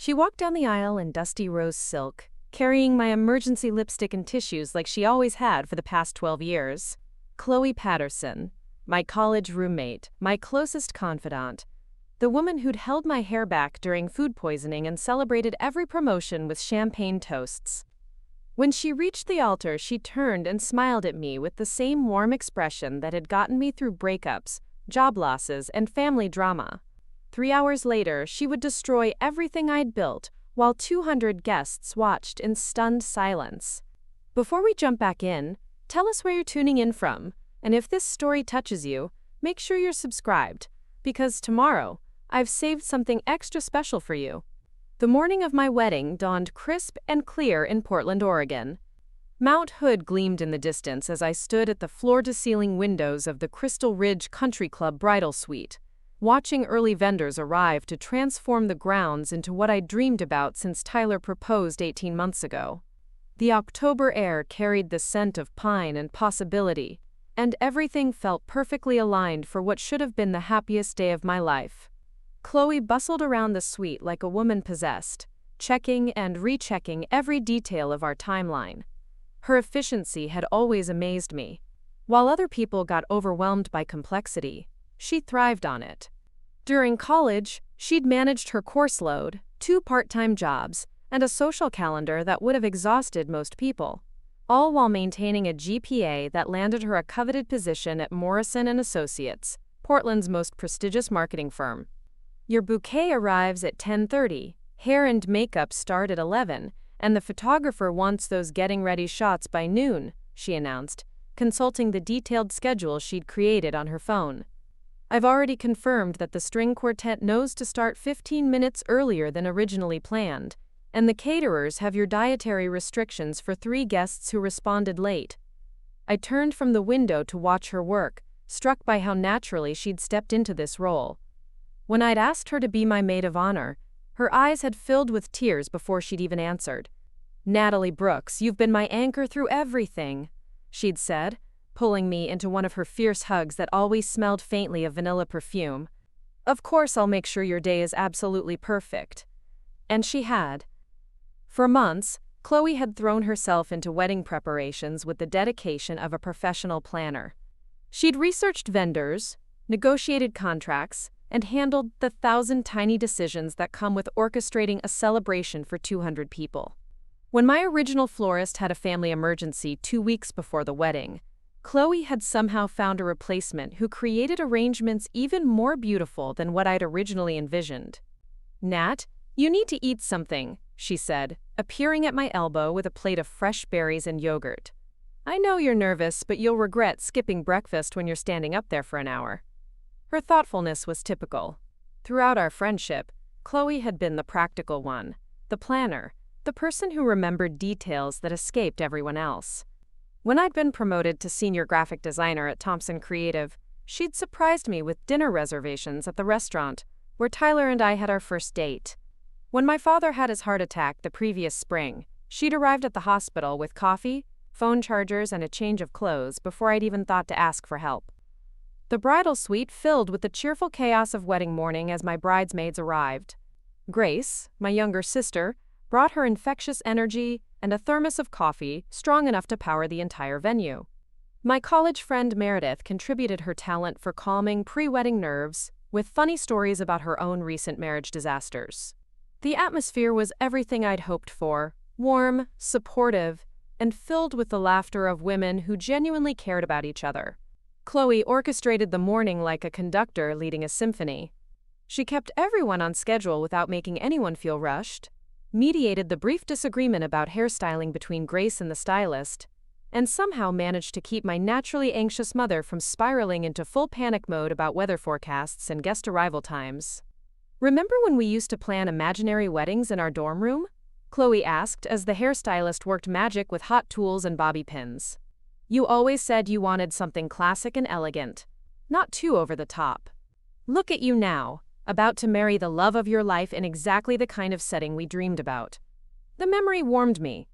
She walked down the aisle in dusty rose silk, carrying my emergency lipstick and tissues like she always had for the past 12 years. Chloe Patterson, my college roommate, my closest confidant, the woman who'd held my hair back during food poisoning and celebrated every promotion with champagne toasts. When she reached the altar, she turned and smiled at me with the same warm expression that had gotten me through breakups, job losses, and family drama. 3 hours later, she would destroy everything I'd built, while 200 guests watched in stunned silence. Before we jump back in, tell us where you're tuning in from, and if this story touches you, make sure you're subscribed, because tomorrow, I've saved something extra special for you. The morning of my wedding dawned crisp and clear in Portland, Oregon. Mount Hood gleamed in the distance as I stood at the floor-to-ceiling windows of the Crystal Ridge Country Club bridal suite, watching early vendors arrive to transform the grounds into what I'd dreamed about since Tyler proposed 18 months ago. The October air carried the scent of pine and possibility, and everything felt perfectly aligned for what should have been the happiest day of my life. Chloe bustled around the suite like a woman possessed, checking and rechecking every detail of our timeline. Her efficiency had always amazed me. While other people got overwhelmed by complexity, she thrived on it. During college, she'd managed her course load, 2 part-time jobs, and a social calendar that would have exhausted most people, all while maintaining a GPA that landed her a coveted position at Morrison Associates, Portland's most prestigious marketing firm. Your bouquet arrives at 10:30, hair and makeup start at 11, and the photographer wants those getting-ready shots by noon, she announced, consulting the detailed schedule she'd created on her phone. I've already confirmed that the string quartet knows to start 15 minutes earlier than originally planned, and the caterers have your dietary restrictions for 3 guests who responded late. I turned from the window to watch her work, struck by how naturally she'd stepped into this role. When I'd asked her to be my maid of honor, her eyes had filled with tears before she'd even answered. "Natalie Brooks, you've been my anchor through everything," she'd said, pulling me into one of her fierce hugs that always smelled faintly of vanilla perfume. "Of course I'll make sure your day is absolutely perfect." And she had. For months, Chloe had thrown herself into wedding preparations with the dedication of a professional planner. She'd researched vendors, negotiated contracts, and handled the 1,000 tiny decisions that come with orchestrating a celebration for 200 people. When my original florist had a family emergency 2 weeks before the wedding, Chloe had somehow found a replacement who created arrangements even more beautiful than what I'd originally envisioned. "Nat, you need to eat something," she said, appearing at my elbow with a plate of fresh berries and yogurt. "I know you're nervous, but you'll regret skipping breakfast when you're standing up there for an hour." Her thoughtfulness was typical. Throughout our friendship, Chloe had been the practical one, the planner, the person who remembered details that escaped everyone else. When I'd been promoted to senior graphic designer at Thompson Creative, she'd surprised me with dinner reservations at the restaurant where Tyler and I had our first date. When my father had his heart attack the previous spring, she'd arrived at the hospital with coffee, phone chargers, and a change of clothes before I'd even thought to ask for help. The bridal suite filled with the cheerful chaos of wedding morning as my bridesmaids arrived. Grace, my younger sister, brought her infectious energy and a thermos of coffee strong enough to power the entire venue. My college friend Meredith contributed her talent for calming pre-wedding nerves with funny stories about her own recent marriage disasters. The atmosphere was everything I'd hoped for, warm, supportive, and filled with the laughter of women who genuinely cared about each other. Chloe orchestrated the morning like a conductor leading a symphony. She kept everyone on schedule without making anyone feel rushed, mediated the brief disagreement about hairstyling between Grace and the stylist, and somehow managed to keep my naturally anxious mother from spiraling into full panic mode about weather forecasts and guest arrival times. "Remember when we used to plan imaginary weddings in our dorm room?" Chloe asked as the hairstylist worked magic with hot tools and bobby pins. "You always said you wanted something classic and elegant, not too over the top. Look at you now, about to marry the love of your life in exactly the kind of setting we dreamed about." The memory warmed me.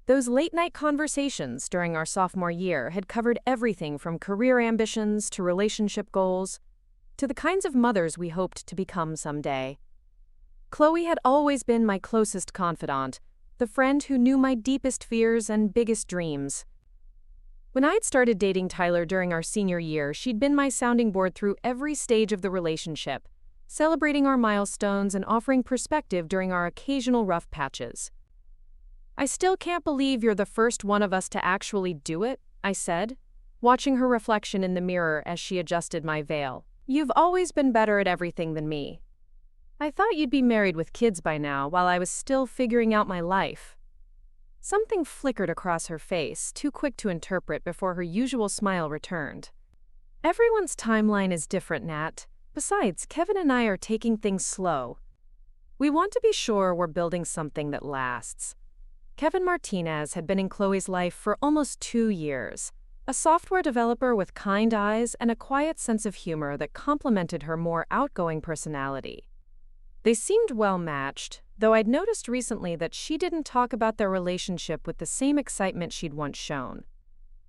Those late-night conversations during our sophomore year had covered everything from career ambitions to relationship goals, to the kinds of mothers we hoped to become someday. Chloe had always been my closest confidant, the friend who knew my deepest fears and biggest dreams. When I'd started dating Tyler during our senior year, she'd been my sounding board through every stage of the relationship, celebrating our milestones and offering perspective during our occasional rough patches. "I still can't believe you're the first one of us to actually do it," I said, watching her reflection in the mirror as she adjusted my veil. "You've always been better at everything than me. I thought you'd be married with kids by now while I was still figuring out my life." Something flickered across her face, too quick to interpret before her usual smile returned. "Everyone's timeline is different, Nat. Besides, Kevin and I are taking things slow. We want to be sure we're building something that lasts." Kevin Martinez had been in Chloe's life for almost 2 years, a software developer with kind eyes and a quiet sense of humor that complemented her more outgoing personality. They seemed well matched, though I'd noticed recently that she didn't talk about their relationship with the same excitement she'd once shown.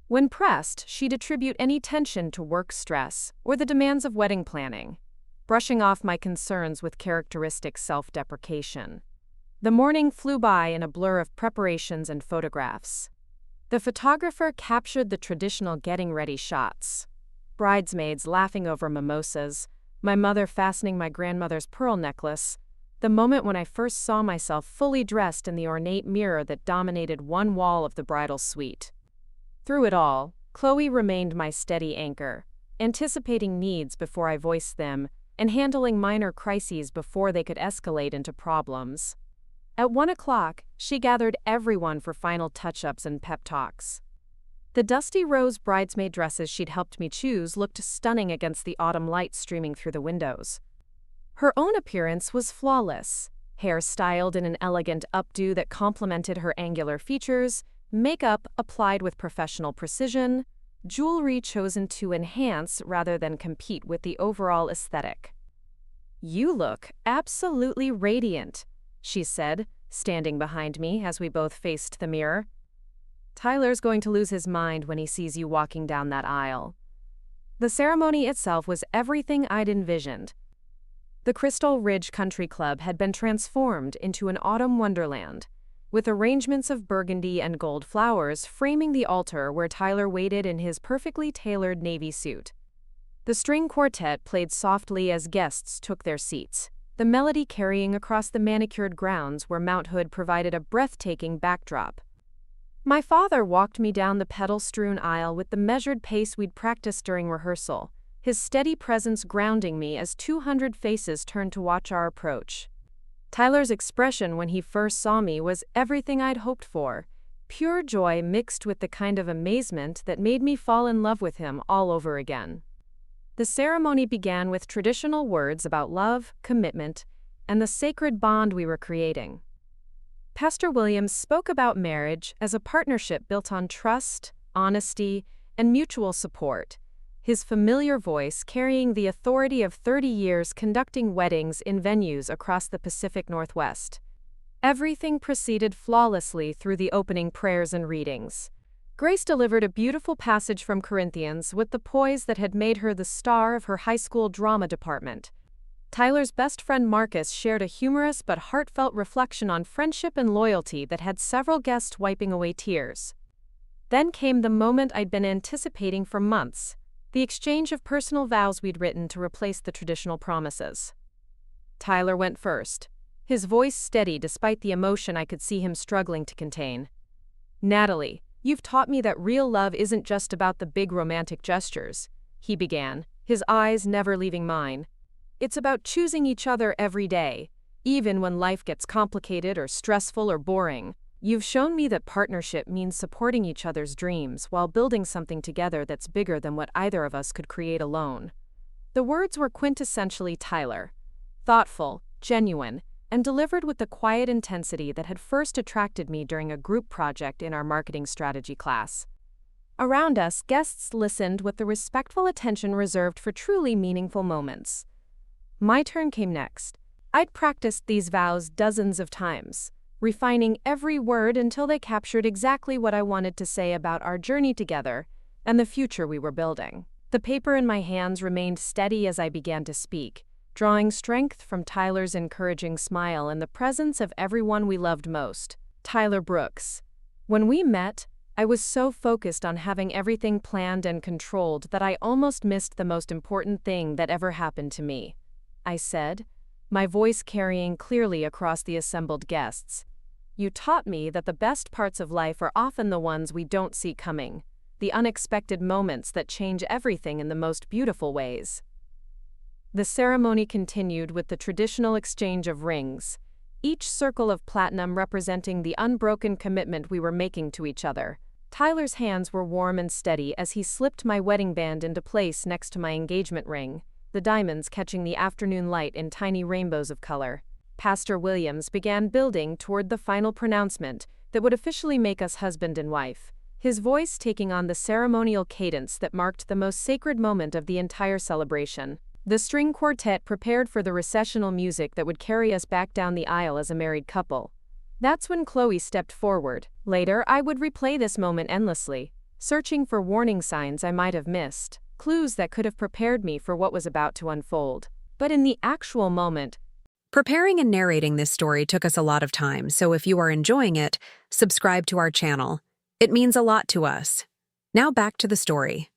When pressed, she'd attribute any tension to work stress or the demands of wedding planning, brushing off my concerns with characteristic self-deprecation. The morning flew by in a blur of preparations and photographs. The photographer captured the traditional getting-ready shots: bridesmaids laughing over mimosas, my mother fastening my grandmother's pearl necklace, the moment when I first saw myself fully dressed in the ornate mirror that dominated one wall of the bridal suite. Through it all, Chloe remained my steady anchor, anticipating needs before I voiced them and handling minor crises before they could escalate into problems. At 1 o'clock, she gathered everyone for final touch-ups and pep talks. The dusty rose bridesmaid dresses she'd helped me choose looked stunning against the autumn light streaming through the windows. Her own appearance was flawless, hair styled in an elegant updo that complemented her angular features, makeup applied with professional precision, jewelry chosen to enhance rather than compete with the overall aesthetic. "You look absolutely radiant," she said, standing behind me as we both faced the mirror. "Tyler's going to lose his mind when he sees you walking down that aisle." The ceremony itself was everything I'd envisioned. The Crystal Ridge Country Club had been transformed into an autumn wonderland, with arrangements of burgundy and gold flowers framing the altar where Tyler waited in his perfectly tailored navy suit. The string quartet played softly as guests took their seats, the melody carrying across the manicured grounds where Mount Hood provided a breathtaking backdrop. My father walked me down the petal-strewn aisle with the measured pace we'd practiced during rehearsal, his steady presence grounding me as 200 faces turned to watch our approach. Tyler's expression when he first saw me was everything I'd hoped for, pure joy mixed with the kind of amazement that made me fall in love with him all over again. The ceremony began with traditional words about love, commitment, and the sacred bond we were creating. Pastor Williams spoke about marriage as a partnership built on trust, honesty, and mutual support, his familiar voice carrying the authority of 30 years conducting weddings in venues across the Pacific Northwest. Everything proceeded flawlessly through the opening prayers and readings. Grace delivered a beautiful passage from Corinthians with the poise that had made her the star of her high school drama department. Tyler's best friend Marcus shared a humorous but heartfelt reflection on friendship and loyalty that had several guests wiping away tears. Then came the moment I'd been anticipating for months, the exchange of personal vows we'd written to replace the traditional promises. Tyler went first, his voice steady despite the emotion I could see him struggling to contain. "Natalie, you've taught me that real love isn't just about the big romantic gestures," he began, his eyes never leaving mine. "It's about choosing each other every day, even when life gets complicated or stressful or boring. You've shown me that partnership means supporting each other's dreams while building something together that's bigger than what either of us could create alone." The words were quintessentially Tyler, thoughtful, genuine, and delivered with the quiet intensity that had first attracted me during a group project in our marketing strategy class. Around us, guests listened with the respectful attention reserved for truly meaningful moments. My turn came next. I'd practiced these vows dozens of times, refining every word until they captured exactly what I wanted to say about our journey together and the future we were building. The paper in my hands remained steady as I began to speak, drawing strength from Tyler's encouraging smile and the presence of everyone we loved most, Tyler Brooks. When we met, I was so focused on having everything planned and controlled that I almost missed the most important thing that ever happened to me, I said, my voice carrying clearly across the assembled guests. You taught me that the best parts of life are often the ones we don't see coming, the unexpected moments that change everything in the most beautiful ways. The ceremony continued with the traditional exchange of rings, each circle of platinum representing the unbroken commitment we were making to each other. Tyler's hands were warm and steady as he slipped my wedding band into place next to my engagement ring, the diamonds catching the afternoon light in tiny rainbows of color. Pastor Williams began building toward the final pronouncement that would officially make us husband and wife, his voice taking on the ceremonial cadence that marked the most sacred moment of the entire celebration. The string quartet prepared for the recessional music that would carry us back down the aisle as a married couple. That's when Chloe stepped forward. Later, I would replay this moment endlessly, searching for warning signs I might have missed, clues that could have prepared me for what was about to unfold. But in the actual moment, preparing and narrating this story took us a lot of time, so if you are enjoying it, subscribe to our channel. It means a lot to us. Now back to the story.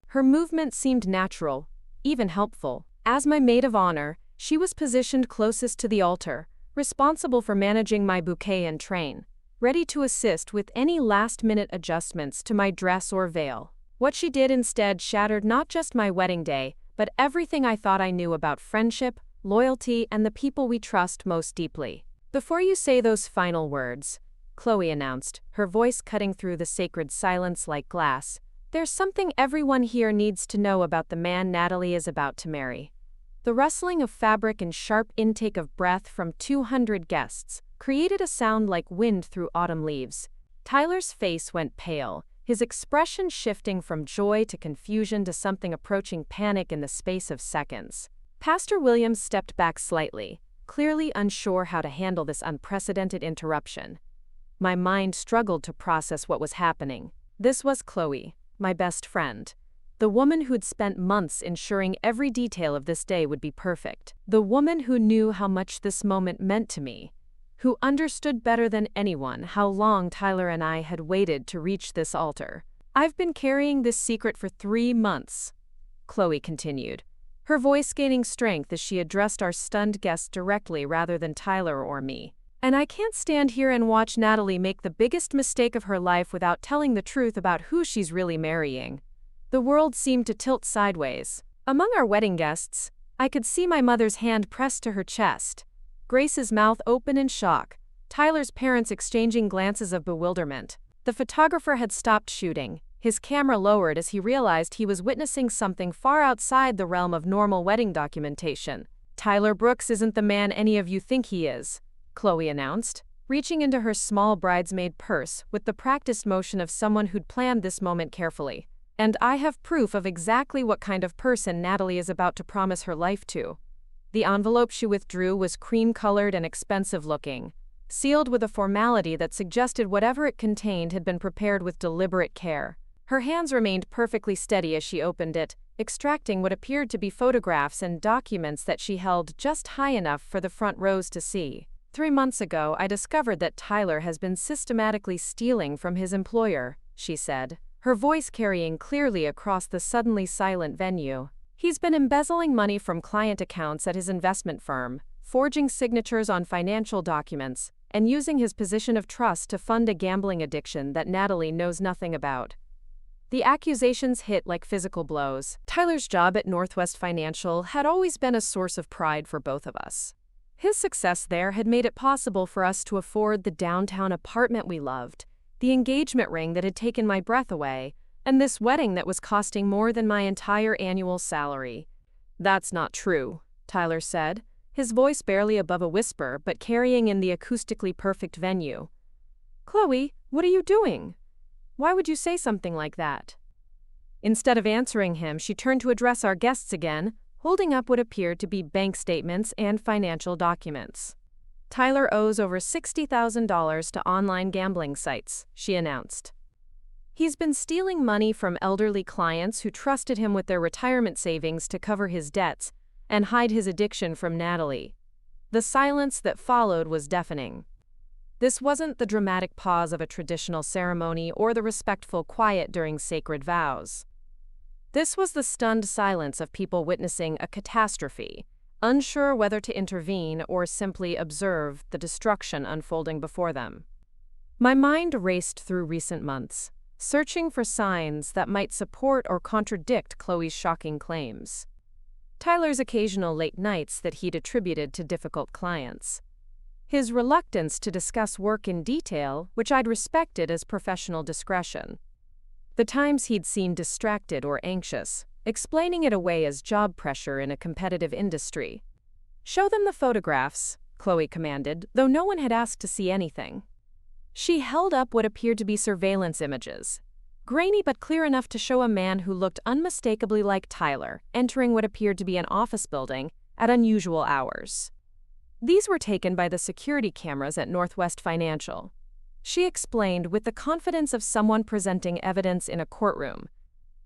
Her movement seemed natural, even helpful. As my maid of honor, she was positioned closest to the altar, responsible for managing my bouquet and train, ready to assist with any last-minute adjustments to my dress or veil. What she did instead shattered not just my wedding day, but everything I thought I knew about friendship, loyalty, and the people we trust most deeply. Before you say those final words, Chloe announced, her voice cutting through the sacred silence like glass, there's something everyone here needs to know about the man Natalie is about to marry. The rustling of fabric and sharp intake of breath from 200 guests created a sound like wind through autumn leaves. Tyler's face went pale, his expression shifting from joy to confusion to something approaching panic in the space of seconds. Pastor Williams stepped back slightly, clearly unsure how to handle this unprecedented interruption. My mind struggled to process what was happening. This was Chloe, my best friend. The woman who'd spent months ensuring every detail of this day would be perfect. The woman who knew how much this moment meant to me. Who understood better than anyone how long Tyler and I had waited to reach this altar. I've been carrying this secret for 3 months, Chloe continued, her voice gaining strength as she addressed our stunned guests directly rather than Tyler or me. And I can't stand here and watch Natalie make the biggest mistake of her life without telling the truth about who she's really marrying. The world seemed to tilt sideways. Among our wedding guests, I could see my mother's hand pressed to her chest, Grace's mouth open in shock, Tyler's parents exchanging glances of bewilderment. The photographer had stopped shooting, his camera lowered as he realized he was witnessing something far outside the realm of normal wedding documentation. Tyler Brooks isn't the man any of you think he is, Chloe announced, reaching into her small bridesmaid purse with the practiced motion of someone who'd planned this moment carefully. And I have proof of exactly what kind of person Natalie is about to promise her life to. The envelope she withdrew was cream-colored and expensive-looking, sealed with a formality that suggested whatever it contained had been prepared with deliberate care. Her hands remained perfectly steady as she opened it, extracting what appeared to be photographs and documents that she held just high enough for the front rows to see. 3 months ago, I discovered that Tyler has been systematically stealing from his employer, she said, her voice carrying clearly across the suddenly silent venue. He's been embezzling money from client accounts at his investment firm, forging signatures on financial documents, and using his position of trust to fund a gambling addiction that Natalie knows nothing about. The accusations hit like physical blows. Tyler's job at Northwest Financial had always been a source of pride for both of us. His success there had made it possible for us to afford the downtown apartment we loved, the engagement ring that had taken my breath away, and this wedding that was costing more than my entire annual salary. That's not true, Tyler said, his voice barely above a whisper but carrying in the acoustically perfect venue. Chloe, what are you doing? Why would you say something like that? Instead of answering him, she turned to address our guests again, holding up what appeared to be bank statements and financial documents. Tyler owes over $60,000 to online gambling sites, she announced. He's been stealing money from elderly clients who trusted him with their retirement savings to cover his debts, and hide his addiction from Natalie. The silence that followed was deafening. This wasn't the dramatic pause of a traditional ceremony or the respectful quiet during sacred vows. This was the stunned silence of people witnessing a catastrophe, unsure whether to intervene or simply observe the destruction unfolding before them. My mind raced through recent months, searching for signs that might support or contradict Chloe's shocking claims. Tyler's occasional late nights that he'd attributed to difficult clients. His reluctance to discuss work in detail, which I'd respected as professional discretion. The times he'd seemed distracted or anxious, explaining it away as job pressure in a competitive industry. "Show them the photographs," Chloe commanded, though no one had asked to see anything. She held up what appeared to be surveillance images, grainy but clear enough to show a man who looked unmistakably like Tyler entering what appeared to be an office building at unusual hours. These were taken by the security cameras at Northwest Financial. She explained with the confidence of someone presenting evidence in a courtroom.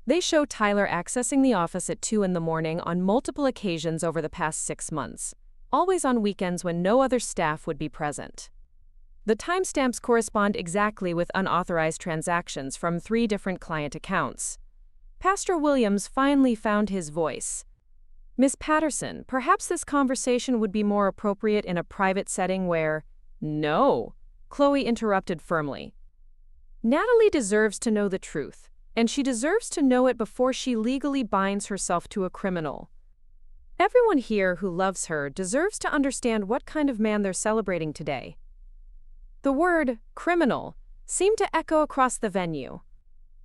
They show Tyler accessing the office at 2 in the morning on multiple occasions over the past 6 months, always on weekends when no other staff would be present. The timestamps correspond exactly with unauthorized transactions from 3 different client accounts. Pastor Williams finally found his voice. "Miss Patterson, perhaps this conversation would be more appropriate in a private setting where—" "No," Chloe interrupted firmly. "Natalie deserves to know the truth, and she deserves to know it before she legally binds herself to a criminal. Everyone here who loves her deserves to understand what kind of man they're celebrating today." The word criminal seemed to echo across the venue.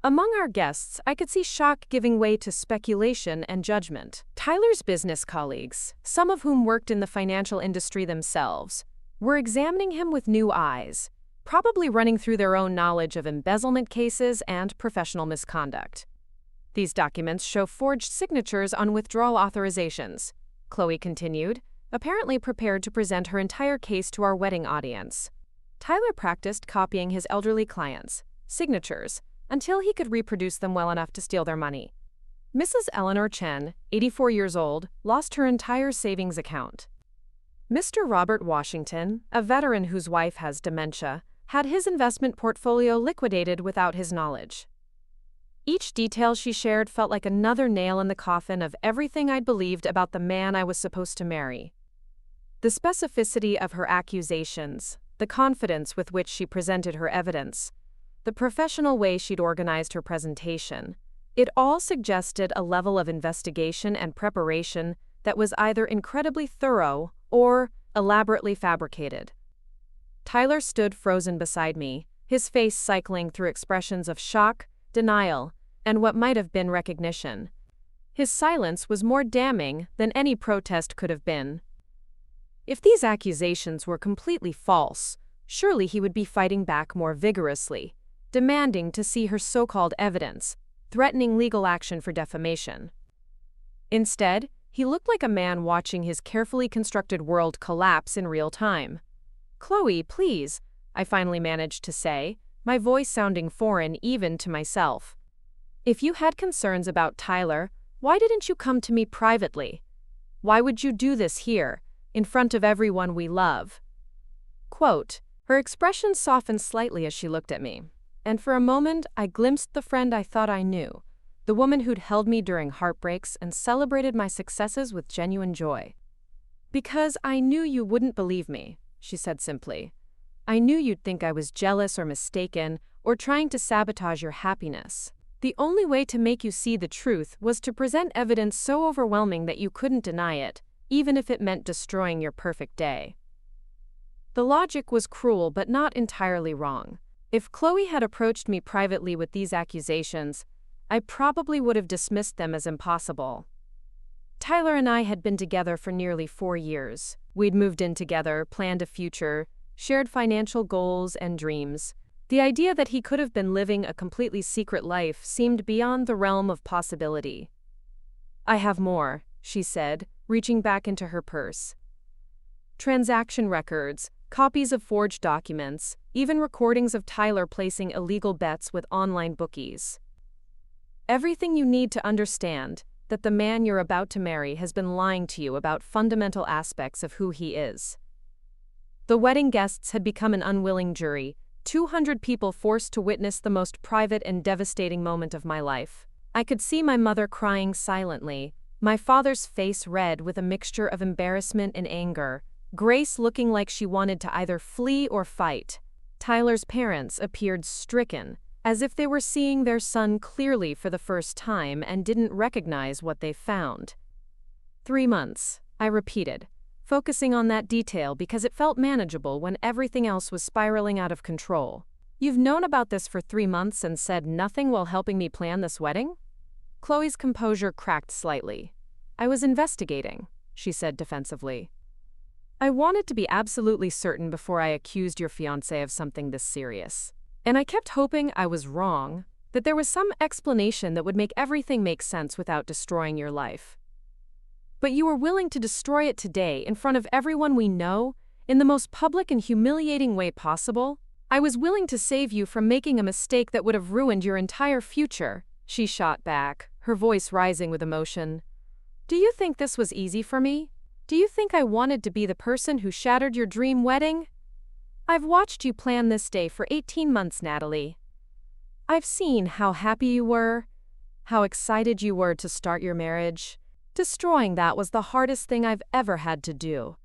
Among our guests, I could see shock giving way to speculation and judgment. Tyler's business colleagues, some of whom worked in the financial industry themselves, were examining him with new eyes, probably running through their own knowledge of embezzlement cases and professional misconduct. "These documents show forged signatures on withdrawal authorizations," Chloe continued, apparently prepared to present her entire case to our wedding audience. "Tyler practiced copying his elderly clients' signatures until he could reproduce them well enough to steal their money. Mrs. Eleanor Chen, 84 years old, lost her entire savings account. Mr. Robert Washington, a veteran whose wife has dementia, had his investment portfolio liquidated without his knowledge." Each detail she shared felt like another nail in the coffin of everything I'd believed about the man I was supposed to marry. The specificity of her accusations, the confidence with which she presented her evidence, the professional way she'd organized her presentation, it all suggested a level of investigation and preparation that was either incredibly thorough or elaborately fabricated. Tyler stood frozen beside me, his face cycling through expressions of shock, denial, and what might have been recognition. His silence was more damning than any protest could have been. If these accusations were completely false, surely he would be fighting back more vigorously, demanding to see her so-called evidence, threatening legal action for defamation. Instead, he looked like a man watching his carefully constructed world collapse in real time. "Chloe, please," I finally managed to say, my voice sounding foreign even to myself. "If you had concerns about Tyler, why didn't you come to me privately? Why would you do this here, in front of everyone we love?" Quote, her expression softened slightly as she looked at me, and for a moment I glimpsed the friend I thought I knew, the woman who'd held me during heartbreaks and celebrated my successes with genuine joy. "Because I knew you wouldn't believe me," she said simply. "I knew you'd think I was jealous or mistaken or trying to sabotage your happiness. The only way to make you see the truth was to present evidence so overwhelming that you couldn't deny it, even if it meant destroying your perfect day." The logic was cruel but not entirely wrong. If Chloe had approached me privately with these accusations, I probably would have dismissed them as impossible. Tyler and I had been together for nearly 4 years. We'd moved in together, planned a future, shared financial goals and dreams. The idea that he could have been living a completely secret life seemed beyond the realm of possibility. "I have more," she said, reaching back into her purse. Transaction records, copies of forged documents, even recordings of Tyler placing illegal bets with online bookies. "Everything you need to understand," that the man you're about to marry has been lying to you about fundamental aspects of who he is. The wedding guests had become an unwilling jury, 200 people forced to witness the most private and devastating moment of my life. I could see my mother crying silently, my father's face red with a mixture of embarrassment and anger, Grace looking like she wanted to either flee or fight. Tyler's parents appeared stricken, as if they were seeing their son clearly for the first time and didn't recognize what they found. 3 months, I repeated, focusing on that detail because it felt manageable when everything else was spiraling out of control. You've known about this for 3 months and said nothing while helping me plan this wedding? Chloe's composure cracked slightly. I was investigating, she said defensively. I wanted to be absolutely certain before I accused your fiancé of something this serious. And I kept hoping I was wrong, that there was some explanation that would make everything make sense without destroying your life. But you were willing to destroy it today in front of everyone we know, in the most public and humiliating way possible? I was willing to save you from making a mistake that would have ruined your entire future, she shot back, her voice rising with emotion. Do you think this was easy for me? Do you think I wanted to be the person who shattered your dream wedding? I've watched you plan this day for 18 months, Natalie. I've seen how happy you were, how excited you were to start your marriage. Destroying that was the hardest thing I've ever had to do.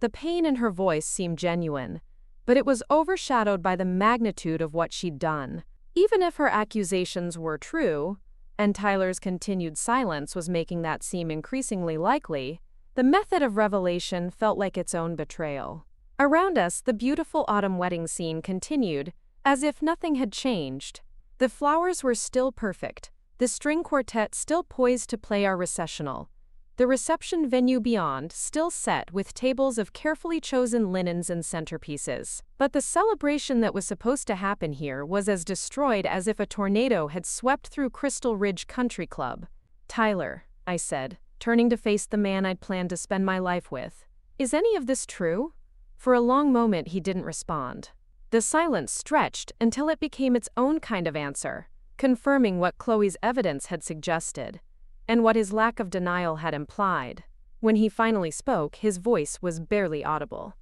The pain in her voice seemed genuine, but it was overshadowed by the magnitude of what she'd done. Even if her accusations were true, and Tyler's continued silence was making that seem increasingly likely, the method of revelation felt like its own betrayal. Around us, the beautiful autumn wedding scene continued, as if nothing had changed. The flowers were still perfect, the string quartet still poised to play our recessional, the reception venue beyond still set with tables of carefully chosen linens and centerpieces. But the celebration that was supposed to happen here was as destroyed as if a tornado had swept through Crystal Ridge Country Club. Tyler, I said, turning to face the man I'd planned to spend my life with. Is any of this true? For a long moment he didn't respond. The silence stretched until it became its own kind of answer, confirming what Chloe's evidence had suggested, and what his lack of denial had implied. When he finally spoke, his voice was barely audible.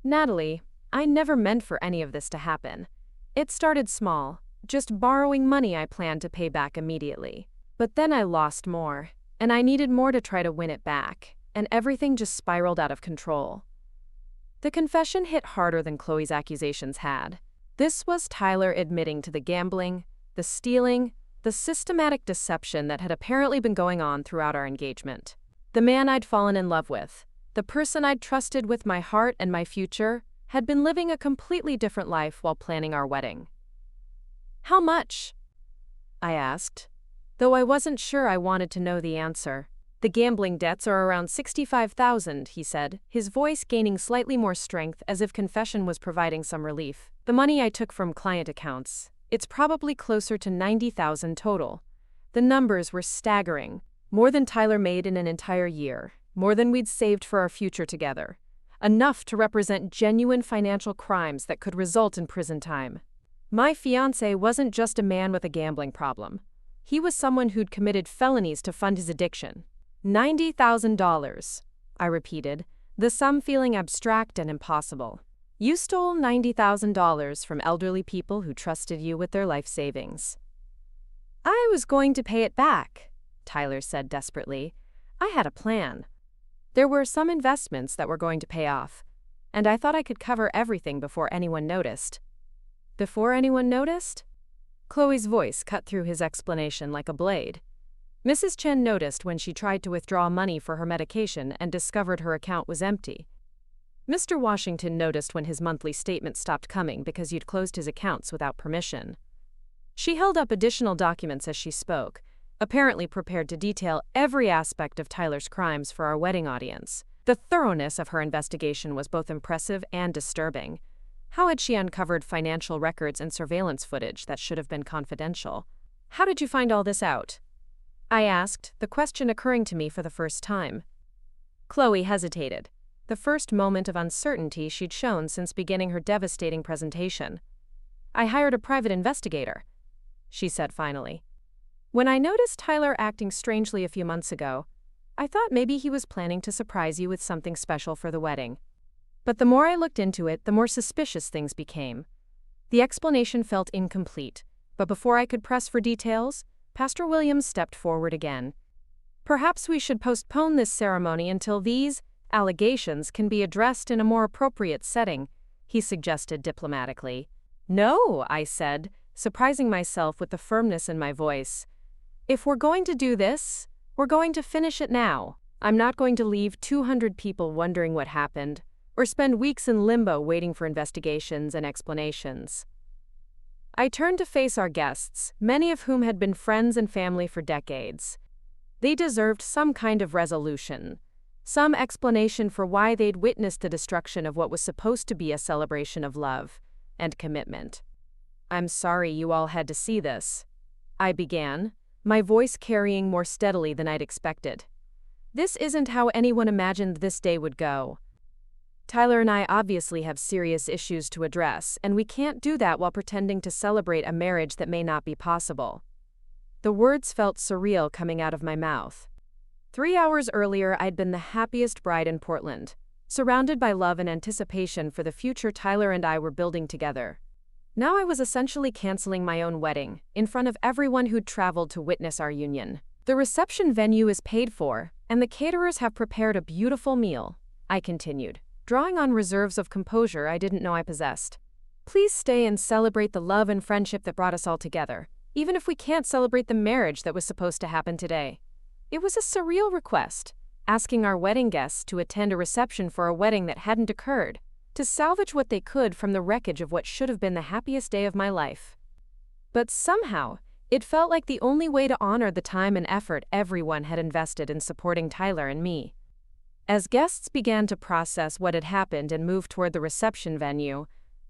Natalie, I never meant for any of this to happen. It started small, just borrowing money I planned to pay back immediately. But then I lost more, and I needed more to try to win it back, and everything just spiraled out of control. The confession hit harder than Chloe's accusations had. This was Tyler admitting to the gambling, the stealing, the systematic deception that had apparently been going on throughout our engagement. The man I'd fallen in love with, the person I'd trusted with my heart and my future, had been living a completely different life while planning our wedding. How much? I asked, though I wasn't sure I wanted to know the answer. The gambling debts are around $65,000, he said, his voice gaining slightly more strength as if confession was providing some relief. The money I took from client accounts, it's probably closer to $90,000 total. The numbers were staggering, more than Tyler made in an entire year, more than we'd saved for our future together. Enough to represent genuine financial crimes that could result in prison time. My fiancé wasn't just a man with a gambling problem. He was someone who'd committed felonies to fund his addiction. $90,000, I repeated, the sum feeling abstract and impossible. You stole $90,000 from elderly people who trusted you with their life savings. I was going to pay it back, Tyler said desperately. I had a plan. There were some investments that were going to pay off, and I thought I could cover everything before anyone noticed. Before anyone noticed? Chloe's voice cut through his explanation like a blade. Mrs. Chen noticed when she tried to withdraw money for her medication and discovered her account was empty. Mr. Washington noticed when his monthly statement stopped coming because you'd closed his accounts without permission. She held up additional documents as she spoke, apparently prepared to detail every aspect of Tyler's crimes for our wedding audience. The thoroughness of her investigation was both impressive and disturbing. How had she uncovered financial records and surveillance footage that should have been confidential? How did you find all this out? I asked, the question occurring to me for the first time. Chloe hesitated, the first moment of uncertainty she'd shown since beginning her devastating presentation. I hired a private investigator, she said finally. When I noticed Tyler acting strangely a few months ago, I thought maybe he was planning to surprise you with something special for the wedding. But the more I looked into it, the more suspicious things became. The explanation felt incomplete, but before I could press for details, Pastor Williams stepped forward again. Perhaps we should postpone this ceremony until these allegations can be addressed in a more appropriate setting, he suggested diplomatically. No, I said, surprising myself with the firmness in my voice. If we're going to do this, we're going to finish it now. I'm not going to leave 200 people wondering what happened, or spend weeks in limbo waiting for investigations and explanations. I turned to face our guests, many of whom had been friends and family for decades. They deserved some kind of resolution, some explanation for why they'd witnessed the destruction of what was supposed to be a celebration of love and commitment. I'm sorry you all had to see this, I began, my voice carrying more steadily than I'd expected. This isn't how anyone imagined this day would go. Tyler and I obviously have serious issues to address, and we can't do that while pretending to celebrate a marriage that may not be possible. The words felt surreal coming out of my mouth. 3 hours earlier, I'd been the happiest bride in Portland, surrounded by love and anticipation for the future Tyler and I were building together. Now I was essentially canceling my own wedding, in front of everyone who'd traveled to witness our union. The reception venue is paid for, and the caterers have prepared a beautiful meal, I continued, drawing on reserves of composure I didn't know I possessed. Please stay and celebrate the love and friendship that brought us all together, even if we can't celebrate the marriage that was supposed to happen today. It was a surreal request, asking our wedding guests to attend a reception for a wedding that hadn't occurred, to salvage what they could from the wreckage of what should have been the happiest day of my life. But somehow, it felt like the only way to honor the time and effort everyone had invested in supporting Tyler and me. As guests began to process what had happened and move toward the reception venue,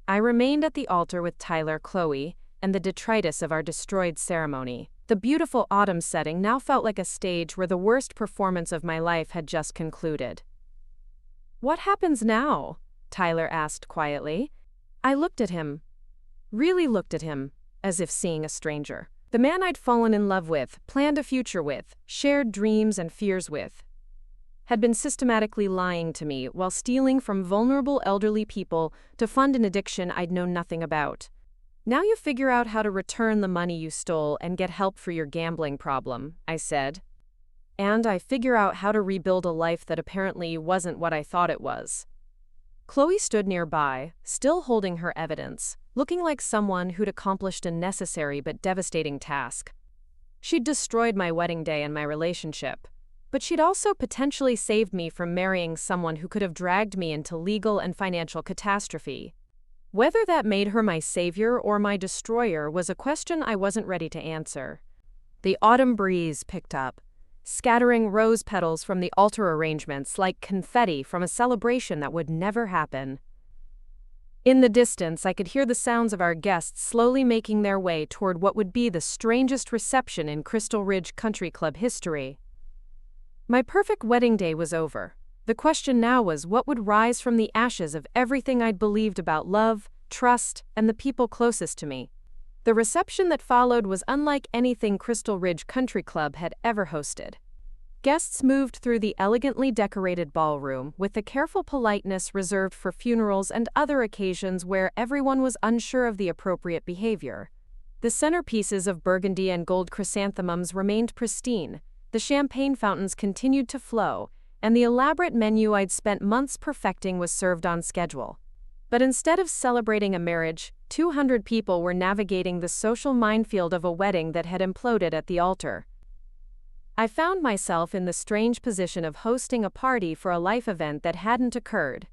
I remained at the altar with Tyler, Chloe, and the detritus of our destroyed ceremony. The beautiful autumn setting now felt like a stage where the worst performance of my life had just concluded. What happens now? Tyler asked quietly. I looked at him. Really looked at him, as if seeing a stranger. The man I'd fallen in love with, planned a future with, shared dreams and fears with, had been systematically lying to me while stealing from vulnerable elderly people to fund an addiction I'd known nothing about. Now you figure out how to return the money you stole and get help for your gambling problem, I said. And I figure out how to rebuild a life that apparently wasn't what I thought it was. Chloe stood nearby, still holding her evidence, looking like someone who'd accomplished a necessary but devastating task. She'd destroyed my wedding day and my relationship, but she'd also potentially saved me from marrying someone who could have dragged me into legal and financial catastrophe. Whether that made her my savior or my destroyer was a question I wasn't ready to answer. The autumn breeze picked up, scattering rose petals from the altar arrangements like confetti from a celebration that would never happen. In the distance, I could hear the sounds of our guests slowly making their way toward what would be the strangest reception in Crystal Ridge Country Club history. My perfect wedding day was over. The question now was what would rise from the ashes of everything I'd believed about love, trust, and the people closest to me. The reception that followed was unlike anything Crystal Ridge Country Club had ever hosted. Guests moved through the elegantly decorated ballroom with the careful politeness reserved for funerals and other occasions where everyone was unsure of the appropriate behavior. The centerpieces of burgundy and gold chrysanthemums remained pristine, the champagne fountains continued to flow, and the elaborate menu I'd spent months perfecting was served on schedule. But instead of celebrating a marriage, 200 people were navigating the social minefield of a wedding that had imploded at the altar. I found myself in the strange position of hosting a party for a life event that hadn't occurred.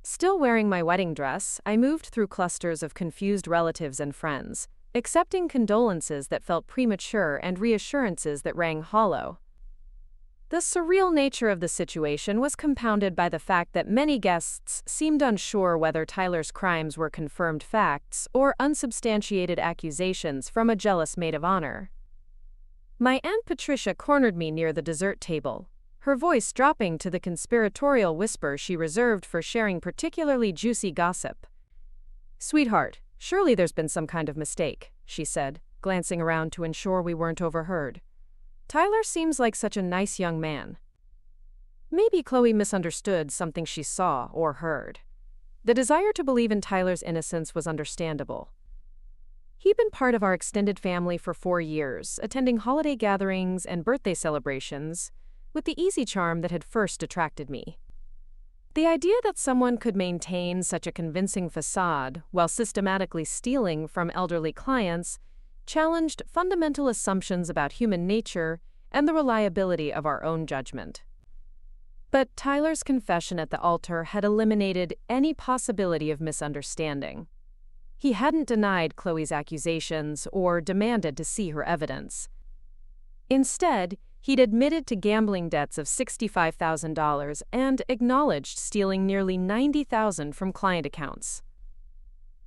Still wearing my wedding dress, I moved through clusters of confused relatives and friends, accepting condolences that felt premature and reassurances that rang hollow. The surreal nature of the situation was compounded by the fact that many guests seemed unsure whether Tyler's crimes were confirmed facts or unsubstantiated accusations from a jealous maid of honor. My Aunt Patricia cornered me near the dessert table, her voice dropping to the conspiratorial whisper she reserved for sharing particularly juicy gossip. "Sweetheart, surely there's been some kind of mistake," she said. glancing around to ensure we weren't overheard. "Tyler seems like such a nice young man." Maybe Chloe misunderstood something she saw or heard. The desire to believe in Tyler's innocence was understandable. He'd been part of our extended family for 4 years, attending holiday gatherings and birthday celebrations, with the easy charm that had first attracted me. The idea that someone could maintain such a convincing facade while systematically stealing from elderly clients challenged fundamental assumptions about human nature and the reliability of our own judgment. But Tyler's confession at the altar had eliminated any possibility of misunderstanding. He hadn't denied Chloe's accusations or demanded to see her evidence. Instead, he'd admitted to gambling debts of $65,000 and acknowledged stealing nearly $90,000 from client accounts.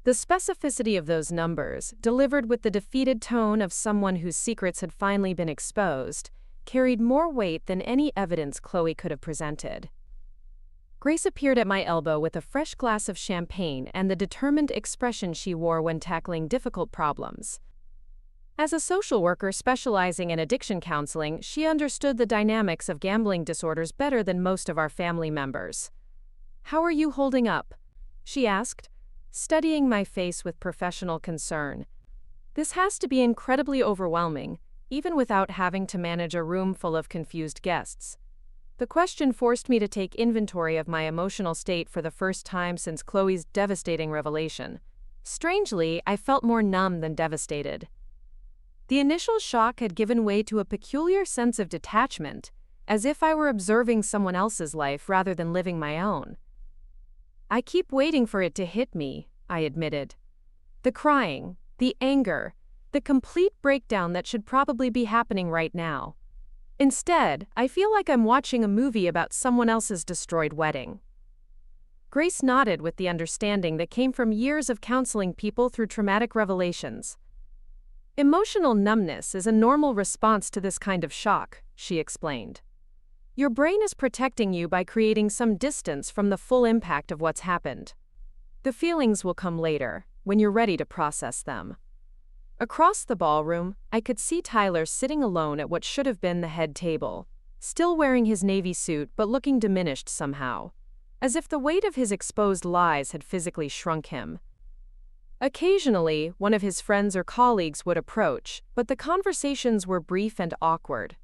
The specificity of those numbers, delivered with the defeated tone of someone whose secrets had finally been exposed, carried more weight than any evidence Chloe could have presented. Grace appeared at my elbow with a fresh glass of champagne and the determined expression she wore when tackling difficult problems. As a social worker specializing in addiction counseling, she understood the dynamics of gambling disorders better than most of our family members. "How are you holding up?" she asked, studying my face with professional concern. "This has to be incredibly overwhelming, even without having to manage a room full of confused guests." The question forced me to take inventory of my emotional state for the first time since Chloe's devastating revelation. Strangely, I felt more numb than devastated. The initial shock had given way to a peculiar sense of detachment, as if I were observing someone else's life rather than living my own. "I keep waiting for it to hit me," I admitted. "The crying, the anger, the complete breakdown that should probably be happening right now. Instead, I feel like I'm watching a movie about someone else's destroyed wedding." Grace nodded with the understanding that came from years of counseling people through traumatic revelations. "Emotional numbness is a normal response to this kind of shock," she explained. "Your brain is protecting you by creating some distance from the full impact of what's happened. The feelings will come later, when you're ready to process them." Across the ballroom, I could see Tyler sitting alone at what should have been the head table, still wearing his navy suit but looking diminished somehow, as if the weight of his exposed lies had physically shrunk him. Occasionally, one of his friends or colleagues would approach, but the conversations were brief and awkward.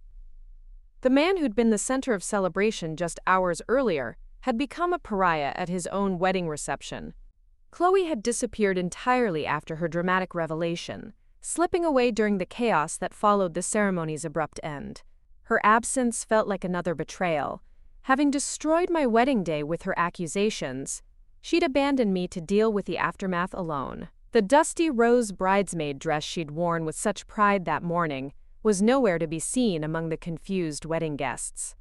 The man who'd been the center of celebration just hours earlier had become a pariah at his own wedding reception. Chloe had disappeared entirely after her dramatic revelation, slipping away during the chaos that followed the ceremony's abrupt end. Her absence felt like another betrayal. Having destroyed my wedding day with her accusations, she'd abandoned me to deal with the aftermath alone. The dusty rose bridesmaid dress she'd worn with such pride that morning was nowhere to be seen among the confused wedding guests.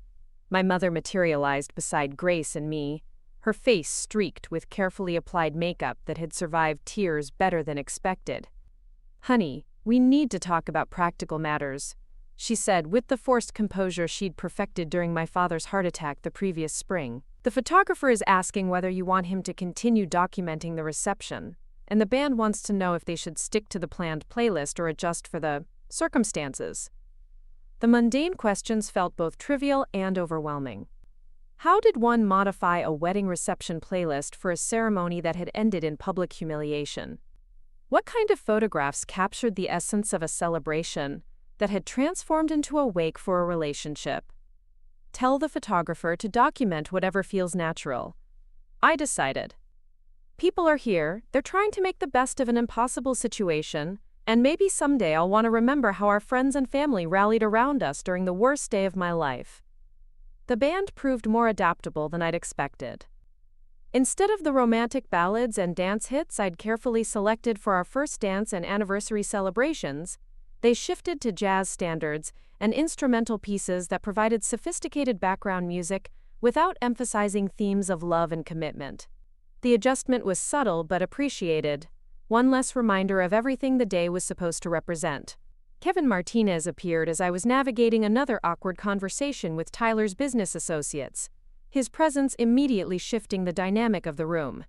My mother materialized beside Grace and me, her face streaked with carefully applied makeup that had survived tears better than expected. "Honey, we need to talk about practical matters," she said with the forced composure she'd perfected during my father's heart attack the previous spring. "The photographer is asking whether you want him to continue documenting the reception, and the band wants to know if they should stick to the planned playlist or adjust for the circumstances." The mundane questions felt both trivial and overwhelming. How did one modify a wedding reception playlist for a ceremony that had ended in public humiliation? What kind of photographs captured the essence of a celebration that had transformed into a wake for a relationship? Tell the photographer to document whatever feels natural, I decided. People are here, they're trying to make the best of an impossible situation, and maybe someday I'll want to remember how our friends and family rallied around us during the worst day of my life. The band proved more adaptable than I'd expected. Instead of the romantic ballads and dance hits I'd carefully selected for our first dance and anniversary celebrations, they shifted to jazz standards and instrumental pieces that provided sophisticated background music without emphasizing themes of love and commitment. The adjustment was subtle but appreciated, one less reminder of everything the day was supposed to represent. Kevin Martinez appeared as I was navigating another awkward conversation with Tyler's business associates, his presence immediately shifting the dynamic of the room.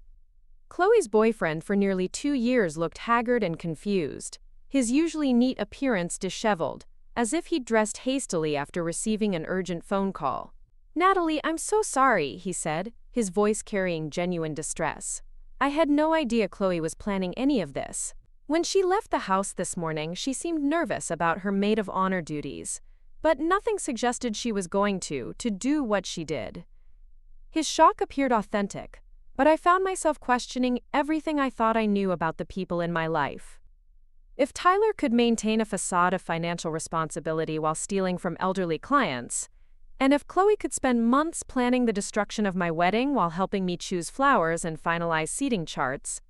Chloe's boyfriend for nearly 2 years looked haggard and confused, his usually neat appearance disheveled, as if he'd dressed hastily after receiving an urgent phone call. "Natalie, I'm so sorry," he said, his voice carrying genuine distress. "I had no idea Chloe was planning any of this. When she left the house this morning, she seemed nervous about her maid of honor duties, but nothing suggested she was going to do what she did." His shock appeared authentic, but I found myself questioning everything I thought I knew about the people in my life. If Tyler could maintain a facade of financial responsibility while stealing from elderly clients, and if Chloe could spend months planning the destruction of my wedding while helping me choose flowers and finalize seating charts,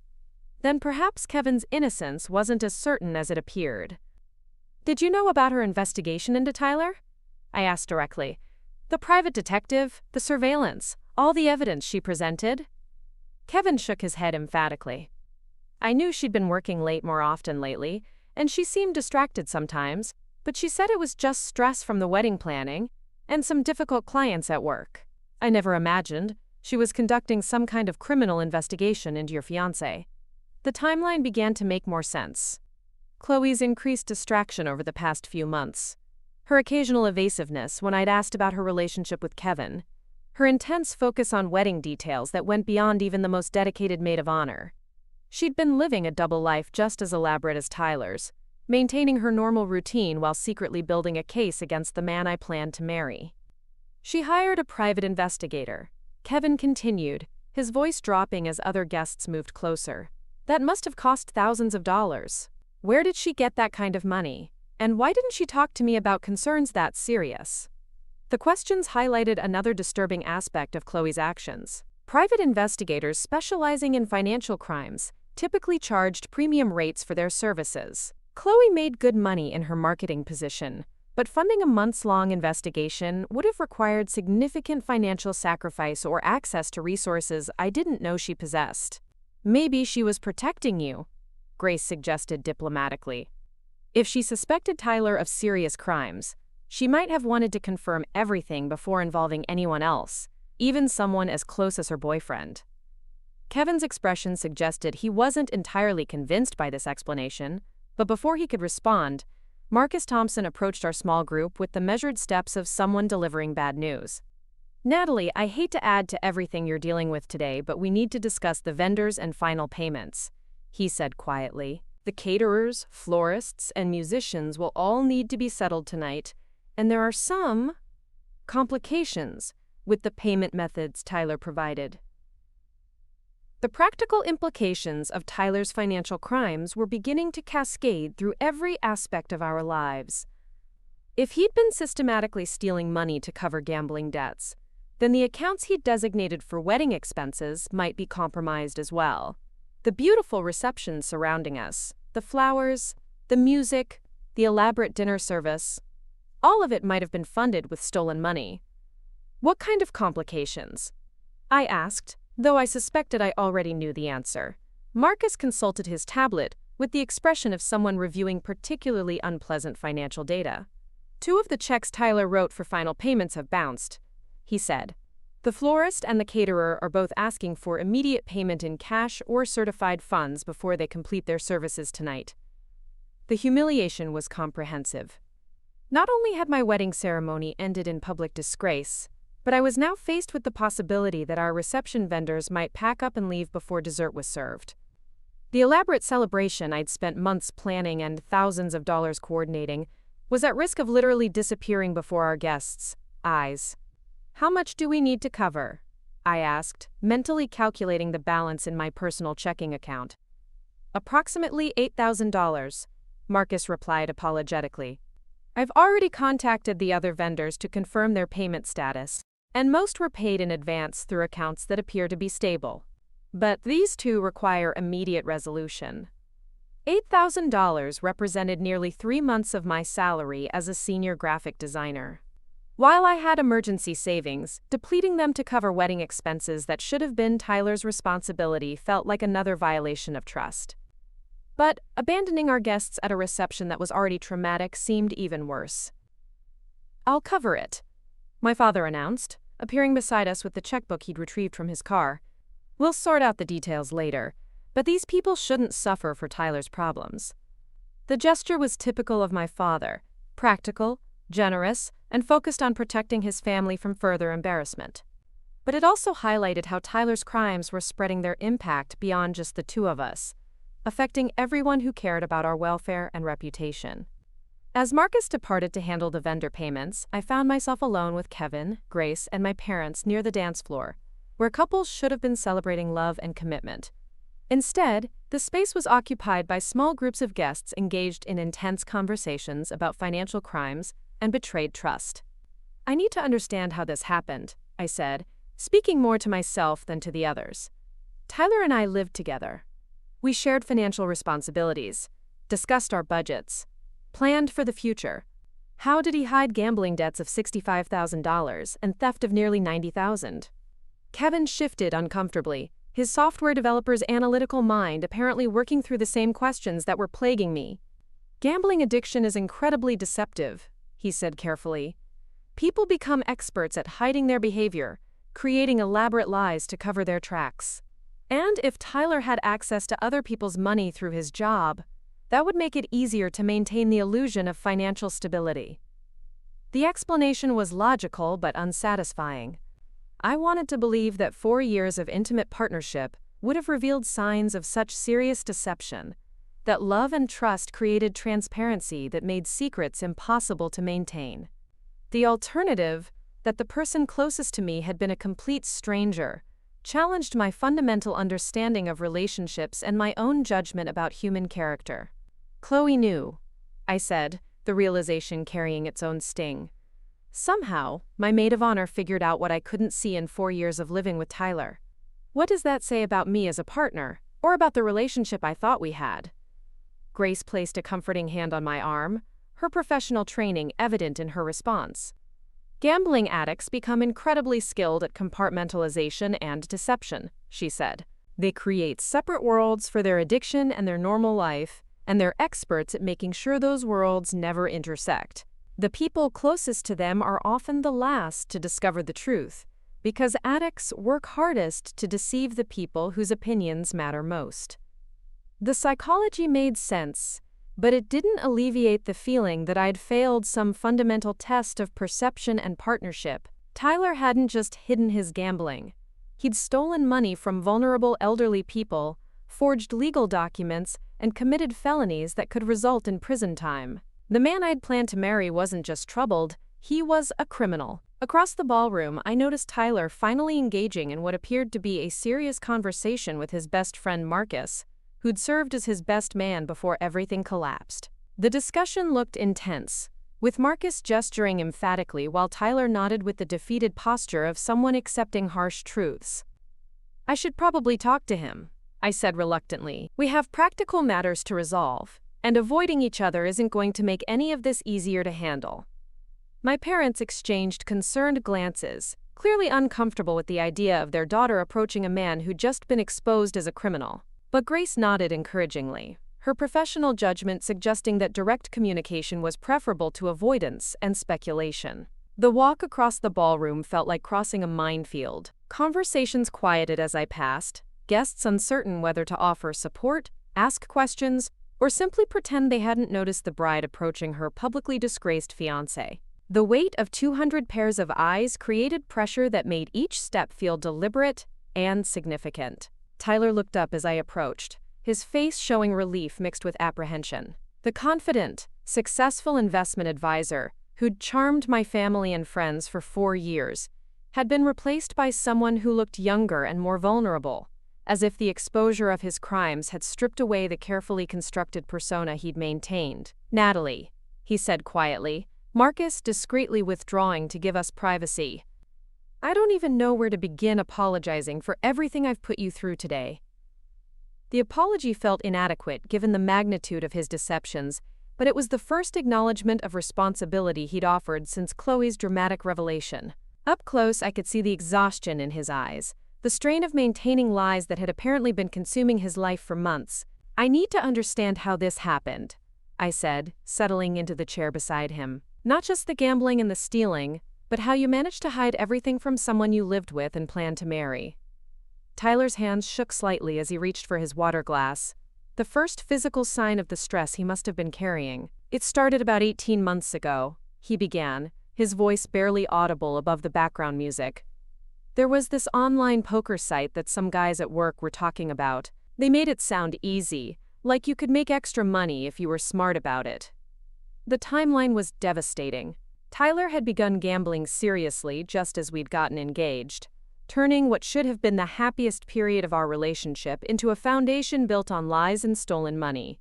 then perhaps Kevin's innocence wasn't as certain as it appeared. "Did you know about her investigation into Tyler?" I asked directly. "The private detective, the surveillance, all the evidence she presented?" Kevin shook his head emphatically. "I knew she'd been working late more often lately, and she seemed distracted sometimes, but she said it was just stress from the wedding planning and some difficult clients at work. I never imagined she was conducting some kind of criminal investigation into your fiancé." The timeline began to make more sense. Chloe's increased distraction over the past few months, her occasional evasiveness when I'd asked about her relationship with Kevin, her intense focus on wedding details that went beyond even the most dedicated maid of honor. She'd been living a double life just as elaborate as Tyler's, maintaining her normal routine while secretly building a case against the man I planned to marry. "She hired a private investigator," Kevin continued, his voice dropping as other guests moved closer. "That must have cost thousands of dollars. Where did she get that kind of money? And why didn't she talk to me about concerns that serious?" The questions highlighted another disturbing aspect of Chloe's actions. Private investigators specializing in financial crimes typically charged premium rates for their services. Chloe made good money in her marketing position, but funding a months-long investigation would have required significant financial sacrifice or access to resources I didn't know she possessed. "Maybe she was protecting you," Grace suggested diplomatically. "If she suspected Tyler of serious crimes, she might have wanted to confirm everything before involving anyone else, even someone as close as her boyfriend." Kevin's expression suggested he wasn't entirely convinced by this explanation, but before he could respond, Marcus Thompson approached our small group with the measured steps of someone delivering bad news. "Natalie, I hate to add to everything you're dealing with today, but we need to discuss the vendors and final payments," he said quietly. "The caterers, florists, and musicians will all need to be settled tonight, and there are some complications with the payment methods Tyler provided." The practical implications of Tyler's financial crimes were beginning to cascade through every aspect of our lives. If he'd been systematically stealing money to cover gambling debts, then the accounts he'd designated for wedding expenses might be compromised as well. The beautiful reception surrounding us, the flowers, the music, the elaborate dinner service, all of it might have been funded with stolen money. "What kind of complications?" I asked, though I suspected I already knew the answer. Marcus consulted his tablet with the expression of someone reviewing particularly unpleasant financial data. "2 of the checks Tyler wrote for final payments have bounced," he said. "The florist and the caterer are both asking for immediate payment in cash or certified funds before they complete their services tonight." The humiliation was comprehensive. Not only had my wedding ceremony ended in public disgrace, but I was now faced with the possibility that our reception vendors might pack up and leave before dessert was served. The elaborate celebration I'd spent months planning and thousands of dollars coordinating was at risk of literally disappearing before our guests' eyes. "How much do we need to cover?" I asked, mentally calculating the balance in my personal checking account. "Approximately $8,000, Marcus replied apologetically. "I've already contacted the other vendors to confirm their payment status, and most were paid in advance through accounts that appear to be stable. But these 2 require immediate resolution." $8,000 represented nearly 3 months of my salary as a senior graphic designer. While I had emergency savings, depleting them to cover wedding expenses that should have been Tyler's responsibility felt like another violation of trust. But abandoning our guests at a reception that was already traumatic seemed even worse. "I'll cover it," my father announced, appearing beside us with the checkbook he'd retrieved from his car. "We'll sort out the details later, but these people shouldn't suffer for Tyler's problems." The gesture was typical of my father, practical, generous, and focused on protecting his family from further embarrassment. But it also highlighted how Tyler's crimes were spreading their impact beyond just the two of us, affecting everyone who cared about our welfare and reputation. As Marcus departed to handle the vendor payments, I found myself alone with Kevin, Grace, and my parents near the dance floor, where couples should have been celebrating love and commitment. Instead, the space was occupied by small groups of guests engaged in intense conversations about financial crimes and betrayed trust. "I need to understand how this happened," I said, speaking more to myself than to the others. "Tyler and I lived together. We shared financial responsibilities, discussed our budgets, planned for the future. How did he hide gambling debts of $65,000 and theft of nearly $90,000? Kevin shifted uncomfortably, his software developer's analytical mind apparently working through the same questions that were plaguing me. "Gambling addiction is incredibly deceptive," he said carefully. "People become experts at hiding their behavior, creating elaborate lies to cover their tracks. And if Tyler had access to other people's money through his job, that would make it easier to maintain the illusion of financial stability." The explanation was logical but unsatisfying. I wanted to believe that 4 years of intimate partnership would have revealed signs of such serious deception, that love and trust created transparency that made secrets impossible to maintain. The alternative, that the person closest to me had been a complete stranger, challenged my fundamental understanding of relationships and my own judgment about human character. "Chloe knew," I said, the realization carrying its own sting. "Somehow, my maid of honor figured out what I couldn't see in 4 years of living with Tyler. What does that say about me as a partner, or about the relationship I thought we had?" Grace placed a comforting hand on my arm, her professional training evident in her response. "Gambling addicts become incredibly skilled at compartmentalization and deception," she said. "They create separate worlds for their addiction and their normal life, and they're experts at making sure those worlds never intersect. The people closest to them are often the last to discover the truth, because addicts work hardest to deceive the people whose opinions matter most." The psychology made sense, but it didn't alleviate the feeling that I'd failed some fundamental test of perception and partnership. Tyler hadn't just hidden his gambling. He'd stolen money from vulnerable elderly people, forged legal documents, and committed felonies that could result in prison time. The man I'd planned to marry wasn't just troubled, he was a criminal. Across the ballroom, I noticed Tyler finally engaging in what appeared to be a serious conversation with his best friend Marcus, who'd served as his best man before everything collapsed. The discussion looked intense, with Marcus gesturing emphatically while Tyler nodded with the defeated posture of someone accepting harsh truths. "I should probably talk to him," I said reluctantly. "We have practical matters to resolve, and avoiding each other isn't going to make any of this easier to handle." My parents exchanged concerned glances, clearly uncomfortable with the idea of their daughter approaching a man who'd just been exposed as a criminal. But Grace nodded encouragingly, her professional judgment suggesting that direct communication was preferable to avoidance and speculation. The walk across the ballroom felt like crossing a minefield. Conversations quieted as I passed, guests uncertain whether to offer support, ask questions, or simply pretend they hadn't noticed the bride approaching her publicly disgraced fiancé. The weight of 200 pairs of eyes created pressure that made each step feel deliberate and significant. Tyler looked up as I approached, his face showing relief mixed with apprehension. The confident, successful investment advisor, who'd charmed my family and friends for 4 years, had been replaced by someone who looked younger and more vulnerable, as if the exposure of his crimes had stripped away the carefully constructed persona he'd maintained. "Natalie," he said quietly, Marcus discreetly withdrawing to give us privacy. "I don't even know where to begin apologizing for everything I've put you through today." The apology felt inadequate given the magnitude of his deceptions, but it was the first acknowledgement of responsibility he'd offered since Chloe's dramatic revelation. Up close, I could see the exhaustion in his eyes, the strain of maintaining lies that had apparently been consuming his life for months. "I need to understand how this happened," I said, settling into the chair beside him. "Not just the gambling and the stealing, but how you managed to hide everything from someone you lived with and planned to marry." Tyler's hands shook slightly as he reached for his water glass, the first physical sign of the stress he must have been carrying. "It started about 18 months ago," he began, his voice barely audible above the background music. "There was this online poker site that some guys at work were talking about. They made it sound easy, like you could make extra money if you were smart about it." The timeline was devastating. Tyler had begun gambling seriously just as we'd gotten engaged, turning what should have been the happiest period of our relationship into a foundation built on lies and stolen money.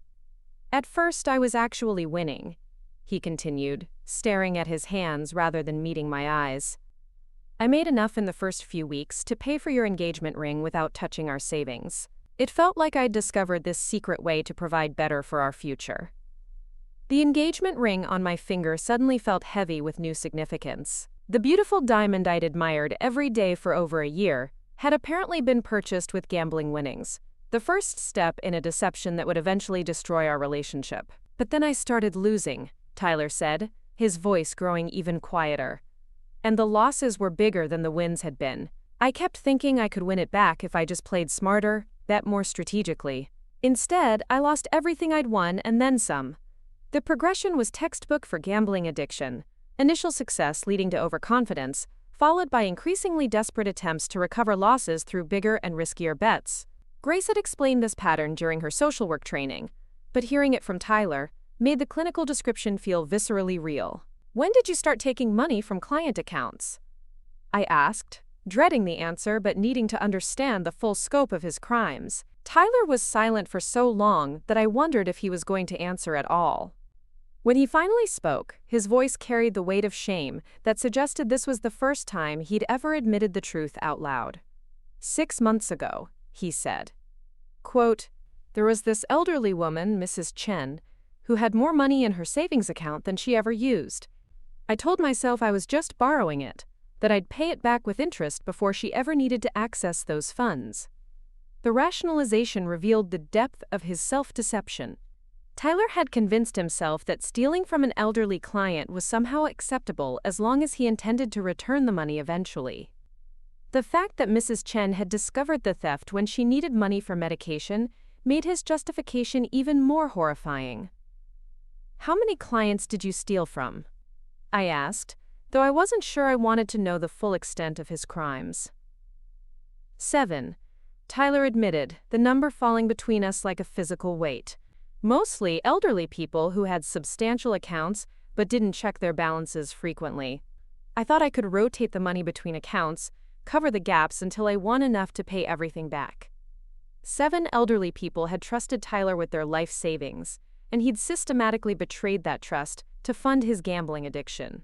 "At first I was actually winning," he continued, staring at his hands rather than meeting my eyes. "I made enough in the first few weeks to pay for your engagement ring without touching our savings. It felt like I'd discovered this secret way to provide better for our future." The engagement ring on my finger suddenly felt heavy with new significance. The beautiful diamond I'd admired every day for over a year had apparently been purchased with gambling winnings, the first step in a deception that would eventually destroy our relationship. "But then I started losing," Tyler said, his voice growing even quieter. "And the losses were bigger than the wins had been. I kept thinking I could win it back if I just played smarter, bet more strategically. Instead, I lost everything I'd won and then some." The progression was textbook for gambling addiction. Initial success leading to overconfidence, followed by increasingly desperate attempts to recover losses through bigger and riskier bets. Grace had explained this pattern during her social work training, but hearing it from Tyler made the clinical description feel viscerally real. "When did you start taking money from client accounts?" I asked, dreading the answer but needing to understand the full scope of his crimes. Tyler was silent for so long that I wondered if he was going to answer at all. When he finally spoke, his voice carried the weight of shame that suggested this was the first time he'd ever admitted the truth out loud. 6 months ago, he said. Quote, "There was this elderly woman, Mrs. Chen, who had more money in her savings account than she ever used. I told myself I was just borrowing it, that I'd pay it back with interest before she ever needed to access those funds." The rationalization revealed the depth of his self-deception. Tyler had convinced himself that stealing from an elderly client was somehow acceptable as long as he intended to return the money eventually. The fact that Mrs. Chen had discovered the theft when she needed money for medication made his justification even more horrifying. "How many clients did you steal from?" I asked, though I wasn't sure I wanted to know the full extent of his crimes. 7. Tyler admitted, the number falling between us like a physical weight. Mostly elderly people who had substantial accounts but didn't check their balances frequently. I thought I could rotate the money between accounts, cover the gaps until I won enough to pay everything back. 7 elderly people had trusted Tyler with their life savings, and he'd systematically betrayed that trust to fund his gambling addiction.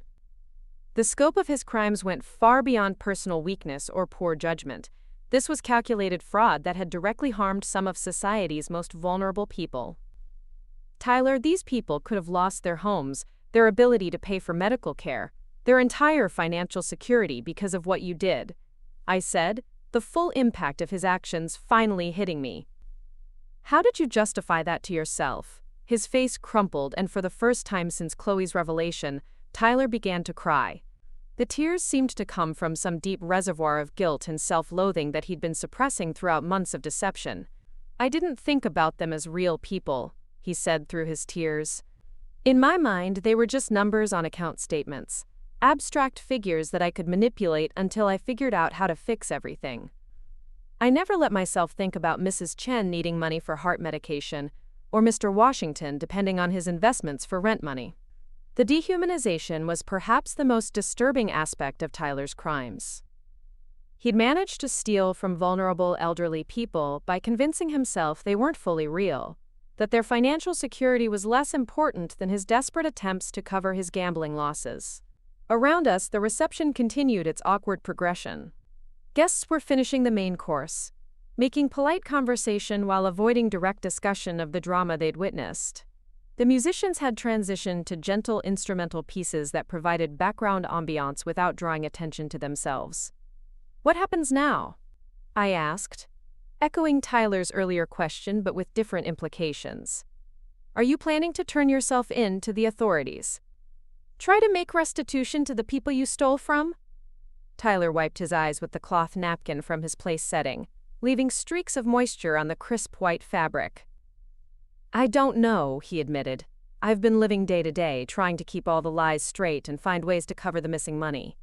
The scope of his crimes went far beyond personal weakness or poor judgment. This was calculated fraud that had directly harmed some of society's most vulnerable people. Tyler, these people could have lost their homes, their ability to pay for medical care, their entire financial security because of what you did, I said, the full impact of his actions finally hitting me. "How did you justify that to yourself?" His face crumpled, and for the first time since Chloe's revelation, Tyler began to cry. The tears seemed to come from some deep reservoir of guilt and self-loathing that he'd been suppressing throughout months of deception. "I didn't think about them as real people," he said through his tears. "In my mind, they were just numbers on account statements, abstract figures that I could manipulate until I figured out how to fix everything. I never let myself think about Mrs. Chen needing money for heart medication, or Mr. Washington depending on his investments for rent money." The dehumanization was perhaps the most disturbing aspect of Tyler's crimes. He'd managed to steal from vulnerable elderly people by convincing himself they weren't fully real, that their financial security was less important than his desperate attempts to cover his gambling losses. Around us, the reception continued its awkward progression. Guests were finishing the main course, making polite conversation while avoiding direct discussion of the drama they'd witnessed. The musicians had transitioned to gentle instrumental pieces that provided background ambiance without drawing attention to themselves. "What happens now?" I asked, echoing Tyler's earlier question but with different implications. "Are you planning to turn yourself in to the authorities? Try to make restitution to the people you stole from?" Tyler wiped his eyes with the cloth napkin from his place setting, leaving streaks of moisture on the crisp white fabric. I don't know, he admitted. I've been living day to day, trying to keep all the lies straight and find ways to cover the missing money.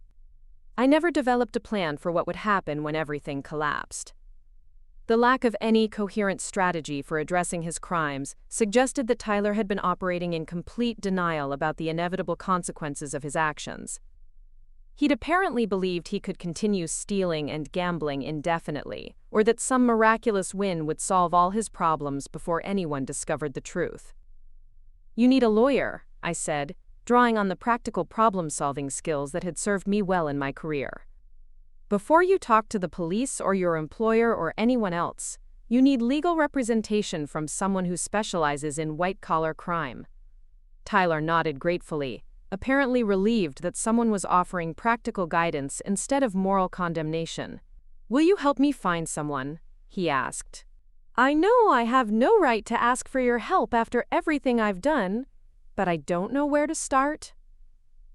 I never developed a plan for what would happen when everything collapsed. The lack of any coherent strategy for addressing his crimes suggested that Tyler had been operating in complete denial about the inevitable consequences of his actions. He'd apparently believed he could continue stealing and gambling indefinitely, or that some miraculous win would solve all his problems before anyone discovered the truth. "You need a lawyer," I said, drawing on the practical problem-solving skills that had served me well in my career. "Before you talk to the police or your employer or anyone else, you need legal representation from someone who specializes in white-collar crime." Tyler nodded gratefully, apparently relieved that someone was offering practical guidance instead of moral condemnation. "Will you help me find someone?" he asked. "I know I have no right to ask for your help after everything I've done, but I don't know where to start."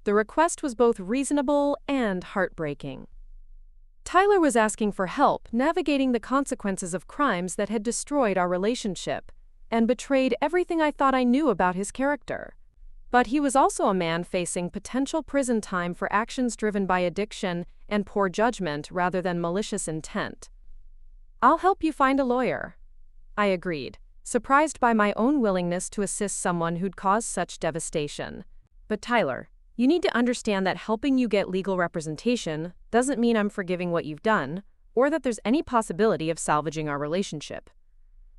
The request was both reasonable and heartbreaking. Tyler was asking for help navigating the consequences of crimes that had destroyed our relationship and betrayed everything I thought I knew about his character. But he was also a man facing potential prison time for actions driven by addiction and poor judgment rather than malicious intent. "I'll help you find a lawyer," I agreed, surprised by my own willingness to assist someone who'd caused such devastation. "But Tyler, you need to understand that helping you get legal representation doesn't mean I'm forgiving what you've done, or that there's any possibility of salvaging our relationship."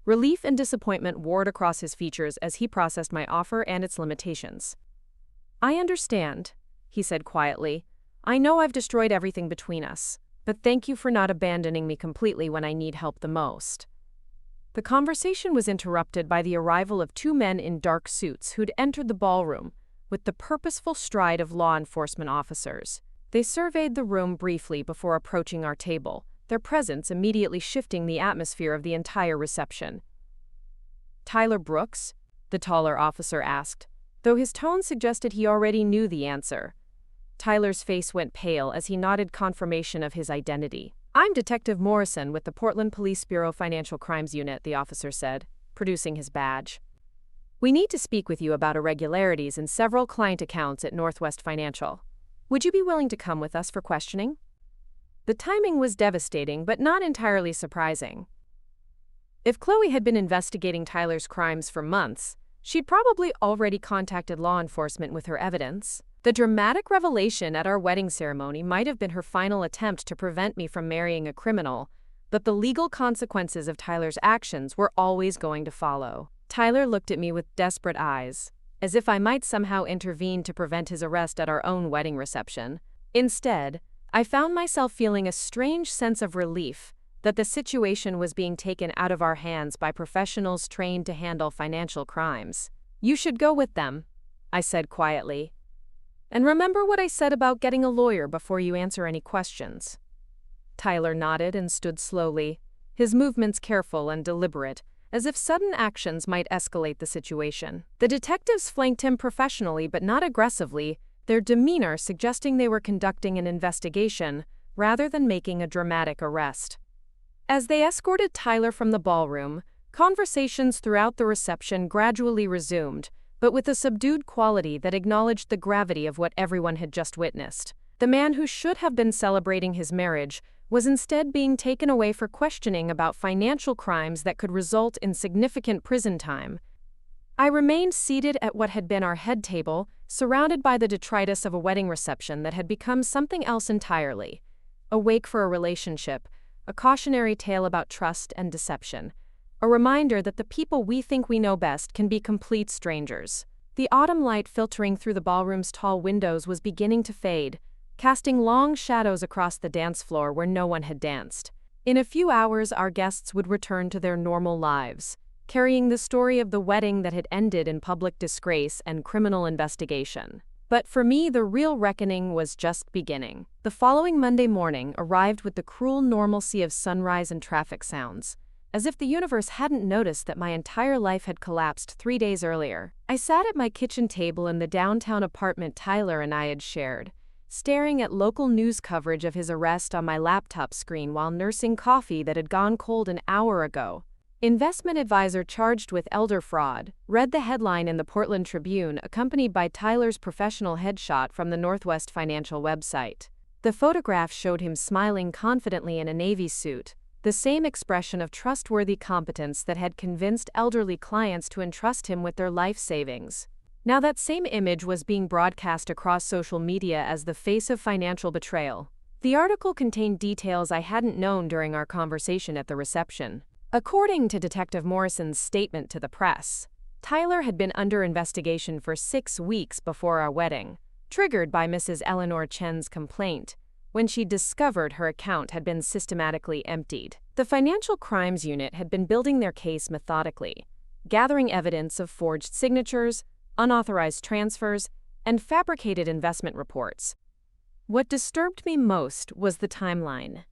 Relief and disappointment warred across his features as he processed my offer and its limitations. "I understand," he said quietly. "I know I've destroyed everything between us, but thank you for not abandoning me completely when I need help the most." The conversation was interrupted by the arrival of two men in dark suits who'd entered the ballroom with the purposeful stride of law enforcement officers. They surveyed the room briefly before approaching our table, their presence immediately shifting the atmosphere of the entire reception. "Tyler Brooks?" the taller officer asked, though his tone suggested he already knew the answer. Tyler's face went pale as he nodded confirmation of his identity. "I'm Detective Morrison with the Portland Police Bureau Financial Crimes Unit," the officer said, producing his badge. "We need to speak with you about irregularities in several client accounts at Northwest Financial. Would you be willing to come with us for questioning?" The timing was devastating, but not entirely surprising. If Chloe had been investigating Tyler's crimes for months, she'd probably already contacted law enforcement with her evidence. The dramatic revelation at our wedding ceremony might have been her final attempt to prevent me from marrying a criminal, but the legal consequences of Tyler's actions were always going to follow. Tyler looked at me with desperate eyes, as if I might somehow intervene to prevent his arrest at our own wedding reception. Instead, I found myself feeling a strange sense of relief that the situation was being taken out of our hands by professionals trained to handle financial crimes. "You should go with them," I said quietly. "And remember what I said about getting a lawyer before you answer any questions." Tyler nodded and stood slowly, his movements careful and deliberate, as if sudden actions might escalate the situation. The detectives flanked him professionally but not aggressively, their demeanor suggesting they were conducting an investigation rather than making a dramatic arrest. As they escorted Tyler from the ballroom, conversations throughout the reception gradually resumed, but with a subdued quality that acknowledged the gravity of what everyone had just witnessed. The man who should have been celebrating his marriage was instead being taken away for questioning about financial crimes that could result in significant prison time. I remained seated at what had been our head table, surrounded by the detritus of a wedding reception that had become something else entirely. A wake for a relationship, a cautionary tale about trust and deception, a reminder that the people we think we know best can be complete strangers. The autumn light filtering through the ballroom's tall windows was beginning to fade, casting long shadows across the dance floor where no one had danced. In a few hours, our guests would return to their normal lives, carrying the story of the wedding that had ended in public disgrace and criminal investigation. But for me, the real reckoning was just beginning. The following Monday morning arrived with the cruel normalcy of sunrise and traffic sounds, as if the universe hadn't noticed that my entire life had collapsed 3 days earlier. I sat at my kitchen table in the downtown apartment Tyler and I had shared, staring at local news coverage of his arrest on my laptop screen while nursing coffee that had gone cold an hour ago. Investment advisor charged with elder fraud, read the headline in the Portland Tribune, accompanied by Tyler's professional headshot from the Northwest Financial website. The photograph showed him smiling confidently in a navy suit, the same expression of trustworthy competence that had convinced elderly clients to entrust him with their life savings. Now that same image was being broadcast across social media as the face of financial betrayal. The article contained details I hadn't known during our conversation at the reception. According to Detective Morrison's statement to the press, Tyler had been under investigation for 6 weeks before our wedding, triggered by Mrs. Eleanor Chen's complaint, when she discovered her account had been systematically emptied. The Financial Crimes Unit had been building their case methodically, gathering evidence of forged signatures, unauthorized transfers, and fabricated investment reports. What disturbed me most was the timeline.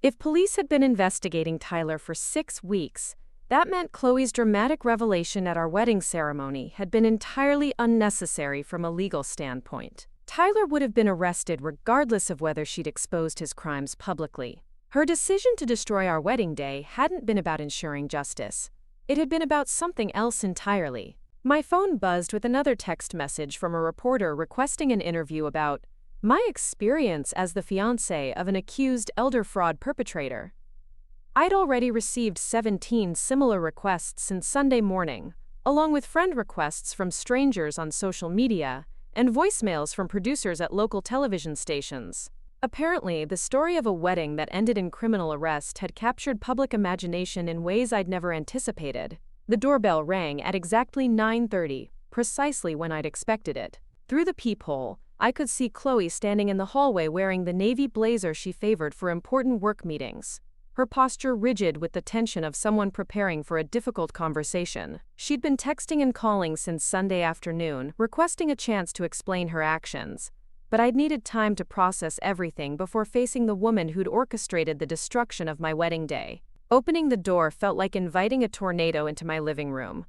If police had been investigating Tyler for 6 weeks, that meant Chloe's dramatic revelation at our wedding ceremony had been entirely unnecessary from a legal standpoint. Tyler would have been arrested regardless of whether she'd exposed his crimes publicly. Her decision to destroy our wedding day hadn't been about ensuring justice. It had been about something else entirely. My phone buzzed with another text message from a reporter requesting an interview about my experience as the fiancé of an accused elder fraud perpetrator. I'd already received 17 similar requests since Sunday morning, along with friend requests from strangers on social media and voicemails from producers at local television stations. Apparently, the story of a wedding that ended in criminal arrest had captured public imagination in ways I'd never anticipated. The doorbell rang at exactly 9:30, precisely when I'd expected it. Through the peephole, I could see Chloe standing in the hallway wearing the navy blazer she favored for important work meetings, her posture rigid with the tension of someone preparing for a difficult conversation. She'd been texting and calling since Sunday afternoon, requesting a chance to explain her actions, but I'd needed time to process everything before facing the woman who'd orchestrated the destruction of my wedding day. Opening the door felt like inviting a tornado into my living room.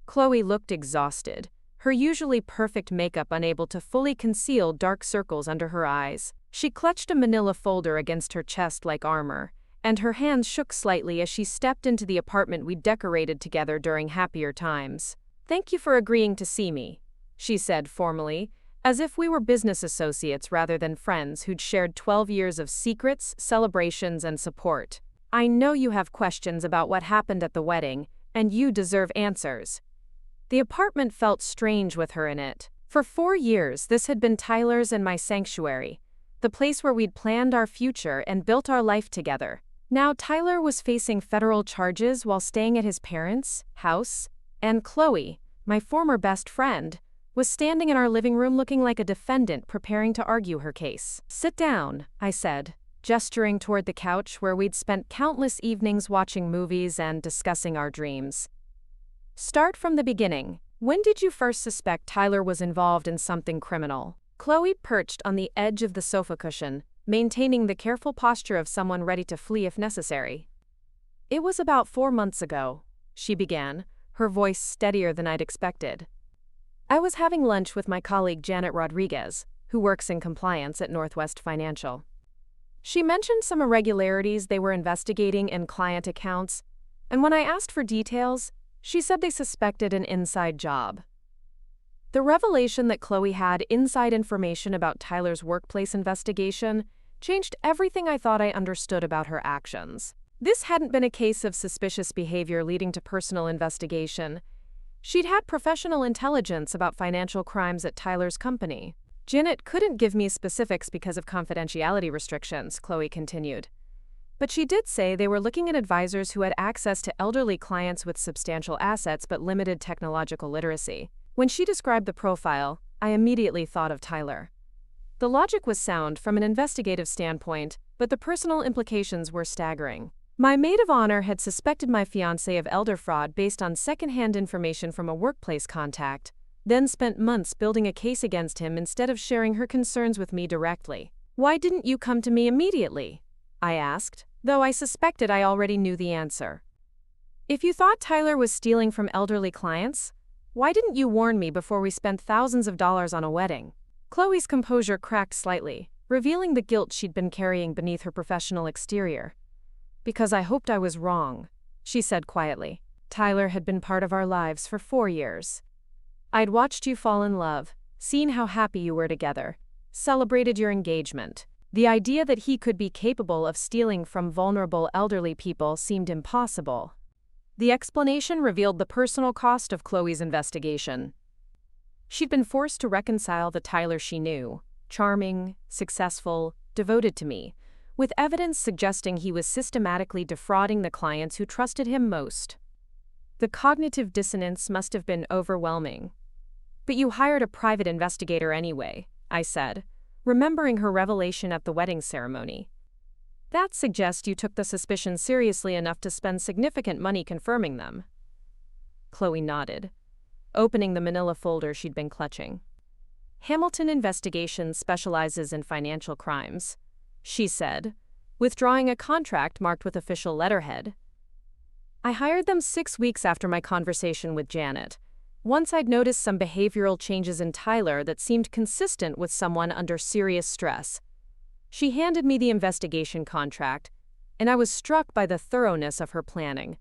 Chloe looked exhausted, her usually perfect makeup unable to fully conceal dark circles under her eyes. She clutched a manila folder against her chest like armor, and her hands shook slightly as she stepped into the apartment we'd decorated together during happier times. "Thank you for agreeing to see me," she said formally, as if we were business associates rather than friends who'd shared 12 years of secrets, celebrations, and support. "I know you have questions about what happened at the wedding, and you deserve answers." The apartment felt strange with her in it. For 4 years, this had been Tyler's and my sanctuary, the place where we'd planned our future and built our life together. Now Tyler was facing federal charges while staying at his parents' house, and Chloe, my former best friend, was standing in our living room looking like a defendant preparing to argue her case. "Sit down," I said, gesturing toward the couch where we'd spent countless evenings watching movies and discussing our dreams. "Start from the beginning. When did you first suspect Tyler was involved in something criminal?" Chloe perched on the edge of the sofa cushion, maintaining the careful posture of someone ready to flee if necessary. "It was about 4 months ago," she began, her voice steadier than I'd expected. "I was having lunch with my colleague Janet Rodriguez, who works in compliance at Northwest Financial. She mentioned some irregularities they were investigating in client accounts, and when I asked for details, she said they suspected an inside job." The revelation that Chloe had inside information about Tyler's workplace investigation changed everything I thought I understood about her actions. This hadn't been a case of suspicious behavior leading to personal investigation. She'd had professional intelligence about financial crimes at Tyler's company. "Janet couldn't give me specifics because of confidentiality restrictions," Chloe continued. "But she did say they were looking at advisors who had access to elderly clients with substantial assets but limited technological literacy." When she described the profile, I immediately thought of Tyler. The logic was sound from an investigative standpoint, but the personal implications were staggering. My maid of honor had suspected my fiancé of elder fraud based on secondhand information from a workplace contact, then spent months building a case against him instead of sharing her concerns with me directly. "Why didn't you come to me immediately?" I asked, though I suspected I already knew the answer. "If you thought Tyler was stealing from elderly clients, why didn't you warn me before we spent thousands of dollars on a wedding?" Chloe's composure cracked slightly, revealing the guilt she'd been carrying beneath her professional exterior. "Because I hoped I was wrong," she said quietly. Tyler had been part of our lives for 4 years. I'd watched you fall in love, seen how happy you were together, celebrated your engagement. The idea that he could be capable of stealing from vulnerable elderly people seemed impossible. The explanation revealed the personal cost of Chloe's investigation. She'd been forced to reconcile the Tyler she knew, charming, successful, devoted to me, with evidence suggesting he was systematically defrauding the clients who trusted him most. The cognitive dissonance must have been overwhelming. But you hired a private investigator anyway, I said, remembering her revelation at the wedding ceremony. That suggests you took the suspicions seriously enough to spend significant money confirming them. Chloe nodded, opening the manila folder she'd been clutching. Hamilton Investigations specializes in financial crimes, she said, withdrawing a contract marked with official letterhead. I hired them 6 weeks after my conversation with Janet. Once I'd noticed some behavioral changes in Tyler that seemed consistent with someone under serious stress. She handed me the investigation contract, and I was struck by the thoroughness of her planning.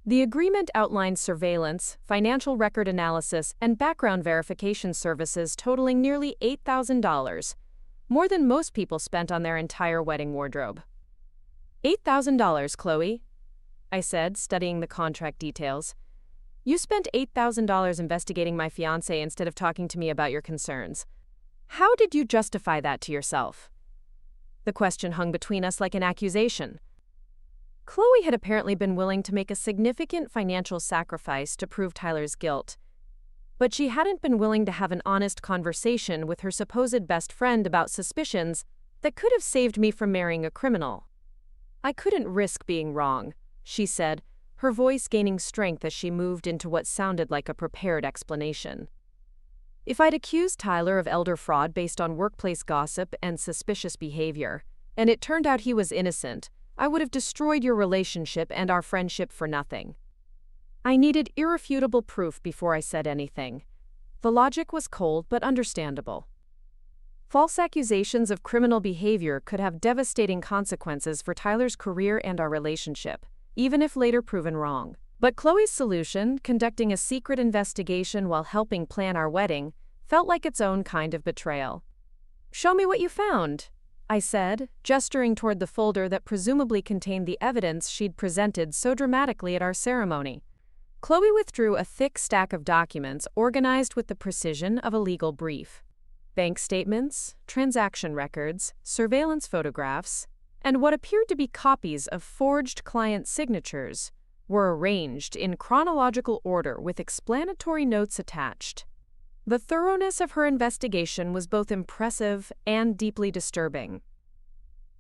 The agreement outlined surveillance, financial record analysis, and background verification services totaling nearly $8,000, more than most people spent on their entire wedding wardrobe. $8,000, Chloe, I said, studying the contract details. You spent $8,000 investigating my fiancé instead of talking to me about your concerns. How did you justify that to yourself? The question hung between us like an accusation. Chloe had apparently been willing to make a significant financial sacrifice to prove Tyler's guilt, but she hadn't been willing to have an honest conversation with her supposed best friend about suspicions that could have saved me from marrying a criminal. I couldn't risk being wrong, she said, her voice gaining strength as she moved into what sounded like a prepared explanation. If I'd accused Tyler of elder fraud based on workplace gossip and suspicious behavior, and it turned out he was innocent, I would have destroyed your relationship and our friendship for nothing. I needed irrefutable proof before I said anything. The logic was cold but understandable. False accusations of criminal behavior could have devastating consequences for Tyler's career and our relationship, even if later proven wrong. But Chloe's solution, conducting a secret investigation while helping plan our wedding, felt like its own kind of betrayal. Show me what you found, I said, gesturing toward the folder that presumably contained the evidence she'd presented so dramatically at our ceremony. Chloe withdrew a thick stack of documents organized with the precision of a legal brief. Bank statements, transaction records, surveillance photographs, and what appeared to be copies of forged client signatures were arranged in chronological order with explanatory notes attached. The thoroughness of her investigation was both impressive and deeply disturbing.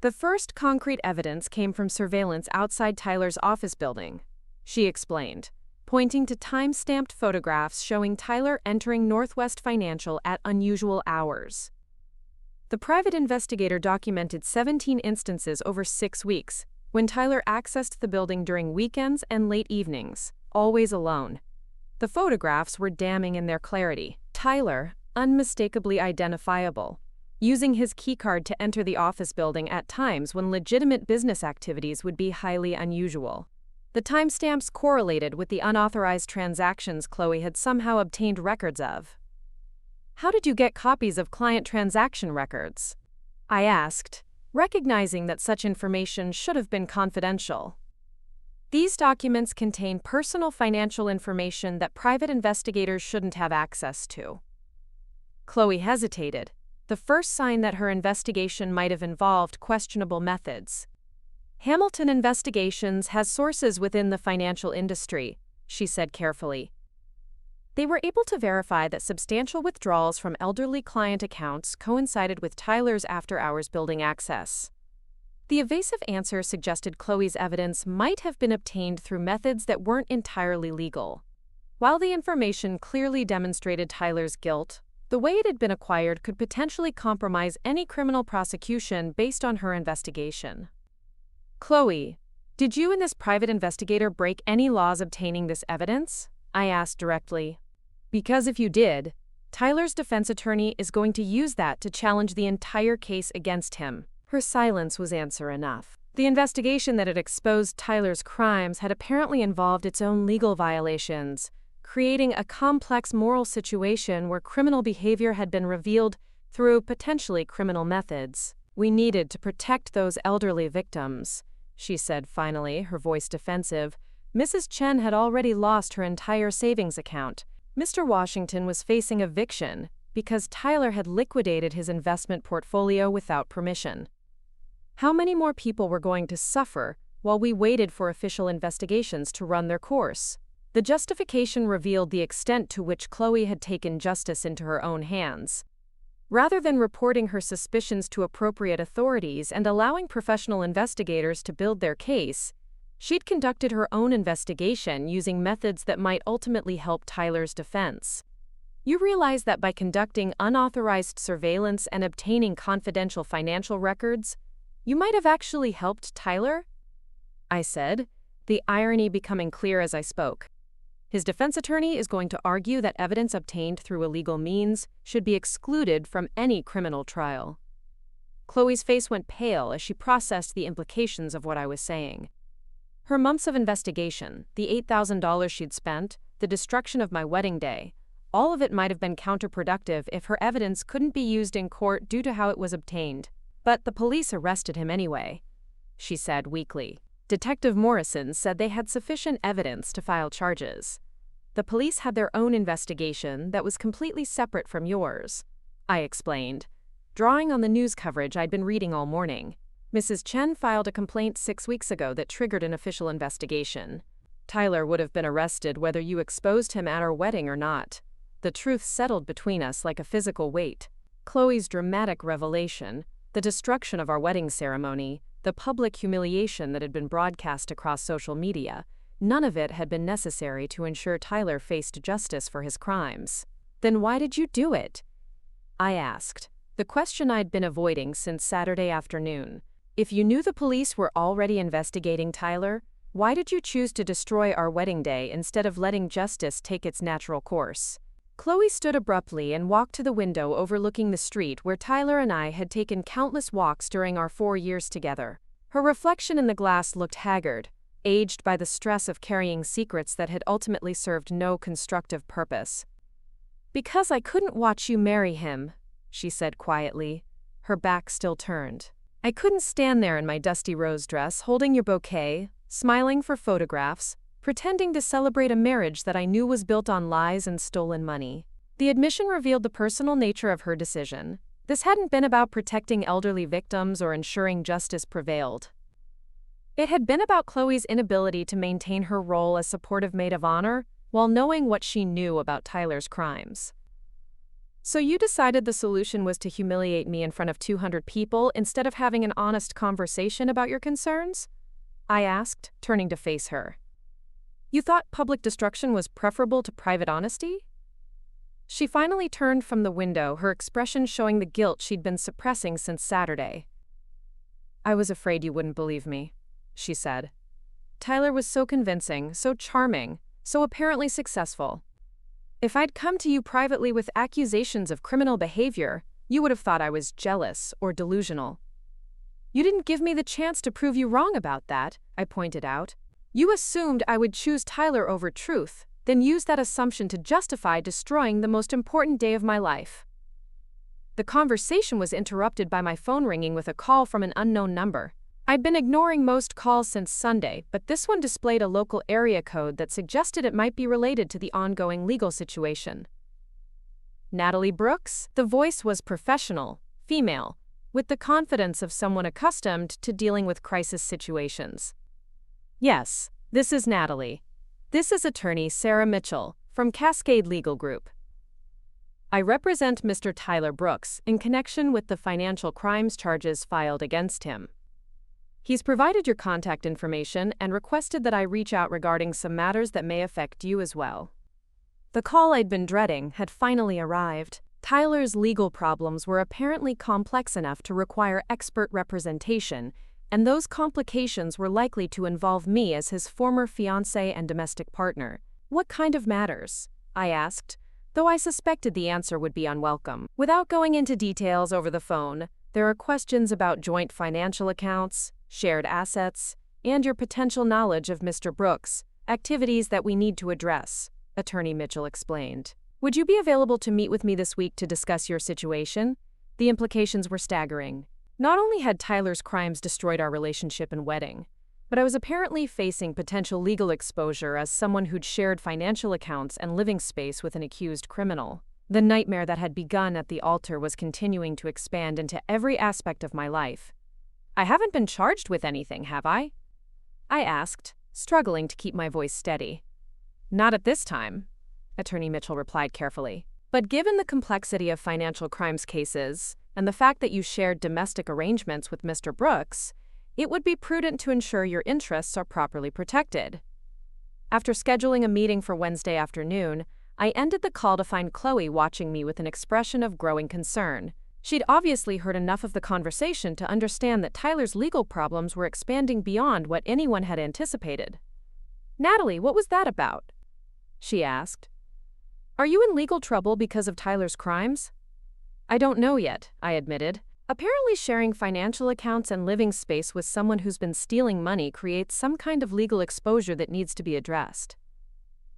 The first concrete evidence came from surveillance outside Tyler's office building, she explained, pointing to time-stamped photographs showing Tyler entering Northwest Financial at unusual hours. The private investigator documented 17 instances over 6 weeks, when Tyler accessed the building during weekends and late evenings, always alone. The photographs were damning in their clarity. Tyler, unmistakably identifiable, using his keycard to enter the office building at times when legitimate business activities would be highly unusual. The timestamps correlated with the unauthorized transactions Chloe had somehow obtained records of. How did you get copies of client transaction records? I asked, recognizing that such information should have been confidential. These documents contain personal financial information that private investigators shouldn't have access to. Chloe hesitated, the first sign that her investigation might have involved questionable methods. Hamilton Investigations has sources within the financial industry, she said carefully. They were able to verify that substantial withdrawals from elderly client accounts coincided with Tyler's after-hours building access. The evasive answer suggested Chloe's evidence might have been obtained through methods that weren't entirely legal. While the information clearly demonstrated Tyler's guilt, the way it had been acquired could potentially compromise any criminal prosecution based on her investigation. Chloe, did you and this private investigator break any laws obtaining this evidence? I asked directly. Because if you did, Tyler's defense attorney is going to use that to challenge the entire case against him. Her silence was answer enough. The investigation that had exposed Tyler's crimes had apparently involved its own legal violations, creating a complex moral situation where criminal behavior had been revealed through potentially criminal methods. "We needed to protect those elderly victims," she said finally, her voice defensive. Mrs. Chen had already lost her entire savings account. Mr. Washington was facing eviction because Tyler had liquidated his investment portfolio without permission. How many more people were going to suffer while we waited for official investigations to run their course? The justification revealed the extent to which Chloe had taken justice into her own hands. Rather than reporting her suspicions to appropriate authorities and allowing professional investigators to build their case, she'd conducted her own investigation using methods that might ultimately help Tyler's defense. "You realize that by conducting unauthorized surveillance and obtaining confidential financial records, you might have actually helped Tyler?" I said, the irony becoming clear as I spoke. His defense attorney is going to argue that evidence obtained through illegal means should be excluded from any criminal trial. Chloe's face went pale as she processed the implications of what I was saying. Her months of investigation, the $8,000 she'd spent, the destruction of my wedding day, all of it might have been counterproductive if her evidence couldn't be used in court due to how it was obtained. "But the police arrested him anyway," she said weakly. "Detective Morrison said they had sufficient evidence to file charges. The police had their own investigation that was completely separate from yours," I explained, drawing on the news coverage I'd been reading all morning. "Mrs. Chen filed a complaint 6 weeks ago that triggered an official investigation. Tyler would have been arrested whether you exposed him at our wedding or not. The truth settled between us like a physical weight. Chloe's dramatic revelation, the destruction of our wedding ceremony, the public humiliation that had been broadcast across social media, none of it had been necessary to ensure Tyler faced justice for his crimes." "Then why did you do it?" I asked, the question I'd been avoiding since Saturday afternoon. "If you knew the police were already investigating Tyler, why did you choose to destroy our wedding day instead of letting justice take its natural course?" Chloe stood abruptly and walked to the window overlooking the street where Tyler and I had taken countless walks during our 4 years together. Her reflection in the glass looked haggard, aged by the stress of carrying secrets that had ultimately served no constructive purpose. "Because I couldn't watch you marry him," she said quietly, her back still turned. "I couldn't stand there in my dusty rose dress holding your bouquet, smiling for photographs, pretending to celebrate a marriage that I knew was built on lies and stolen money." The admission revealed the personal nature of her decision. This hadn't been about protecting elderly victims or ensuring justice prevailed. It had been about Chloe's inability to maintain her role as supportive maid of honor while knowing what she knew about Tyler's crimes. "So you decided the solution was to humiliate me in front of 200 people instead of having an honest conversation about your concerns?" I asked, turning to face her. "You thought public destruction was preferable to private honesty?" She finally turned from the window, her expression showing the guilt she'd been suppressing since Saturday. "I was afraid you wouldn't believe me," she said. "Tyler was so convincing, so charming, so apparently successful. If I'd come to you privately with accusations of criminal behavior, you would have thought I was jealous or delusional." "You didn't give me the chance to prove you wrong about that," I pointed out. "You assumed I would choose Tyler over truth, then use that assumption to justify destroying the most important day of my life." The conversation was interrupted by my phone ringing with a call from an unknown number. I'd been ignoring most calls since Sunday, but this one displayed a local area code that suggested it might be related to the ongoing legal situation. "Natalie Brooks?" The voice was professional, female, with the confidence of someone accustomed to dealing with crisis situations. "Yes, this is Natalie. This is attorney Sarah Mitchell from Cascade Legal Group. I represent Mr. Tyler Brooks in connection with the financial crimes charges filed against him. He's provided your contact information and requested that I reach out regarding some matters that may affect you as well." The call I'd been dreading had finally arrived. Tyler's legal problems were apparently complex enough to require expert representation, and those complications were likely to involve me as his former fiancé and domestic partner. "What kind of matters?" I asked, though I suspected the answer would be unwelcome. "Without going into details over the phone, there are questions about joint financial accounts," shared assets, and your potential knowledge of Mr. Brooks, activities that we need to address," Attorney Mitchell explained. "Would you be available to meet with me this week to discuss your situation?" The implications were staggering. Not only had Tyler's crimes destroyed our relationship and wedding, but I was apparently facing potential legal exposure as someone who'd shared financial accounts and living space with an accused criminal. The nightmare that had begun at the altar was continuing to expand into every aspect of my life. "I haven't been charged with anything, have I?" I asked, struggling to keep my voice steady. "Not at this time," Attorney Mitchell replied carefully. "But given the complexity of financial crimes cases and the fact that you shared domestic arrangements with Mr. Brooks, it would be prudent to ensure your interests are properly protected." After scheduling a meeting for Wednesday afternoon, I ended the call to find Chloe watching me with an expression of growing concern. She'd obviously heard enough of the conversation to understand that Tyler's legal problems were expanding beyond what anyone had anticipated. "Natalie, what was that about?" she asked. "Are you in legal trouble because of Tyler's crimes?" "I don't know yet," I admitted. "Apparently sharing financial accounts and living space with someone who's been stealing money creates some kind of legal exposure that needs to be addressed.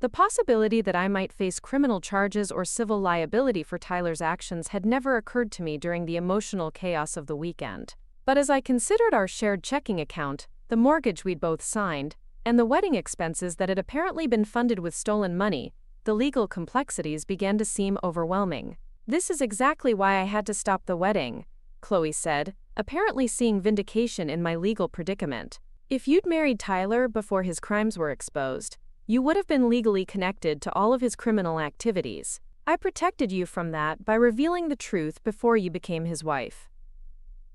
The possibility that I might face criminal charges or civil liability for Tyler's actions had never occurred to me during the emotional chaos of the weekend. But as I considered our shared checking account, the mortgage we'd both signed, and the wedding expenses that had apparently been funded with stolen money, the legal complexities began to seem overwhelming. "This is exactly why I had to stop the wedding," Chloe said, apparently seeing vindication in my legal predicament. "If you'd married Tyler before his crimes were exposed, you would have been legally connected to all of his criminal activities. I protected you from that by revealing the truth before you became his wife."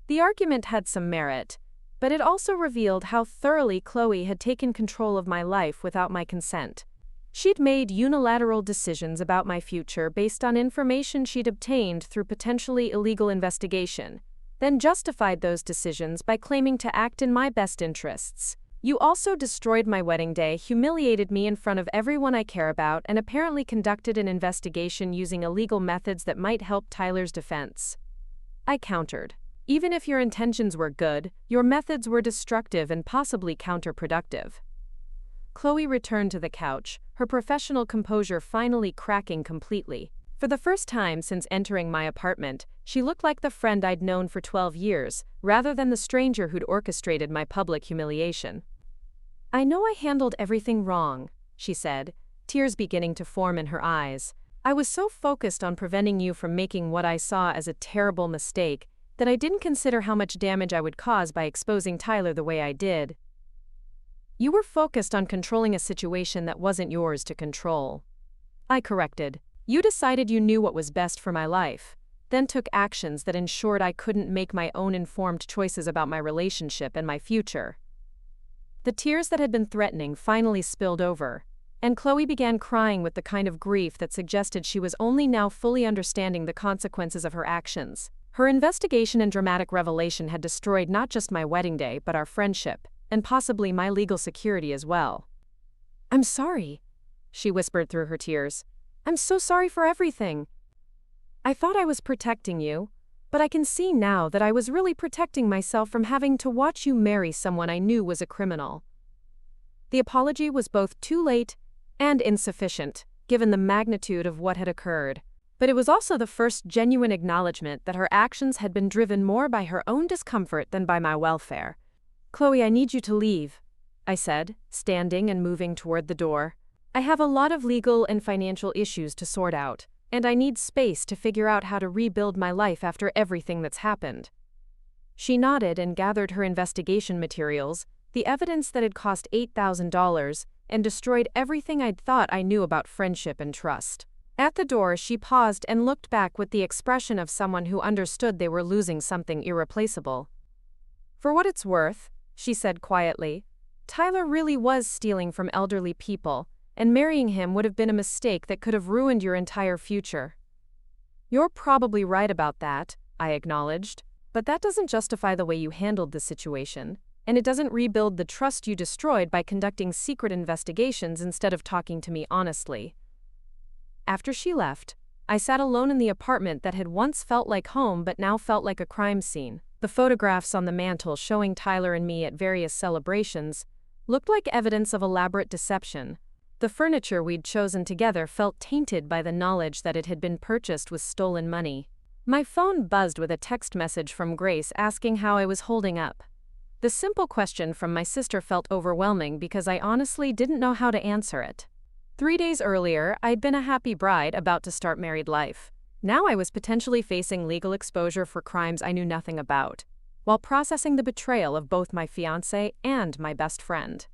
The argument had some merit, but it also revealed how thoroughly Chloe had taken control of my life without my consent. She'd made unilateral decisions about my future based on information she'd obtained through potentially illegal investigation, then justified those decisions by claiming to act in my best interests. "You also destroyed my wedding day, humiliated me in front of everyone I care about, and apparently conducted an investigation using illegal methods that might help Tyler's defense," I countered. "Even if your intentions were good, your methods were destructive and possibly counterproductive." Chloe returned to the couch, her professional composure finally cracking completely. For the first time since entering my apartment, she looked like the friend I'd known for 12 years, rather than the stranger who'd orchestrated my public humiliation. "I know I handled everything wrong," she said, tears beginning to form in her eyes. "I was so focused on preventing you from making what I saw as a terrible mistake that I didn't consider how much damage I would cause by exposing Tyler the way I did." "You were focused on controlling a situation that wasn't yours to control," I corrected. "You decided you knew what was best for my life, then took actions that ensured I couldn't make my own informed choices about my relationship and my future." The tears that had been threatening finally spilled over, and Chloe began crying with the kind of grief that suggested she was only now fully understanding the consequences of her actions. Her investigation and dramatic revelation had destroyed not just my wedding day but our friendship, and possibly my legal security as well. "I'm sorry," she whispered through her tears. "I'm so sorry for everything. I thought I was protecting you, but I can see now that I was really protecting myself from having to watch you marry someone I knew was a criminal." The apology was both too late and insufficient, given the magnitude of what had occurred. But it was also the first genuine acknowledgement that her actions had been driven more by her own discomfort than by my welfare. "Chloe, I need you to leave," I said, standing and moving toward the door. "I have a lot of legal and financial issues to sort out, and I need space to figure out how to rebuild my life after everything that's happened." She nodded and gathered her investigation materials, the evidence that had cost $8,000, and destroyed everything I'd thought I knew about friendship and trust. At the door, she paused and looked back with the expression of someone who understood they were losing something irreplaceable. "For what it's worth," she said quietly, "Tyler really was stealing from elderly people, and marrying him would have been a mistake that could have ruined your entire future." "You're probably right about that," I acknowledged, "but that doesn't justify the way you handled the situation, and it doesn't rebuild the trust you destroyed by conducting secret investigations instead of talking to me honestly." After she left, I sat alone in the apartment that had once felt like home but now felt like a crime scene. The photographs on the mantel showing Tyler and me at various celebrations looked like evidence of elaborate deception. The furniture we'd chosen together felt tainted by the knowledge that it had been purchased with stolen money. My phone buzzed with a text message from Grace asking how I was holding up. The simple question from my sister felt overwhelming because I honestly didn't know how to answer it. 3 days earlier, I'd been a happy bride about to start married life. Now I was potentially facing legal exposure for crimes I knew nothing about, while processing the betrayal of both my fiancé and my best friend.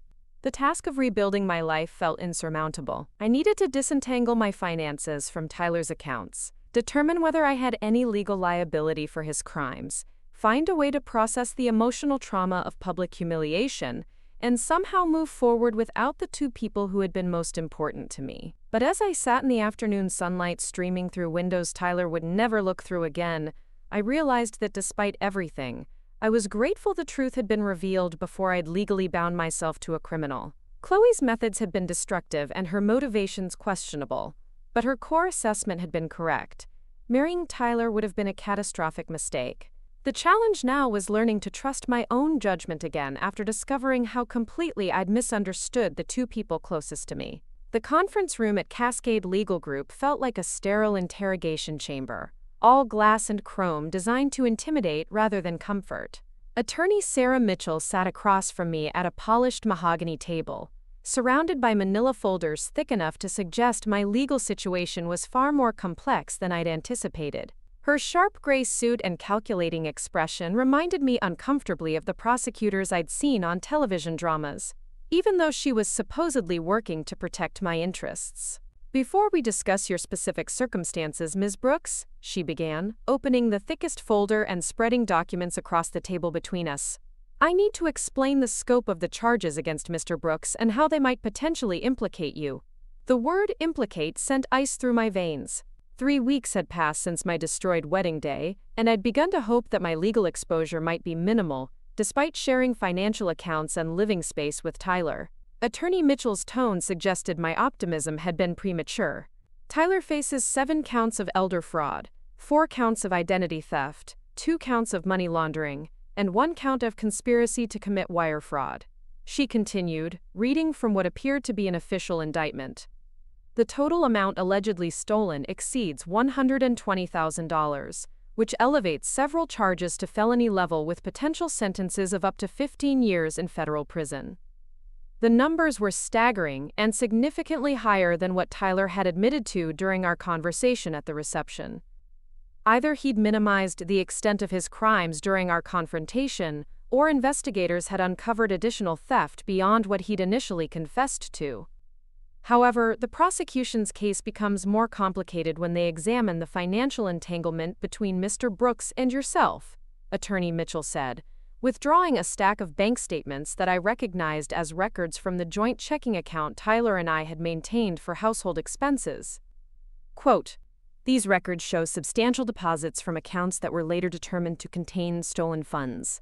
The task of rebuilding my life felt insurmountable. I needed to disentangle my finances from Tyler's accounts, determine whether I had any legal liability for his crimes, find a way to process the emotional trauma of public humiliation, and somehow move forward without the two people who had been most important to me. But as I sat in the afternoon sunlight streaming through windows Tyler would never look through again, I realized that despite everything, I was grateful the truth had been revealed before I'd legally bound myself to a criminal. Chloe's methods had been destructive and her motivations questionable, but her core assessment had been correct. Marrying Tyler would have been a catastrophic mistake. The challenge now was learning to trust my own judgment again after discovering how completely I'd misunderstood the two people closest to me. The conference room at Cascade Legal Group felt like a sterile interrogation chamber, all glass and chrome designed to intimidate rather than comfort. Attorney Sarah Mitchell sat across from me at a polished mahogany table, surrounded by manila folders thick enough to suggest my legal situation was far more complex than I'd anticipated. Her sharp gray suit and calculating expression reminded me uncomfortably of the prosecutors I'd seen on television dramas, even though she was supposedly working to protect my interests. "Before we discuss your specific circumstances, Ms. Brooks," she began, opening the thickest folder and spreading documents across the table between us, "I need to explain the scope of the charges against Mr. Brooks and how they might potentially implicate you." The word implicate sent ice through my veins. 3 weeks had passed since my destroyed wedding day, and I'd begun to hope that my legal exposure might be minimal, despite sharing financial accounts and living space with Tyler. Attorney Mitchell's tone suggested my optimism had been premature. Tyler faces 7 counts of elder fraud, 4 counts of identity theft, 2 counts of money laundering, and 1 count of conspiracy to commit wire fraud. She continued, reading from what appeared to be an official indictment. The total amount allegedly stolen exceeds $120,000, which elevates several charges to felony level with potential sentences of up to 15 years in federal prison. The numbers were staggering and significantly higher than what Tyler had admitted to during our conversation at the reception. Either he'd minimized the extent of his crimes during our confrontation, or investigators had uncovered additional theft beyond what he'd initially confessed to. However, the prosecution's case becomes more complicated when they examine the financial entanglement between Mr. Brooks and yourself, Attorney Mitchell said, withdrawing a stack of bank statements that I recognized as records from the joint checking account Tyler and I had maintained for household expenses. Quote, "These records show substantial deposits from accounts that were later determined to contain stolen funds."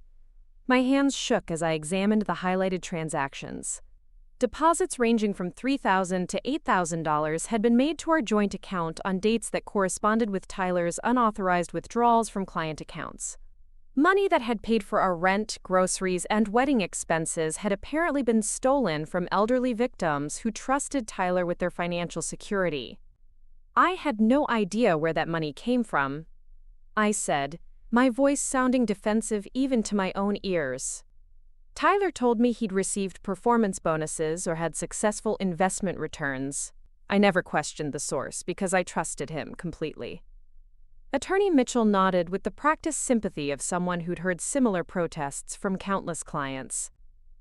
My hands shook as I examined the highlighted transactions. Deposits ranging from $3,000 to $8,000 had been made to our joint account on dates that corresponded with Tyler's unauthorized withdrawals from client accounts. Money that had paid for our rent, groceries, and wedding expenses had apparently been stolen from elderly victims who trusted Tyler with their financial security. "I had no idea where that money came from," I said, my voice sounding defensive even to my own ears. "Tyler told me he'd received performance bonuses or had successful investment returns." I never questioned the source because I trusted him completely. Attorney Mitchell nodded with the practiced sympathy of someone who'd heard similar protests from countless clients.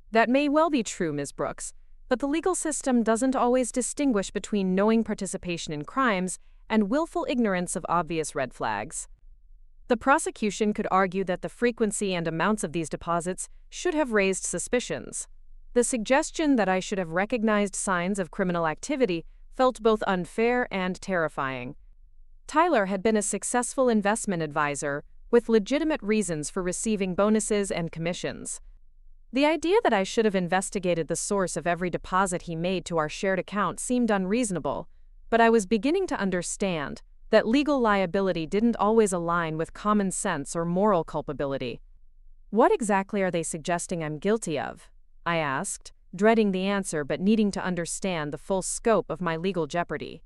"That may well be true, Ms. Brooks, but the legal system doesn't always distinguish between knowing participation in crimes and willful ignorance of obvious red flags. The prosecution could argue that the frequency and amounts of these deposits should have raised suspicions. The suggestion that I should have recognized signs of criminal activity felt both unfair and terrifying. Tyler had been a successful investment advisor with legitimate reasons for receiving bonuses and commissions. The idea that I should have investigated the source of every deposit he made to our shared account seemed unreasonable, but I was beginning to understand that legal liability didn't always align with common sense or moral culpability. What exactly are they suggesting I'm guilty of? I asked, dreading the answer but needing to understand the full scope of my legal jeopardy.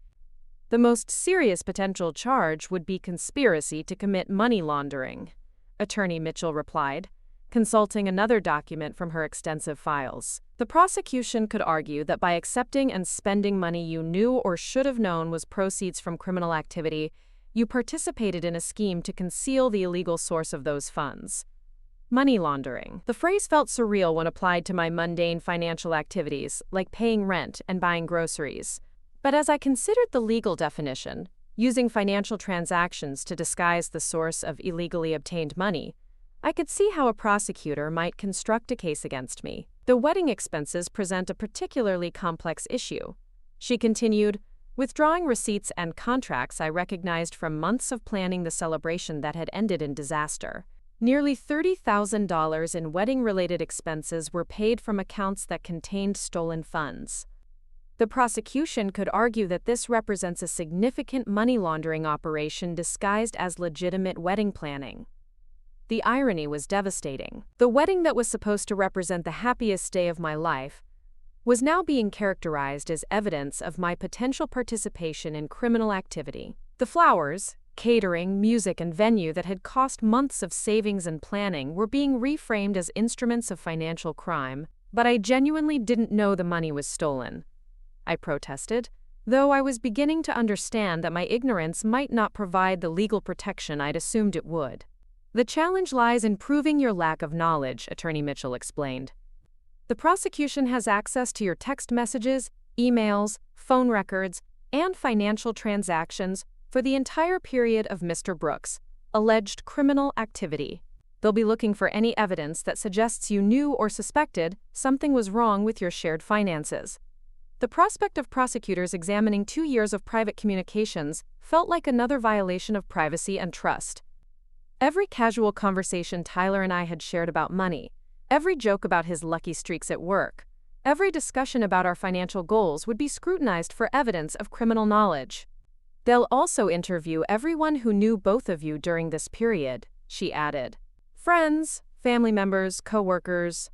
The most serious potential charge would be conspiracy to commit money laundering, Attorney Mitchell replied, consulting another document from her extensive files. The prosecution could argue that by accepting and spending money you knew or should have known was proceeds from criminal activity, you participated in a scheme to conceal the illegal source of those funds. Money laundering. The phrase felt surreal when applied to my mundane financial activities, like paying rent and buying groceries. But as I considered the legal definition, using financial transactions to disguise the source of illegally obtained money, I could see how a prosecutor might construct a case against me. The wedding expenses present a particularly complex issue. She continued, withdrawing receipts and contracts I recognized from months of planning the celebration that had ended in disaster. Nearly $30,000 in wedding-related expenses were paid from accounts that contained stolen funds. The prosecution could argue that this represents a significant money laundering operation disguised as legitimate wedding planning. The irony was devastating. The wedding that was supposed to represent the happiest day of my life was now being characterized as evidence of my potential participation in criminal activity. The flowers, catering, music, and venue that had cost months of savings and planning were being reframed as instruments of financial crime, but I genuinely didn't know the money was stolen. I protested, though I was beginning to understand that my ignorance might not provide the legal protection I'd assumed it would. The challenge lies in proving your lack of knowledge, Attorney Mitchell explained. The prosecution has access to your text messages, emails, phone records, and financial transactions for the entire period of Mr. Brooks' alleged criminal activity. They'll be looking for any evidence that suggests you knew or suspected something was wrong with your shared finances. The prospect of prosecutors examining 2 years of private communications felt like another violation of privacy and trust. Every casual conversation Tyler and I had shared about money, every joke about his lucky streaks at work, every discussion about our financial goals would be scrutinized for evidence of criminal knowledge. They'll also interview everyone who knew both of you during this period, she added. Friends, family members, coworkers,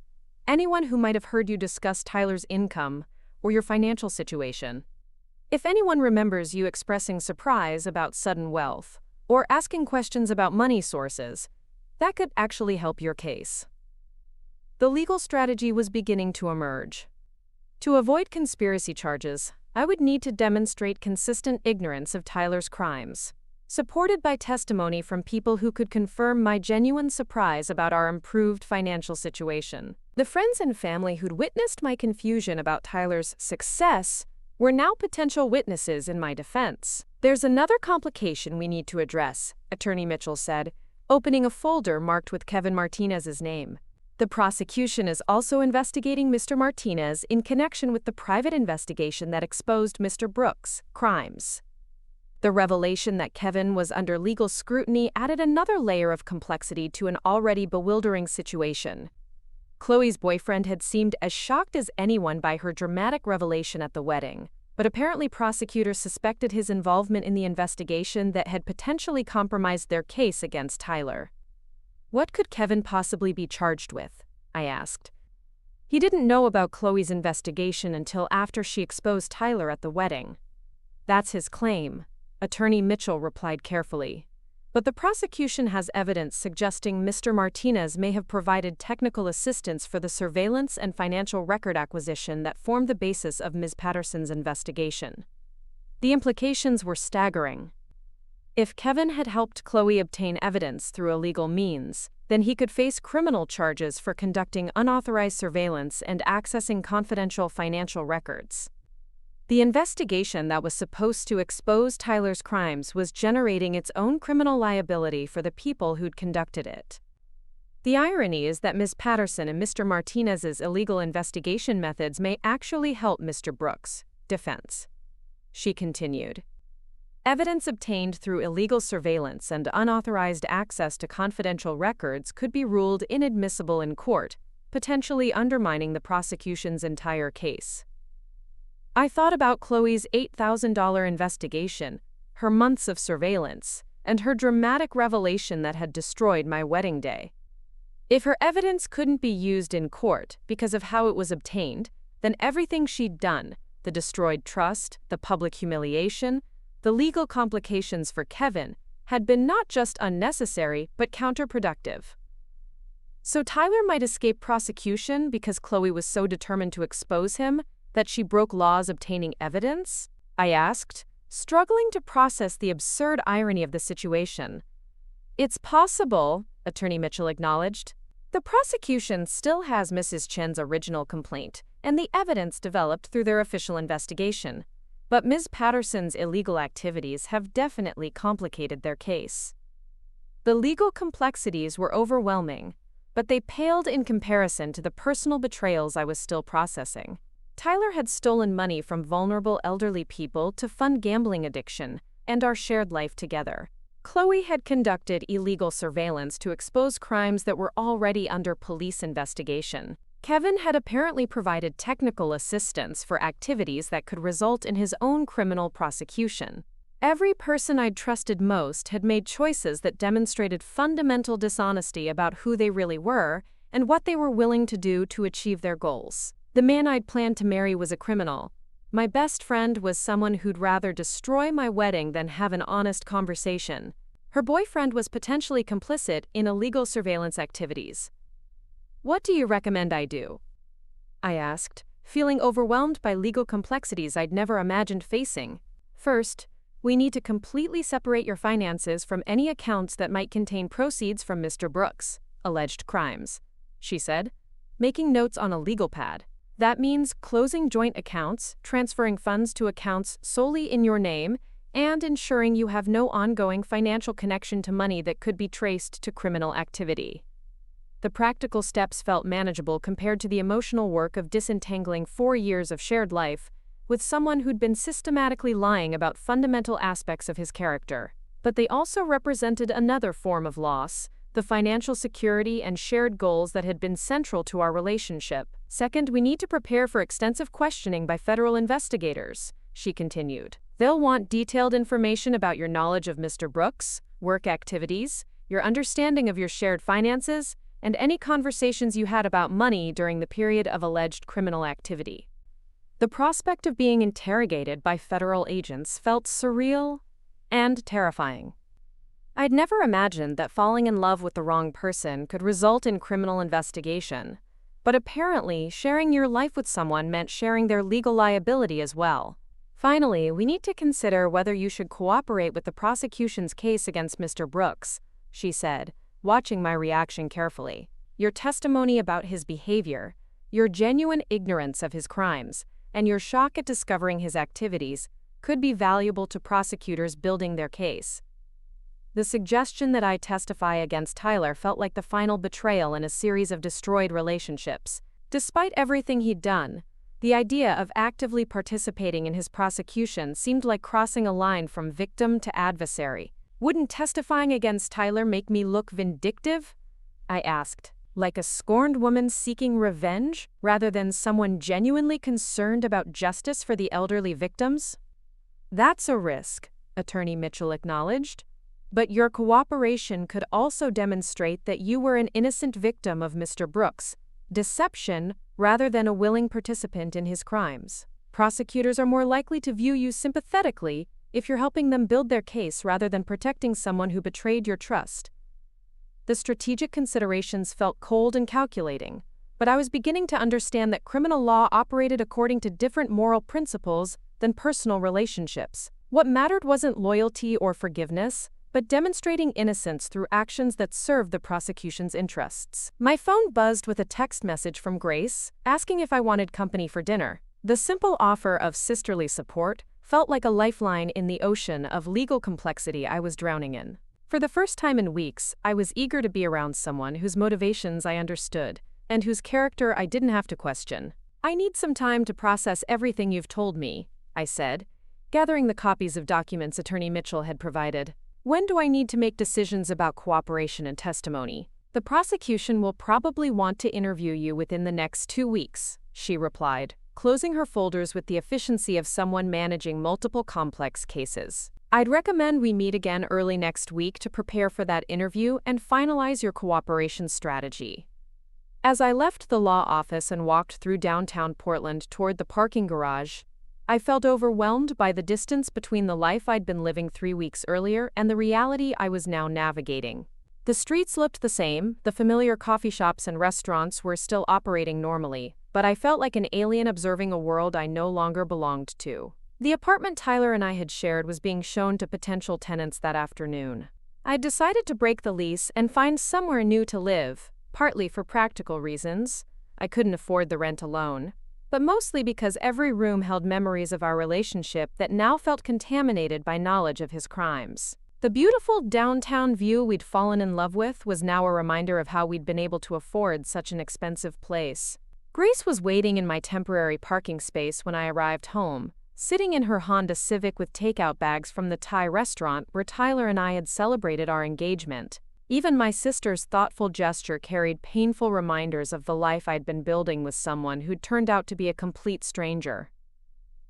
anyone who might have heard you discuss Tyler's income or your financial situation. If anyone remembers you expressing surprise about sudden wealth, or asking questions about money sources, that could actually help your case. The legal strategy was beginning to emerge. To avoid conspiracy charges, I would need to demonstrate consistent ignorance of Tyler's crimes, supported by testimony from people who could confirm my genuine surprise about our improved financial situation. The friends and family who'd witnessed my confusion about Tyler's success were now potential witnesses in my defense. There's another complication we need to address, Attorney Mitchell said, opening a folder marked with Kevin Martinez's name. The prosecution is also investigating Mr. Martinez in connection with the private investigation that exposed Mr. Brooks' crimes. The revelation that Kevin was under legal scrutiny added another layer of complexity to an already bewildering situation. Chloe's boyfriend had seemed as shocked as anyone by her dramatic revelation at the wedding, but apparently prosecutors suspected his involvement in the investigation that had potentially compromised their case against Tyler. What could Kevin possibly be charged with? I asked. He didn't know about Chloe's investigation until after she exposed Tyler at the wedding. That's his claim, Attorney Mitchell replied carefully. But the prosecution has evidence suggesting Mr. Martinez may have provided technical assistance for the surveillance and financial record acquisition that formed the basis of Ms. Patterson's investigation. The implications were staggering. If Kevin had helped Chloe obtain evidence through illegal means, then he could face criminal charges for conducting unauthorized surveillance and accessing confidential financial records. The investigation that was supposed to expose Tyler's crimes was generating its own criminal liability for the people who'd conducted it. The irony is that Ms. Patterson and Mr. Martinez's illegal investigation methods may actually help Mr. Brooks' defense. She continued. Evidence obtained through illegal surveillance and unauthorized access to confidential records could be ruled inadmissible in court, potentially undermining the prosecution's entire case. I thought about Chloe's $8,000 investigation, her months of surveillance, and her dramatic revelation that had destroyed my wedding day. If her evidence couldn't be used in court because of how it was obtained, then everything she'd done, the destroyed trust, the public humiliation, the legal complications for Kevin, had been not just unnecessary but counterproductive. So Tyler might escape prosecution because Chloe was so determined to expose him that she broke laws obtaining evidence? I asked, struggling to process the absurd irony of the situation. It's possible, Attorney Mitchell acknowledged. The prosecution still has Mrs. Chen's original complaint and the evidence developed through their official investigation. But Ms. Patterson's illegal activities have definitely complicated their case. The legal complexities were overwhelming, but they paled in comparison to the personal betrayals I was still processing. Tyler had stolen money from vulnerable elderly people to fund gambling addiction and our shared life together. Chloe had conducted illegal surveillance to expose crimes that were already under police investigation. Kevin had apparently provided technical assistance for activities that could result in his own criminal prosecution. Every person I'd trusted most had made choices that demonstrated fundamental dishonesty about who they really were and what they were willing to do to achieve their goals. The man I'd planned to marry was a criminal. My best friend was someone who'd rather destroy my wedding than have an honest conversation. Her boyfriend was potentially complicit in illegal surveillance activities. What do you recommend I do? I asked, feeling overwhelmed by legal complexities I'd never imagined facing. First, we need to completely separate your finances from any accounts that might contain proceeds from Mr. Brooks' alleged crimes, she said, making notes on a legal pad. That means closing joint accounts, transferring funds to accounts solely in your name, and ensuring you have no ongoing financial connection to money that could be traced to criminal activity. The practical steps felt manageable compared to the emotional work of disentangling 4 years of shared life with someone who'd been systematically lying about fundamental aspects of his character. But they also represented another form of loss, the financial security and shared goals that had been central to our relationship. Second, we need to prepare for extensive questioning by federal investigators, she continued. They'll want detailed information about your knowledge of Mr. Brooks, work activities, your understanding of your shared finances, and any conversations you had about money during the period of alleged criminal activity. The prospect of being interrogated by federal agents felt surreal and terrifying. I'd never imagined that falling in love with the wrong person could result in criminal investigation, but apparently sharing your life with someone meant sharing their legal liability as well. Finally, we need to consider whether you should cooperate with the prosecution's case against Mr. Brooks, she said, watching my reaction carefully. Your testimony about his behavior, your genuine ignorance of his crimes, and your shock at discovering his activities could be valuable to prosecutors building their case. The suggestion that I testify against Tyler felt like the final betrayal in a series of destroyed relationships. Despite everything he'd done, the idea of actively participating in his prosecution seemed like crossing a line from victim to adversary. Wouldn't testifying against Tyler make me look vindictive? I asked, like a scorned woman seeking revenge, rather than someone genuinely concerned about justice for the elderly victims? That's a risk, Attorney Mitchell acknowledged. But your cooperation could also demonstrate that you were an innocent victim of Mr. Brooks' deception rather than a willing participant in his crimes. Prosecutors are more likely to view you sympathetically if you're helping them build their case rather than protecting someone who betrayed your trust. The strategic considerations felt cold and calculating, but I was beginning to understand that criminal law operated according to different moral principles than personal relationships. What mattered wasn't loyalty or forgiveness, but demonstrating innocence through actions that served the prosecution's interests. My phone buzzed with a text message from Grace, asking if I wanted company for dinner. The simple offer of sisterly support felt like a lifeline in the ocean of legal complexity I was drowning in. For the first time in weeks, I was eager to be around someone whose motivations I understood, and whose character I didn't have to question. I need some time to process everything you've told me, I said, gathering the copies of documents Attorney Mitchell had provided. When do I need to make decisions about cooperation and testimony? The prosecution will probably want to interview you within the next 2 weeks, she replied, closing her folders with the efficiency of someone managing multiple complex cases. I'd recommend we meet again early next week to prepare for that interview and finalize your cooperation strategy. As I left the law office and walked through downtown Portland toward the parking garage, I felt overwhelmed by the distance between the life I'd been living 3 weeks earlier and the reality I was now navigating. The streets looked the same, the familiar coffee shops and restaurants were still operating normally, but I felt like an alien observing a world I no longer belonged to. The apartment Tyler and I had shared was being shown to potential tenants that afternoon. I'd decided to break the lease and find somewhere new to live, partly for practical reasons. I couldn't afford the rent alone, but mostly because every room held memories of our relationship that now felt contaminated by knowledge of his crimes. The beautiful downtown view we'd fallen in love with was now a reminder of how we'd been able to afford such an expensive place. Grace was waiting in my temporary parking space when I arrived home, sitting in her Honda Civic with takeout bags from the Thai restaurant where Tyler and I had celebrated our engagement. Even my sister's thoughtful gesture carried painful reminders of the life I'd been building with someone who'd turned out to be a complete stranger.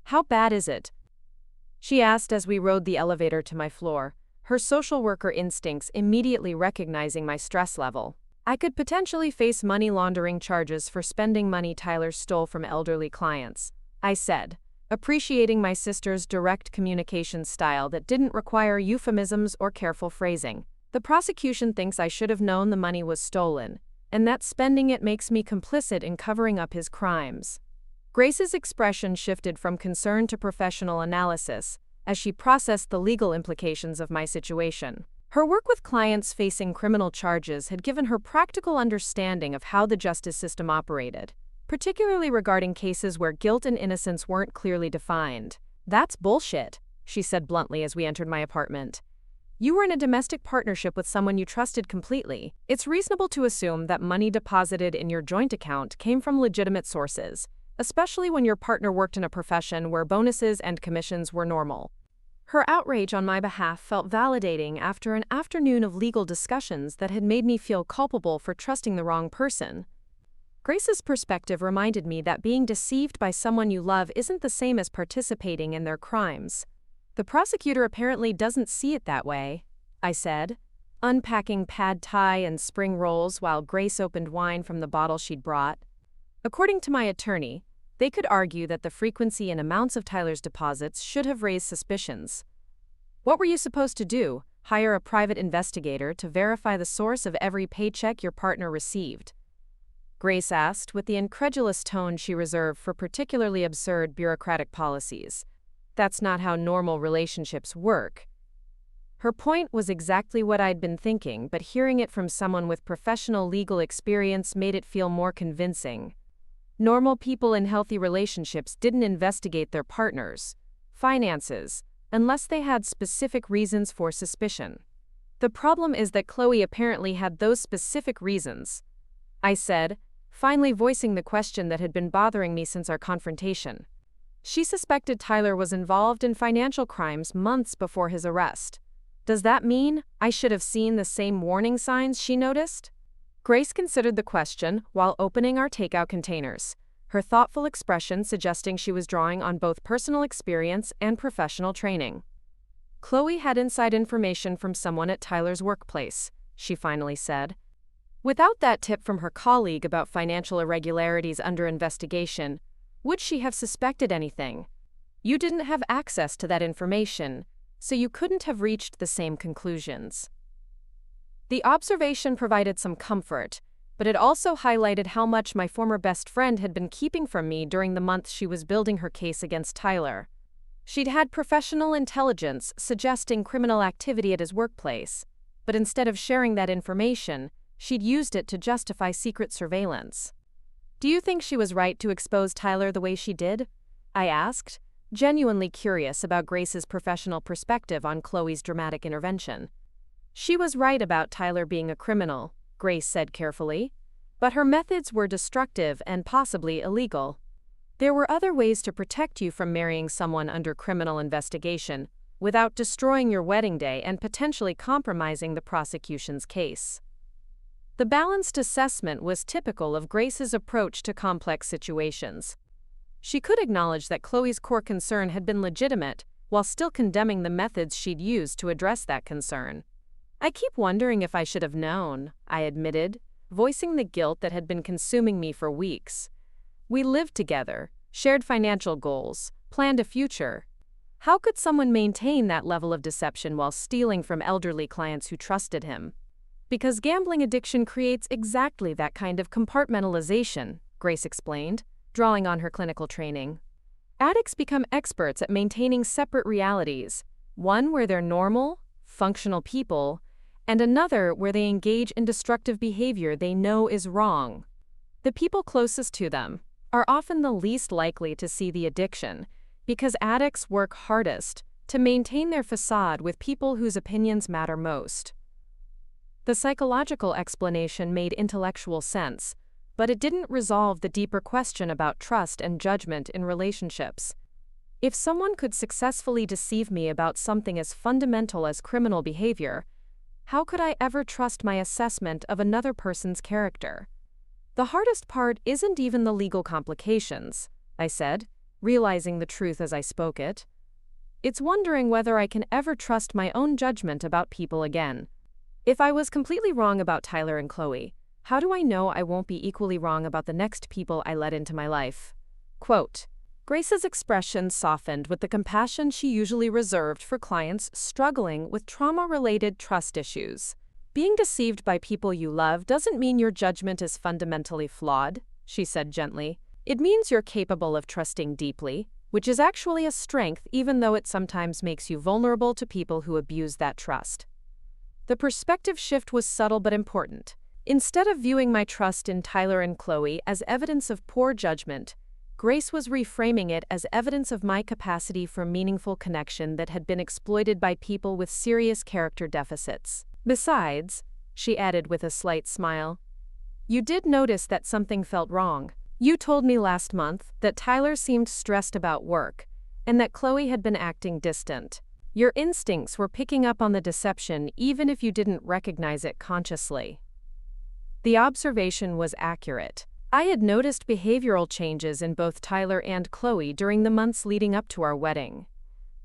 "How bad is it?" she asked as we rode the elevator to my floor, her social worker instincts immediately recognizing my stress level. I could potentially face money laundering charges for spending money Tyler stole from elderly clients, I said, appreciating my sister's direct communication style that didn't require euphemisms or careful phrasing. "The prosecution thinks I should have known the money was stolen, and that spending it makes me complicit in covering up his crimes." Grace's expression shifted from concern to professional analysis as she processed the legal implications of my situation. Her work with clients facing criminal charges had given her practical understanding of how the justice system operated, particularly regarding cases where guilt and innocence weren't clearly defined. "That's bullshit," she said bluntly as we entered my apartment. "You were in a domestic partnership with someone you trusted completely. It's reasonable to assume that money deposited in your joint account came from legitimate sources, especially when your partner worked in a profession where bonuses and commissions were normal." Her outrage on my behalf felt validating after an afternoon of legal discussions that had made me feel culpable for trusting the wrong person. Grace's perspective reminded me that being deceived by someone you love isn't the same as participating in their crimes. "The prosecutor apparently doesn't see it that way," I said, unpacking pad thai and spring rolls while Grace opened wine from the bottle she'd brought. "According to my attorney, they could argue that the frequency and amounts of Tyler's deposits should have raised suspicions. What were you supposed to do? Hire a private investigator to verify the source of every paycheck your partner received?" Grace asked with the incredulous tone she reserved for particularly absurd bureaucratic policies. "That's not how normal relationships work." Her point was exactly what I'd been thinking, but hearing it from someone with professional legal experience made it feel more convincing. Normal people in healthy relationships didn't investigate their partners' finances unless they had specific reasons for suspicion. "The problem is that Chloe apparently had those specific reasons," I said, finally voicing the question that had been bothering me since our confrontation. She suspected Tyler was involved in financial crimes months before his arrest. "Does that mean I should have seen the same warning signs she noticed?" Grace considered the question while opening our takeout containers, her thoughtful expression suggesting she was drawing on both personal experience and professional training. "Chloe had inside information from someone at Tyler's workplace," she finally said. "Without that tip from her colleague about financial irregularities under investigation, would she have suspected anything? You didn't have access to that information, so you couldn't have reached the same conclusions." The observation provided some comfort, but it also highlighted how much my former best friend had been keeping from me during the months she was building her case against Tyler. She'd had professional intelligence suggesting criminal activity at his workplace, but instead of sharing that information, she'd used it to justify secret surveillance. "Do you think she was right to expose Tyler the way she did?" I asked, genuinely curious about Grace's professional perspective on Chloe's dramatic intervention. "She was right about Tyler being a criminal," Grace said carefully, "but her methods were destructive and possibly illegal. There were other ways to protect you from marrying someone under criminal investigation without destroying your wedding day and potentially compromising the prosecution's case." The balanced assessment was typical of Grace's approach to complex situations. She could acknowledge that Chloe's core concern had been legitimate, while still condemning the methods she'd used to address that concern. "I keep wondering if I should have known," I admitted, voicing the guilt that had been consuming me for weeks. "We lived together, shared financial goals, planned a future. How could someone maintain that level of deception while stealing from elderly clients who trusted him?" "Because gambling addiction creates exactly that kind of compartmentalization," Grace explained, drawing on her clinical training. "Addicts become experts at maintaining separate realities, one where they're normal, functional people, and another where they engage in destructive behavior they know is wrong. The people closest to them are often the least likely to see the addiction, because addicts work hardest to maintain their facade with people whose opinions matter most." The psychological explanation made intellectual sense, but it didn't resolve the deeper question about trust and judgment in relationships. If someone could successfully deceive me about something as fundamental as criminal behavior, how could I ever trust my assessment of another person's character? "The hardest part isn't even the legal complications," I said, realizing the truth as I spoke it. "It's wondering whether I can ever trust my own judgment about people again. If I was completely wrong about Tyler and Chloe, how do I know I won't be equally wrong about the next people I let into my life?" Quote, Grace's expression softened with the compassion she usually reserved for clients struggling with trauma-related trust issues. "Being deceived by people you love doesn't mean your judgment is fundamentally flawed," she said gently. "It means you're capable of trusting deeply, which is actually a strength even though it sometimes makes you vulnerable to people who abuse that trust." The perspective shift was subtle but important. Instead of viewing my trust in Tyler and Chloe as evidence of poor judgment, Grace was reframing it as evidence of my capacity for meaningful connection that had been exploited by people with serious character deficits. "Besides," she added with a slight smile, "you did notice that something felt wrong. You told me last month that Tyler seemed stressed about work, and that Chloe had been acting distant. Your instincts were picking up on the deception even if you didn't recognize it consciously." The observation was accurate. I had noticed behavioral changes in both Tyler and Chloe during the months leading up to our wedding,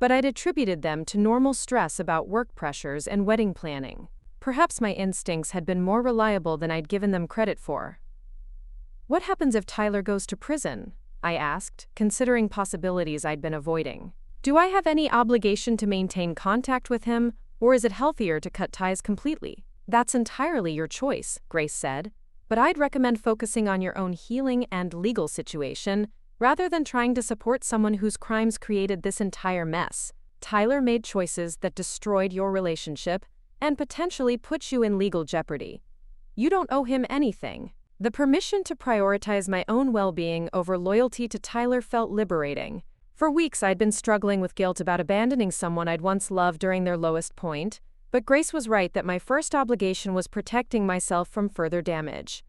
but I'd attributed them to normal stress about work pressures and wedding planning. Perhaps my instincts had been more reliable than I'd given them credit for. "What happens if Tyler goes to prison?" I asked, considering possibilities I'd been avoiding. "Do I have any obligation to maintain contact with him, or is it healthier to cut ties completely?" "That's entirely your choice," Grace said, "but I'd recommend focusing on your own healing and legal situation rather than trying to support someone whose crimes created this entire mess. Tyler made choices that destroyed your relationship and potentially put you in legal jeopardy. You don't owe him anything." The permission to prioritize my own well-being over loyalty to Tyler felt liberating. For weeks I'd been struggling with guilt about abandoning someone I'd once loved during their lowest point, but Grace was right that my first obligation was protecting myself from further damage.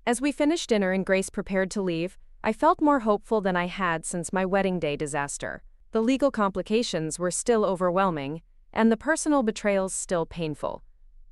As we finished dinner and Grace prepared to leave, I felt more hopeful than I had since my wedding day disaster. The legal complications were still overwhelming, and the personal betrayals still painful.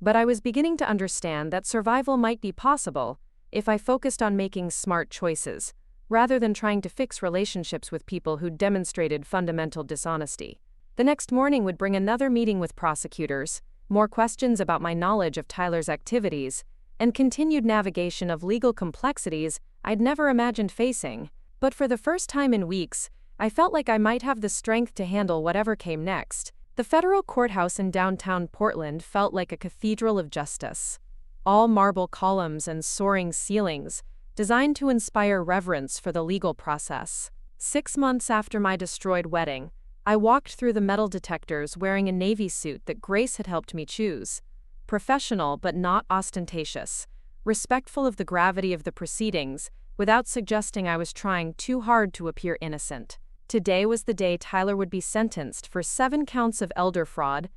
But I was beginning to understand that survival might be possible if I focused on making smart choices, rather than trying to fix relationships with people who demonstrated fundamental dishonesty. The next morning would bring another meeting with prosecutors, more questions about my knowledge of Tyler's activities, and continued navigation of legal complexities I'd never imagined facing. But for the first time in weeks, I felt like I might have the strength to handle whatever came next. The federal courthouse in downtown Portland felt like a cathedral of justice. All marble columns and soaring ceilings, designed to inspire reverence for the legal process. 6 months after my destroyed wedding, I walked through the metal detectors wearing a navy suit that Grace had helped me choose. Professional but not ostentatious, respectful of the gravity of the proceedings, without suggesting I was trying too hard to appear innocent. Today was the day Tyler would be sentenced for 7 counts of elder fraud,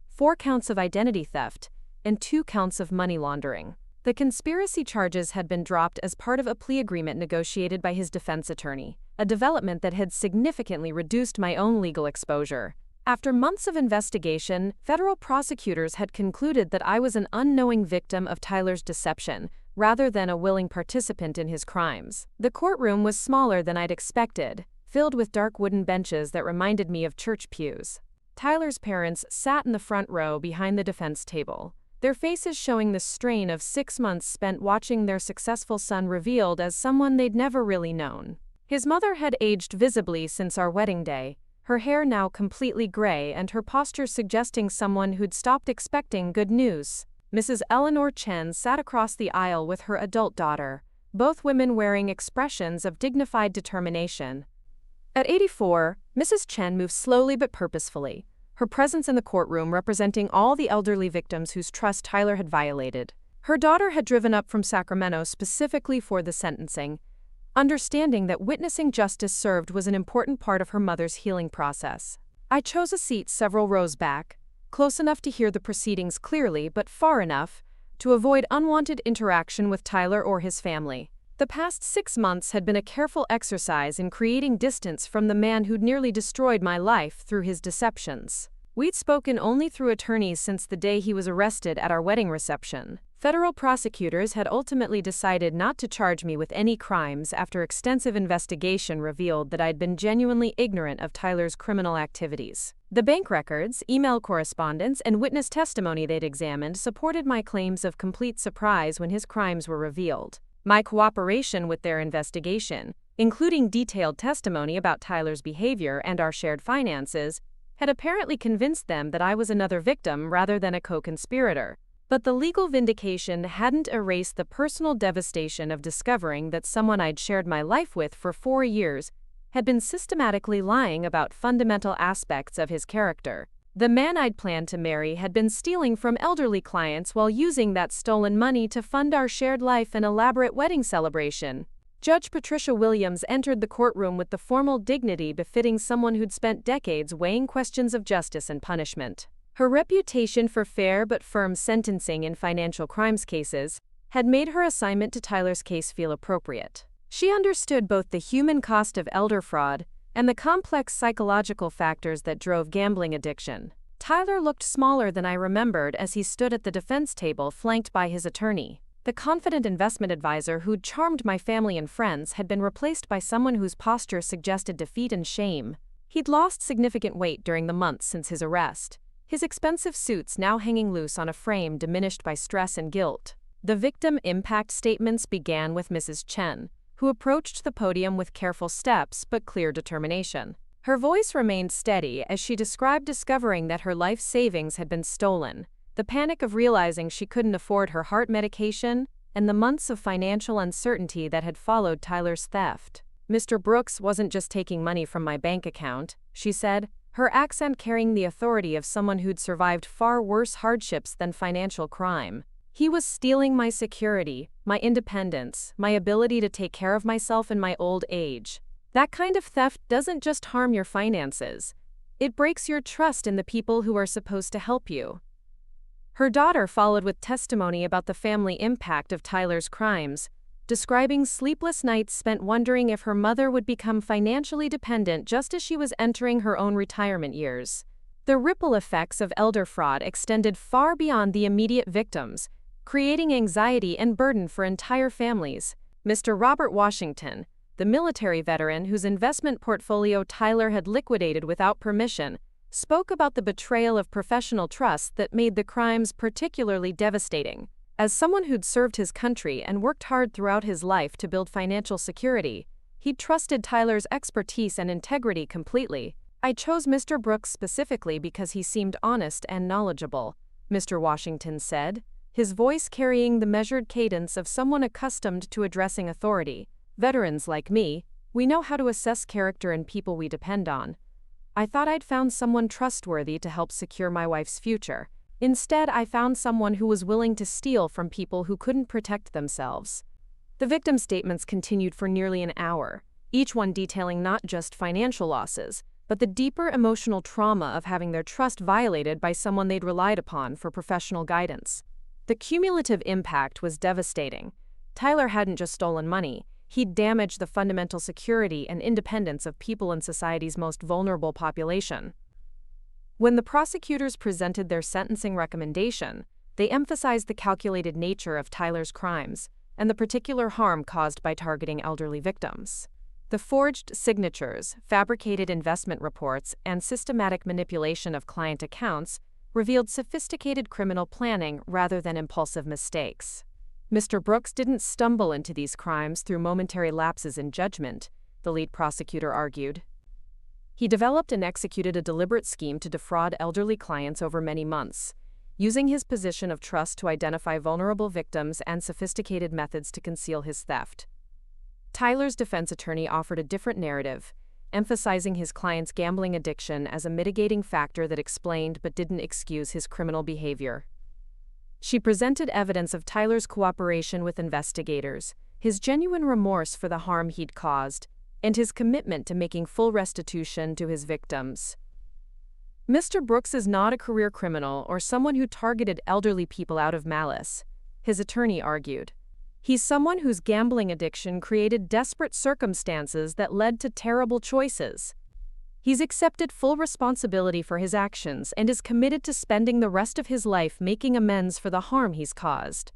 4 counts of identity theft, and 2 counts of money laundering. The conspiracy charges had been dropped as part of a plea agreement negotiated by his defense attorney, a development that had significantly reduced my own legal exposure. After months of investigation, federal prosecutors had concluded that I was an unknowing victim of Tyler's deception, rather than a willing participant in his crimes. The courtroom was smaller than I'd expected, filled with dark wooden benches that reminded me of church pews. Tyler's parents sat in the front row behind the defense table, their faces showing the strain of 6 months spent watching their successful son revealed as someone they'd never really known. His mother had aged visibly since our wedding day, her hair now completely gray and her posture suggesting someone who'd stopped expecting good news. Mrs. Eleanor Chen sat across the aisle with her adult daughter, both women wearing expressions of dignified determination. At 84, Mrs. Chen moved slowly but purposefully, her presence in the courtroom representing all the elderly victims whose trust Tyler had violated. Her daughter had driven up from Sacramento specifically for the sentencing, understanding that witnessing justice served was an important part of her mother's healing process. I chose a seat several rows back, close enough to hear the proceedings clearly but far enough to avoid unwanted interaction with Tyler or his family. The past 6 months had been a careful exercise in creating distance from the man who'd nearly destroyed my life through his deceptions. We'd spoken only through attorneys since the day he was arrested at our wedding reception. Federal prosecutors had ultimately decided not to charge me with any crimes after extensive investigation revealed that I'd been genuinely ignorant of Tyler's criminal activities. The bank records, email correspondence, and witness testimony they'd examined supported my claims of complete surprise when his crimes were revealed. My cooperation with their investigation, including detailed testimony about Tyler's behavior and our shared finances, had apparently convinced them that I was another victim rather than a co-conspirator. But the legal vindication hadn't erased the personal devastation of discovering that someone I'd shared my life with for 4 years had been systematically lying about fundamental aspects of his character. The man I'd planned to marry had been stealing from elderly clients while using that stolen money to fund our shared life and elaborate wedding celebration. Judge Patricia Williams entered the courtroom with the formal dignity befitting someone who'd spent decades weighing questions of justice and punishment. Her reputation for fair but firm sentencing in financial crimes cases had made her assignment to Tyler's case feel appropriate. She understood both the human cost of elder fraud and the complex psychological factors that drove gambling addiction. Tyler looked smaller than I remembered as he stood at the defense table flanked by his attorney. The confident investment advisor who'd charmed my family and friends had been replaced by someone whose posture suggested defeat and shame. He'd lost significant weight during the months since his arrest, his expensive suits now hanging loose on a frame diminished by stress and guilt. The victim impact statements began with Mrs. Chen, who approached the podium with careful steps but clear determination. Her voice remained steady as she described discovering that her life savings had been stolen, the panic of realizing she couldn't afford her heart medication, and the months of financial uncertainty that had followed Tyler's theft. "Mr. Brooks wasn't just taking money from my bank account," she said, her accent carrying the authority of someone who'd survived far worse hardships than financial crime. "He was stealing my security, my independence, my ability to take care of myself in my old age. That kind of theft doesn't just harm your finances. It breaks your trust in the people who are supposed to help you." Her daughter followed with testimony about the family impact of Tyler's crimes, describing sleepless nights spent wondering if her mother would become financially dependent just as she was entering her own retirement years. The ripple effects of elder fraud extended far beyond the immediate victims, creating anxiety and burden for entire families. Mr. Robert Washington, the military veteran whose investment portfolio Tyler had liquidated without permission, spoke about the betrayal of professional trust that made the crimes particularly devastating. As someone who'd served his country and worked hard throughout his life to build financial security, he'd trusted Tyler's expertise and integrity completely. "I chose Mr. Brooks specifically because he seemed honest and knowledgeable," Mr. Washington said, his voice carrying the measured cadence of someone accustomed to addressing authority. "Veterans like me, we know how to assess character in people we depend on. I thought I'd found someone trustworthy to help secure my wife's future. Instead, I found someone who was willing to steal from people who couldn't protect themselves." The victim statements continued for nearly an hour, each one detailing not just financial losses, but the deeper emotional trauma of having their trust violated by someone they'd relied upon for professional guidance. The cumulative impact was devastating. Tyler hadn't just stolen money, he'd damaged the fundamental security and independence of people in society's most vulnerable population. When the prosecutors presented their sentencing recommendation, they emphasized the calculated nature of Tyler's crimes and the particular harm caused by targeting elderly victims. The forged signatures, fabricated investment reports, and systematic manipulation of client accounts revealed sophisticated criminal planning rather than impulsive mistakes. Mr. Brooks didn't stumble into these crimes through momentary lapses in judgment, the lead prosecutor argued. He developed and executed a deliberate scheme to defraud elderly clients over many months, using his position of trust to identify vulnerable victims and sophisticated methods to conceal his theft. Tyler's defense attorney offered a different narrative, emphasizing his client's gambling addiction as a mitigating factor that explained but didn't excuse his criminal behavior. She presented evidence of Tyler's cooperation with investigators, his genuine remorse for the harm he'd caused, and his commitment to making full restitution to his victims. Mr. Brooks is not a career criminal or someone who targeted elderly people out of malice, his attorney argued. He's someone whose gambling addiction created desperate circumstances that led to terrible choices. He's accepted full responsibility for his actions and is committed to spending the rest of his life making amends for the harm he's caused.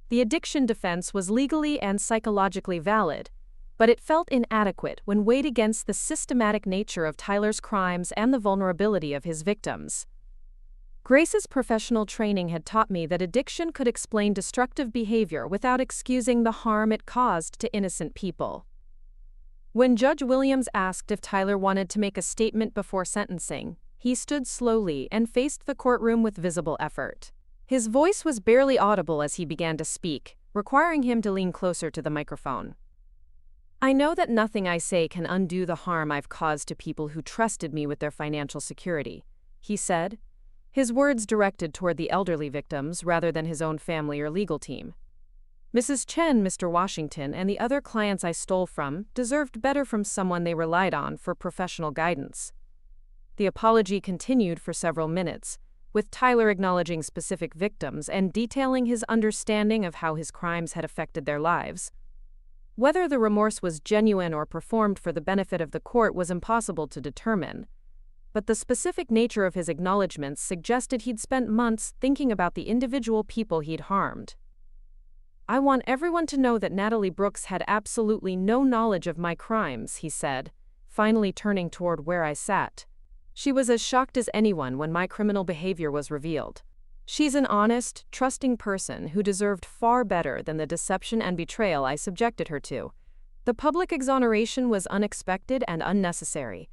The addiction defense was legally and psychologically valid, but it felt inadequate when weighed against the systematic nature of Tyler's crimes and the vulnerability of his victims. Grace's professional training had taught me that addiction could explain destructive behavior without excusing the harm it caused to innocent people. When Judge Williams asked if Tyler wanted to make a statement before sentencing, he stood slowly and faced the courtroom with visible effort. His voice was barely audible as he began to speak, requiring him to lean closer to the microphone. I know that nothing I say can undo the harm I've caused to people who trusted me with their financial security, he said, his words directed toward the elderly victims rather than his own family or legal team. Mrs. Chen, Mr. Washington, and the other clients I stole from deserved better from someone they relied on for professional guidance. The apology continued for several minutes, with Tyler acknowledging specific victims and detailing his understanding of how his crimes had affected their lives. Whether the remorse was genuine or performed for the benefit of the court was impossible to determine, but the specific nature of his acknowledgments suggested he'd spent months thinking about the individual people he'd harmed. I want everyone to know that Natalie Brooks had absolutely no knowledge of my crimes, he said, finally turning toward where I sat. She was as shocked as anyone when my criminal behavior was revealed. She's an honest, trusting person who deserved far better than the deception and betrayal I subjected her to. The public exoneration was unexpected and unnecessary.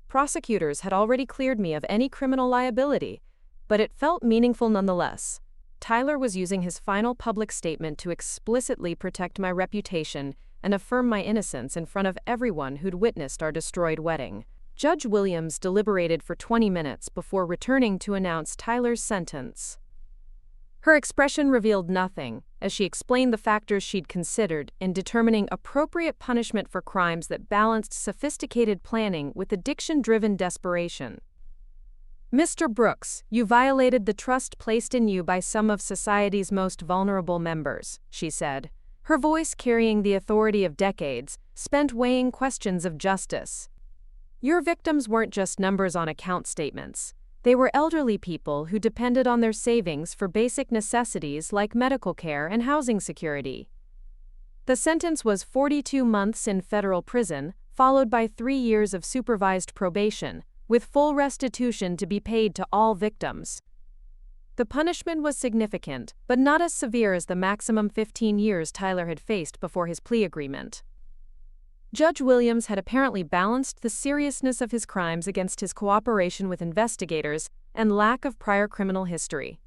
Prosecutors had already cleared me of any criminal liability, but it felt meaningful nonetheless. Tyler was using his final public statement to explicitly protect my reputation and affirm my innocence in front of everyone who'd witnessed our destroyed wedding. Judge Williams deliberated for 20 minutes before returning to announce Tyler's sentence. Her expression revealed nothing, as she explained the factors she'd considered in determining appropriate punishment for crimes that balanced sophisticated planning with addiction-driven desperation. Mr. Brooks, you violated the trust placed in you by some of society's most vulnerable members, she said, her voice carrying the authority of decades spent weighing questions of justice. Your victims weren't just numbers on account statements. They were elderly people who depended on their savings for basic necessities like medical care and housing security. The sentence was 42 months in federal prison, followed by 3 years of supervised probation, with full restitution to be paid to all victims. The punishment was significant, but not as severe as the maximum 15 years Tyler had faced before his plea agreement. Judge Williams had apparently balanced the seriousness of his crimes against his cooperation with investigators and lack of prior criminal history.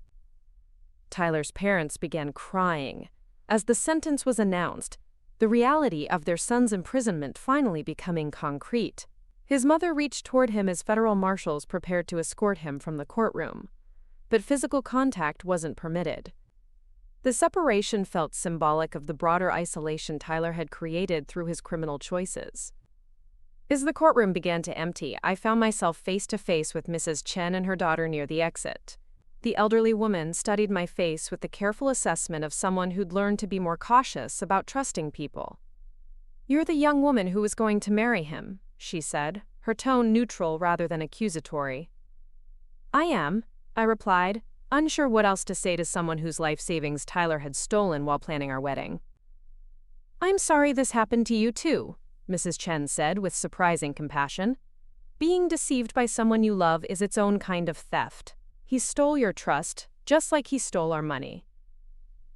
Tyler's parents began crying. As the sentence was announced, the reality of their son's imprisonment finally becoming concrete. His mother reached toward him as federal marshals prepared to escort him from the courtroom, but physical contact wasn't permitted. The separation felt symbolic of the broader isolation Tyler had created through his criminal choices. As the courtroom began to empty, I found myself face to face with Mrs. Chen and her daughter near the exit. The elderly woman studied my face with the careful assessment of someone who'd learned to be more cautious about trusting people. "You're the young woman who was going to marry him," she said, her tone neutral rather than accusatory. "I am," I replied, unsure what else to say to someone whose life savings Tyler had stolen while planning our wedding. "I'm sorry this happened to you too," Mrs. Chen said with surprising compassion. Being deceived by someone you love is its own kind of theft. He stole your trust, just like he stole our money.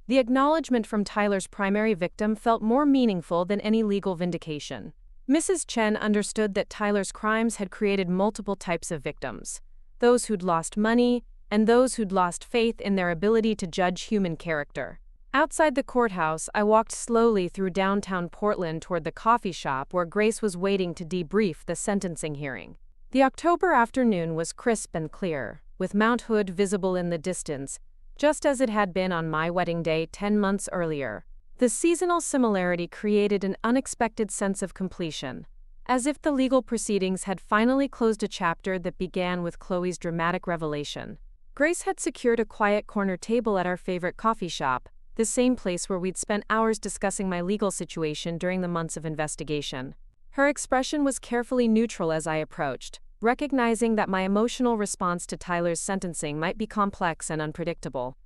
The acknowledgement from Tyler's primary victim felt more meaningful than any legal vindication. Mrs. Chen understood that Tyler's crimes had created multiple types of victims: those who'd lost money, and those who'd lost faith in their ability to judge human character. Outside the courthouse, I walked slowly through downtown Portland toward the coffee shop where Grace was waiting to debrief the sentencing hearing. The October afternoon was crisp and clear, with Mount Hood visible in the distance, just as it had been on my wedding day 10 months earlier. The seasonal similarity created an unexpected sense of completion, as if the legal proceedings had finally closed a chapter that began with Chloe's dramatic revelation. Grace had secured a quiet corner table at our favorite coffee shop, the same place where we'd spent hours discussing my legal situation during the months of investigation. Her expression was carefully neutral as I approached, recognizing that my emotional response to Tyler's sentencing might be complex and unpredictable.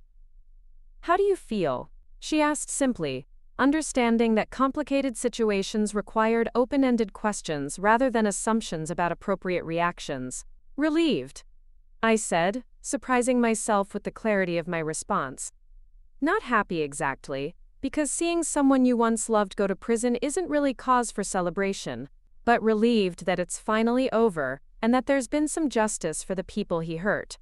"How do you feel?" she asked simply, understanding that complicated situations required open-ended questions rather than assumptions about appropriate reactions. "Relieved," I said, surprising myself with the clarity of my response. "Not happy exactly, because seeing someone you once loved go to prison isn't really cause for celebration, but relieved that it's finally over and that there's been some justice for the people he hurt."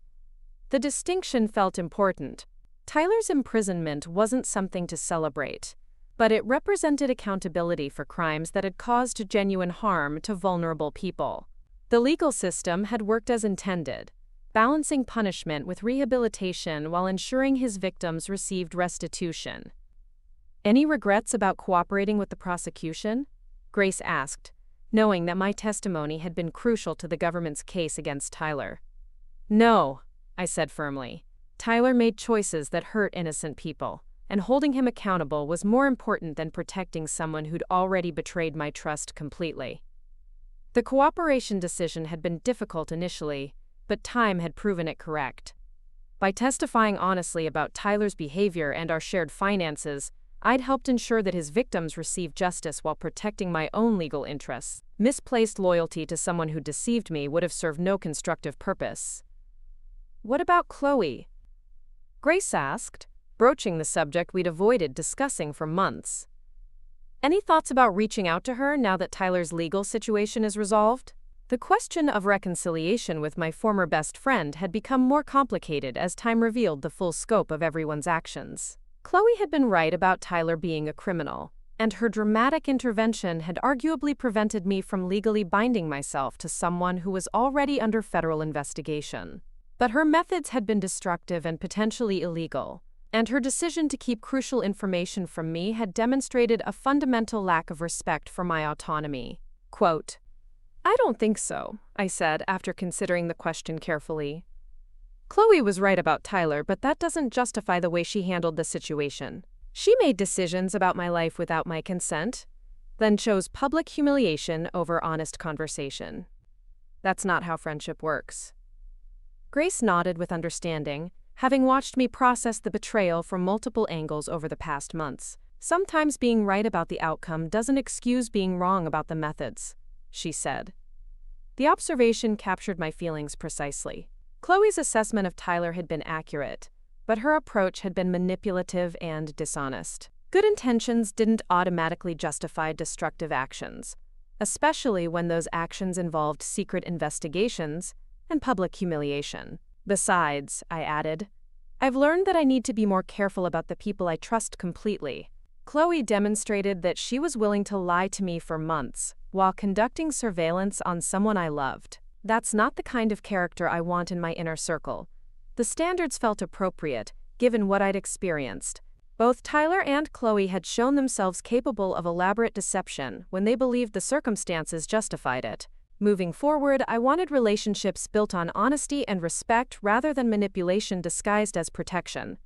The distinction felt important. Tyler's imprisonment wasn't something to celebrate, but it represented accountability for crimes that had caused genuine harm to vulnerable people. The legal system had worked as intended, balancing punishment with rehabilitation while ensuring his victims received restitution. "Any regrets about cooperating with the prosecution?" Grace asked, knowing that my testimony had been crucial to the government's case against Tyler. "No," I said firmly. Tyler made choices that hurt innocent people, and holding him accountable was more important than protecting someone who'd already betrayed my trust completely. The cooperation decision had been difficult initially, but time had proven it correct. By testifying honestly about Tyler's behavior and our shared finances, I'd helped ensure that his victims received justice while protecting my own legal interests. Misplaced loyalty to someone who deceived me would have served no constructive purpose. "What about Chloe?" Grace asked, broaching the subject we'd avoided discussing for months. "Any thoughts about reaching out to her now that Tyler's legal situation is resolved?" The question of reconciliation with my former best friend had become more complicated as time revealed the full scope of everyone's actions. Chloe had been right about Tyler being a criminal, and her dramatic intervention had arguably prevented me from legally binding myself to someone who was already under federal investigation. But her methods had been destructive and potentially illegal, and her decision to keep crucial information from me had demonstrated a fundamental lack of respect for my autonomy. Quote, "I don't think so," I said after considering the question carefully. "Chloe was right about Tyler, but that doesn't justify the way she handled the situation. She made decisions about my life without my consent, then chose public humiliation over honest conversation. That's not how friendship works." Grace nodded with understanding, having watched me process the betrayal from multiple angles over the past months. "Sometimes being right about the outcome doesn't excuse being wrong about the methods," she said. The observation captured my feelings precisely. Chloe's assessment of Tyler had been accurate, but her approach had been manipulative and dishonest. Good intentions didn't automatically justify destructive actions, especially when those actions involved secret investigations and public humiliation. "Besides," I added, "I've learned that I need to be more careful about the people I trust completely." Chloe demonstrated that she was willing to lie to me for months while conducting surveillance on someone I loved. That's not the kind of character I want in my inner circle. The standards felt appropriate, given what I'd experienced. Both Tyler and Chloe had shown themselves capable of elaborate deception when they believed the circumstances justified it. Moving forward, I wanted relationships built on honesty and respect rather than manipulation disguised as protection.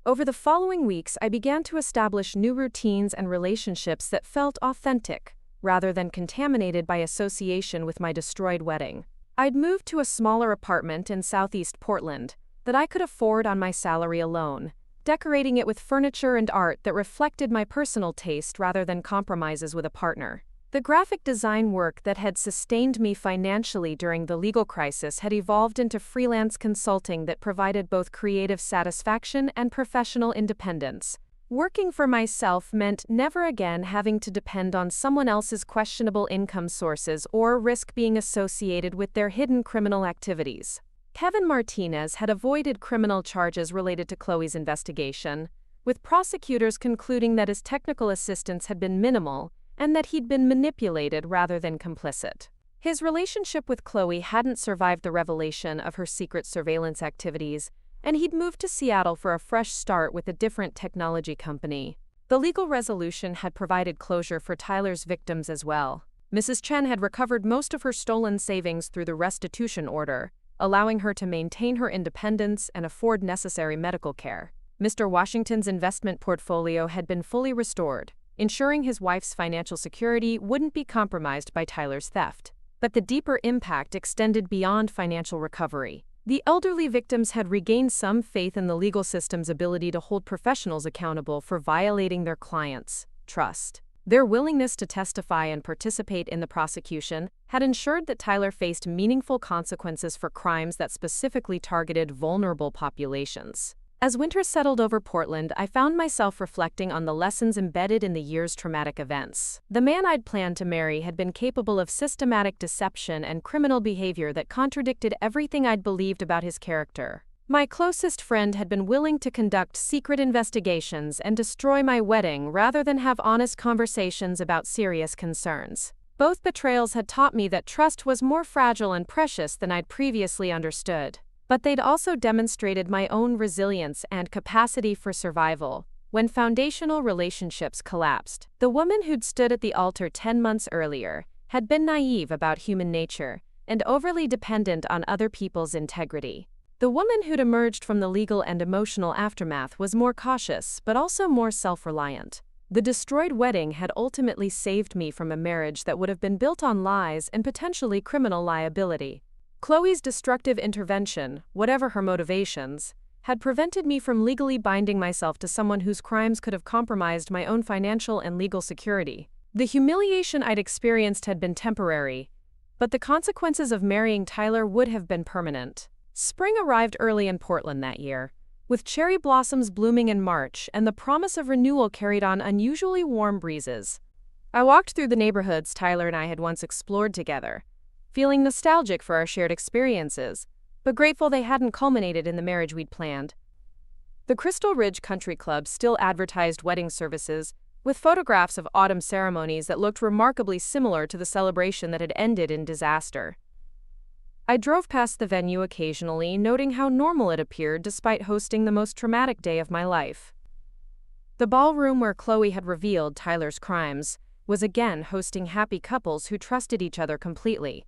Over the following weeks, I began to establish new routines and relationships that felt authentic, rather than contaminated by association with my destroyed wedding. I'd moved to a smaller apartment in southeast Portland that I could afford on my salary alone, decorating it with furniture and art that reflected my personal taste rather than compromises with a partner. The graphic design work that had sustained me financially during the legal crisis had evolved into freelance consulting that provided both creative satisfaction and professional independence. Working for myself meant never again having to depend on someone else's questionable income sources or risk being associated with their hidden criminal activities. Kevin Martinez had avoided criminal charges related to Chloe's investigation, with prosecutors concluding that his technical assistance had been minimal and that he'd been manipulated rather than complicit. His relationship with Chloe hadn't survived the revelation of her secret surveillance activities, and he'd moved to Seattle for a fresh start with a different technology company. The legal resolution had provided closure for Tyler's victims as well. Mrs. Chen had recovered most of her stolen savings through the restitution order, allowing her to maintain her independence and afford necessary medical care. Mr. Washington's investment portfolio had been fully restored, ensuring his wife's financial security wouldn't be compromised by Tyler's theft. But the deeper impact extended beyond financial recovery. The elderly victims had regained some faith in the legal system's ability to hold professionals accountable for violating their clients' trust. Their willingness to testify and participate in the prosecution had ensured that Tyler faced meaningful consequences for crimes that specifically targeted vulnerable populations. As winter settled over Portland, I found myself reflecting on the lessons embedded in the year's traumatic events. The man I'd planned to marry had been capable of systematic deception and criminal behavior that contradicted everything I'd believed about his character. My closest friend had been willing to conduct secret investigations and destroy my wedding rather than have honest conversations about serious concerns. Both betrayals had taught me that trust was more fragile and precious than I'd previously understood. But they'd also demonstrated my own resilience and capacity for survival when foundational relationships collapsed. The woman who'd stood at the altar 10 months earlier had been naive about human nature and overly dependent on other people's integrity. The woman who'd emerged from the legal and emotional aftermath was more cautious, but also more self-reliant. The destroyed wedding had ultimately saved me from a marriage that would have been built on lies and potentially criminal liability. Chloe's destructive intervention, whatever her motivations, had prevented me from legally binding myself to someone whose crimes could have compromised my own financial and legal security. The humiliation I'd experienced had been temporary, but the consequences of marrying Tyler would have been permanent. Spring arrived early in Portland that year, with cherry blossoms blooming in March and the promise of renewal carried on unusually warm breezes. I walked through the neighborhoods Tyler and I had once explored together, feeling nostalgic for our shared experiences, but grateful they hadn't culminated in the marriage we'd planned. The Crystal Ridge Country Club still advertised wedding services, with photographs of autumn ceremonies that looked remarkably similar to the celebration that had ended in disaster. I drove past the venue occasionally, noting how normal it appeared despite hosting the most traumatic day of my life. The ballroom where Chloe had revealed Tyler's crimes was again hosting happy couples who trusted each other completely.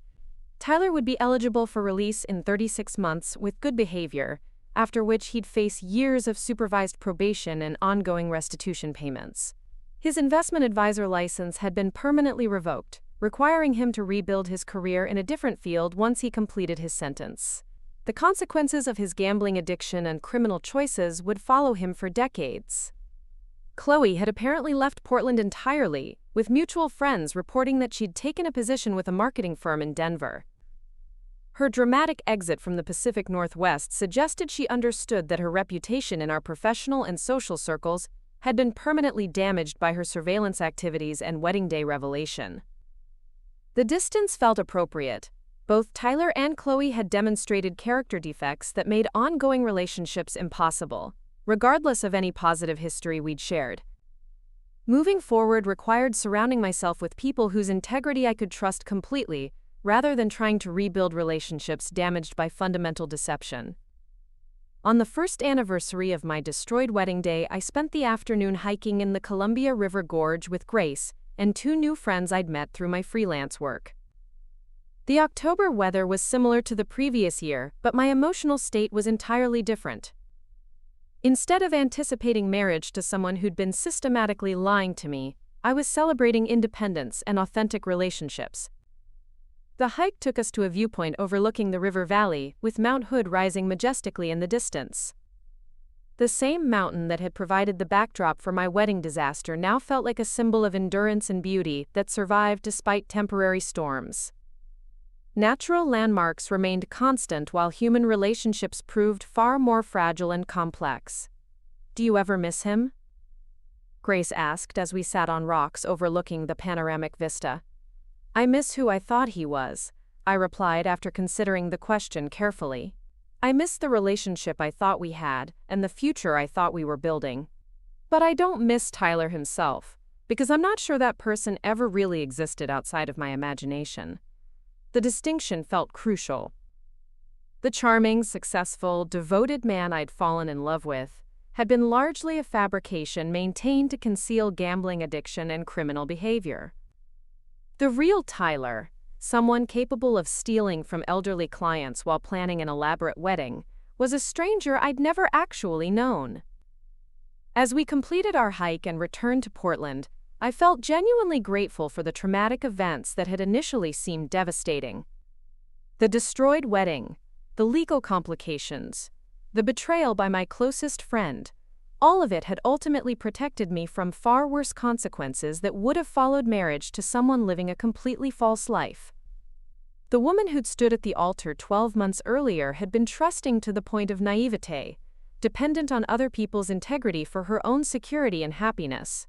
Tyler would be eligible for release in 36 months with good behavior, after which he'd face years of supervised probation and ongoing restitution payments. His investment advisor license had been permanently revoked, requiring him to rebuild his career in a different field once he completed his sentence. The consequences of his gambling addiction and criminal choices would follow him for decades. Chloe had apparently left Portland entirely, with mutual friends reporting that she'd taken a position with a marketing firm in Denver. Her dramatic exit from the Pacific Northwest suggested she understood that her reputation in our professional and social circles had been permanently damaged by her surveillance activities and wedding day revelation. The distance felt appropriate. Both Tyler and Chloe had demonstrated character defects that made ongoing relationships impossible, regardless of any positive history we'd shared. Moving forward required surrounding myself with people whose integrity I could trust completely, rather than trying to rebuild relationships damaged by fundamental deception. On the first anniversary of my destroyed wedding day, I spent the afternoon hiking in the Columbia River Gorge with Grace and two new friends I'd met through my freelance work. The October weather was similar to the previous year, but my emotional state was entirely different. Instead of anticipating marriage to someone who'd been systematically lying to me, I was celebrating independence and authentic relationships. The hike took us to a viewpoint overlooking the river valley, with Mount Hood rising majestically in the distance. The same mountain that had provided the backdrop for my wedding disaster now felt like a symbol of endurance and beauty that survived despite temporary storms. Natural landmarks remained constant while human relationships proved far more fragile and complex. "Do you ever miss him?" Grace asked as we sat on rocks overlooking the panoramic vista. "I miss who I thought he was," I replied after considering the question carefully. "I miss the relationship I thought we had and the future I thought we were building. But I don't miss Tyler himself, because I'm not sure that person ever really existed outside of my imagination." The distinction felt crucial. The charming, successful, devoted man I'd fallen in love with had been largely a fabrication maintained to conceal gambling addiction and criminal behavior. The real Tyler, someone capable of stealing from elderly clients while planning an elaborate wedding, was a stranger I'd never actually known. As we completed our hike and returned to Portland, I felt genuinely grateful for the traumatic events that had initially seemed devastating. The destroyed wedding, the legal complications, the betrayal by my closest friend, all of it had ultimately protected me from far worse consequences that would have followed marriage to someone living a completely false life. The woman who'd stood at the altar 12 months earlier had been trusting to the point of naivete, dependent on other people's integrity for her own security and happiness.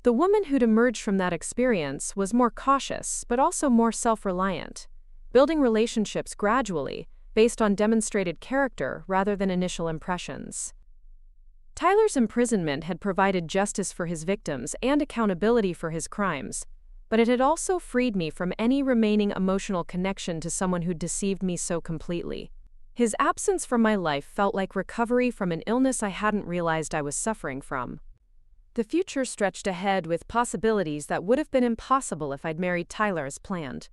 The woman who'd emerged from that experience was more cautious, but also more self-reliant, building relationships gradually, based on demonstrated character rather than initial impressions. Tyler's imprisonment had provided justice for his victims and accountability for his crimes, but it had also freed me from any remaining emotional connection to someone who'd deceived me so completely. His absence from my life felt like recovery from an illness I hadn't realized I was suffering from. The future stretched ahead with possibilities that would have been impossible if I'd married Tyler as planned.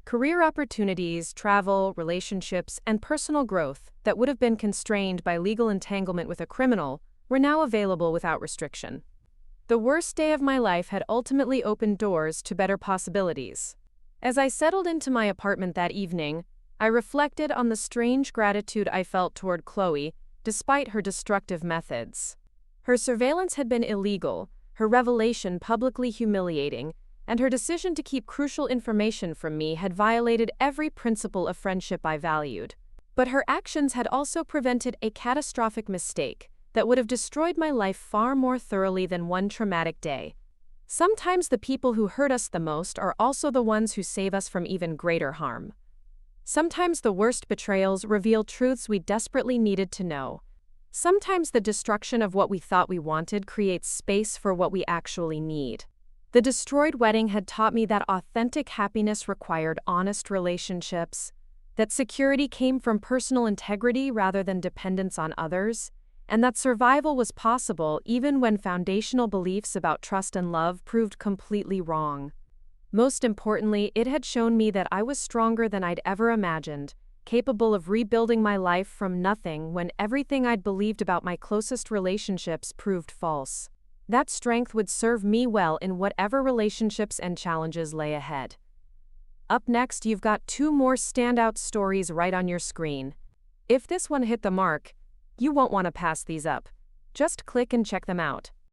Career opportunities, travel, relationships, and personal growth that would have been constrained by legal entanglement with a criminal were now available without restriction. The worst day of my life had ultimately opened doors to better possibilities. As I settled into my apartment that evening, I reflected on the strange gratitude I felt toward Chloe, despite her destructive methods. Her surveillance had been illegal, her revelation publicly humiliating, and her decision to keep crucial information from me had violated every principle of friendship I valued. But her actions had also prevented a catastrophic mistake that would have destroyed my life far more thoroughly than one traumatic day. Sometimes the people who hurt us the most are also the ones who save us from even greater harm. Sometimes the worst betrayals reveal truths we desperately needed to know. Sometimes the destruction of what we thought we wanted creates space for what we actually need. The destroyed wedding had taught me that authentic happiness required honest relationships, that security came from personal integrity rather than dependence on others, and that survival was possible even when foundational beliefs about trust and love proved completely wrong. Most importantly, it had shown me that I was stronger than I'd ever imagined, capable of rebuilding my life from nothing when everything I'd believed about my closest relationships proved false. That strength would serve me well in whatever relationships and challenges lay ahead. Up next, you've got 2 more standout stories right on your screen. If this one hit the mark, you won't want to pass these up. Just click and check them out.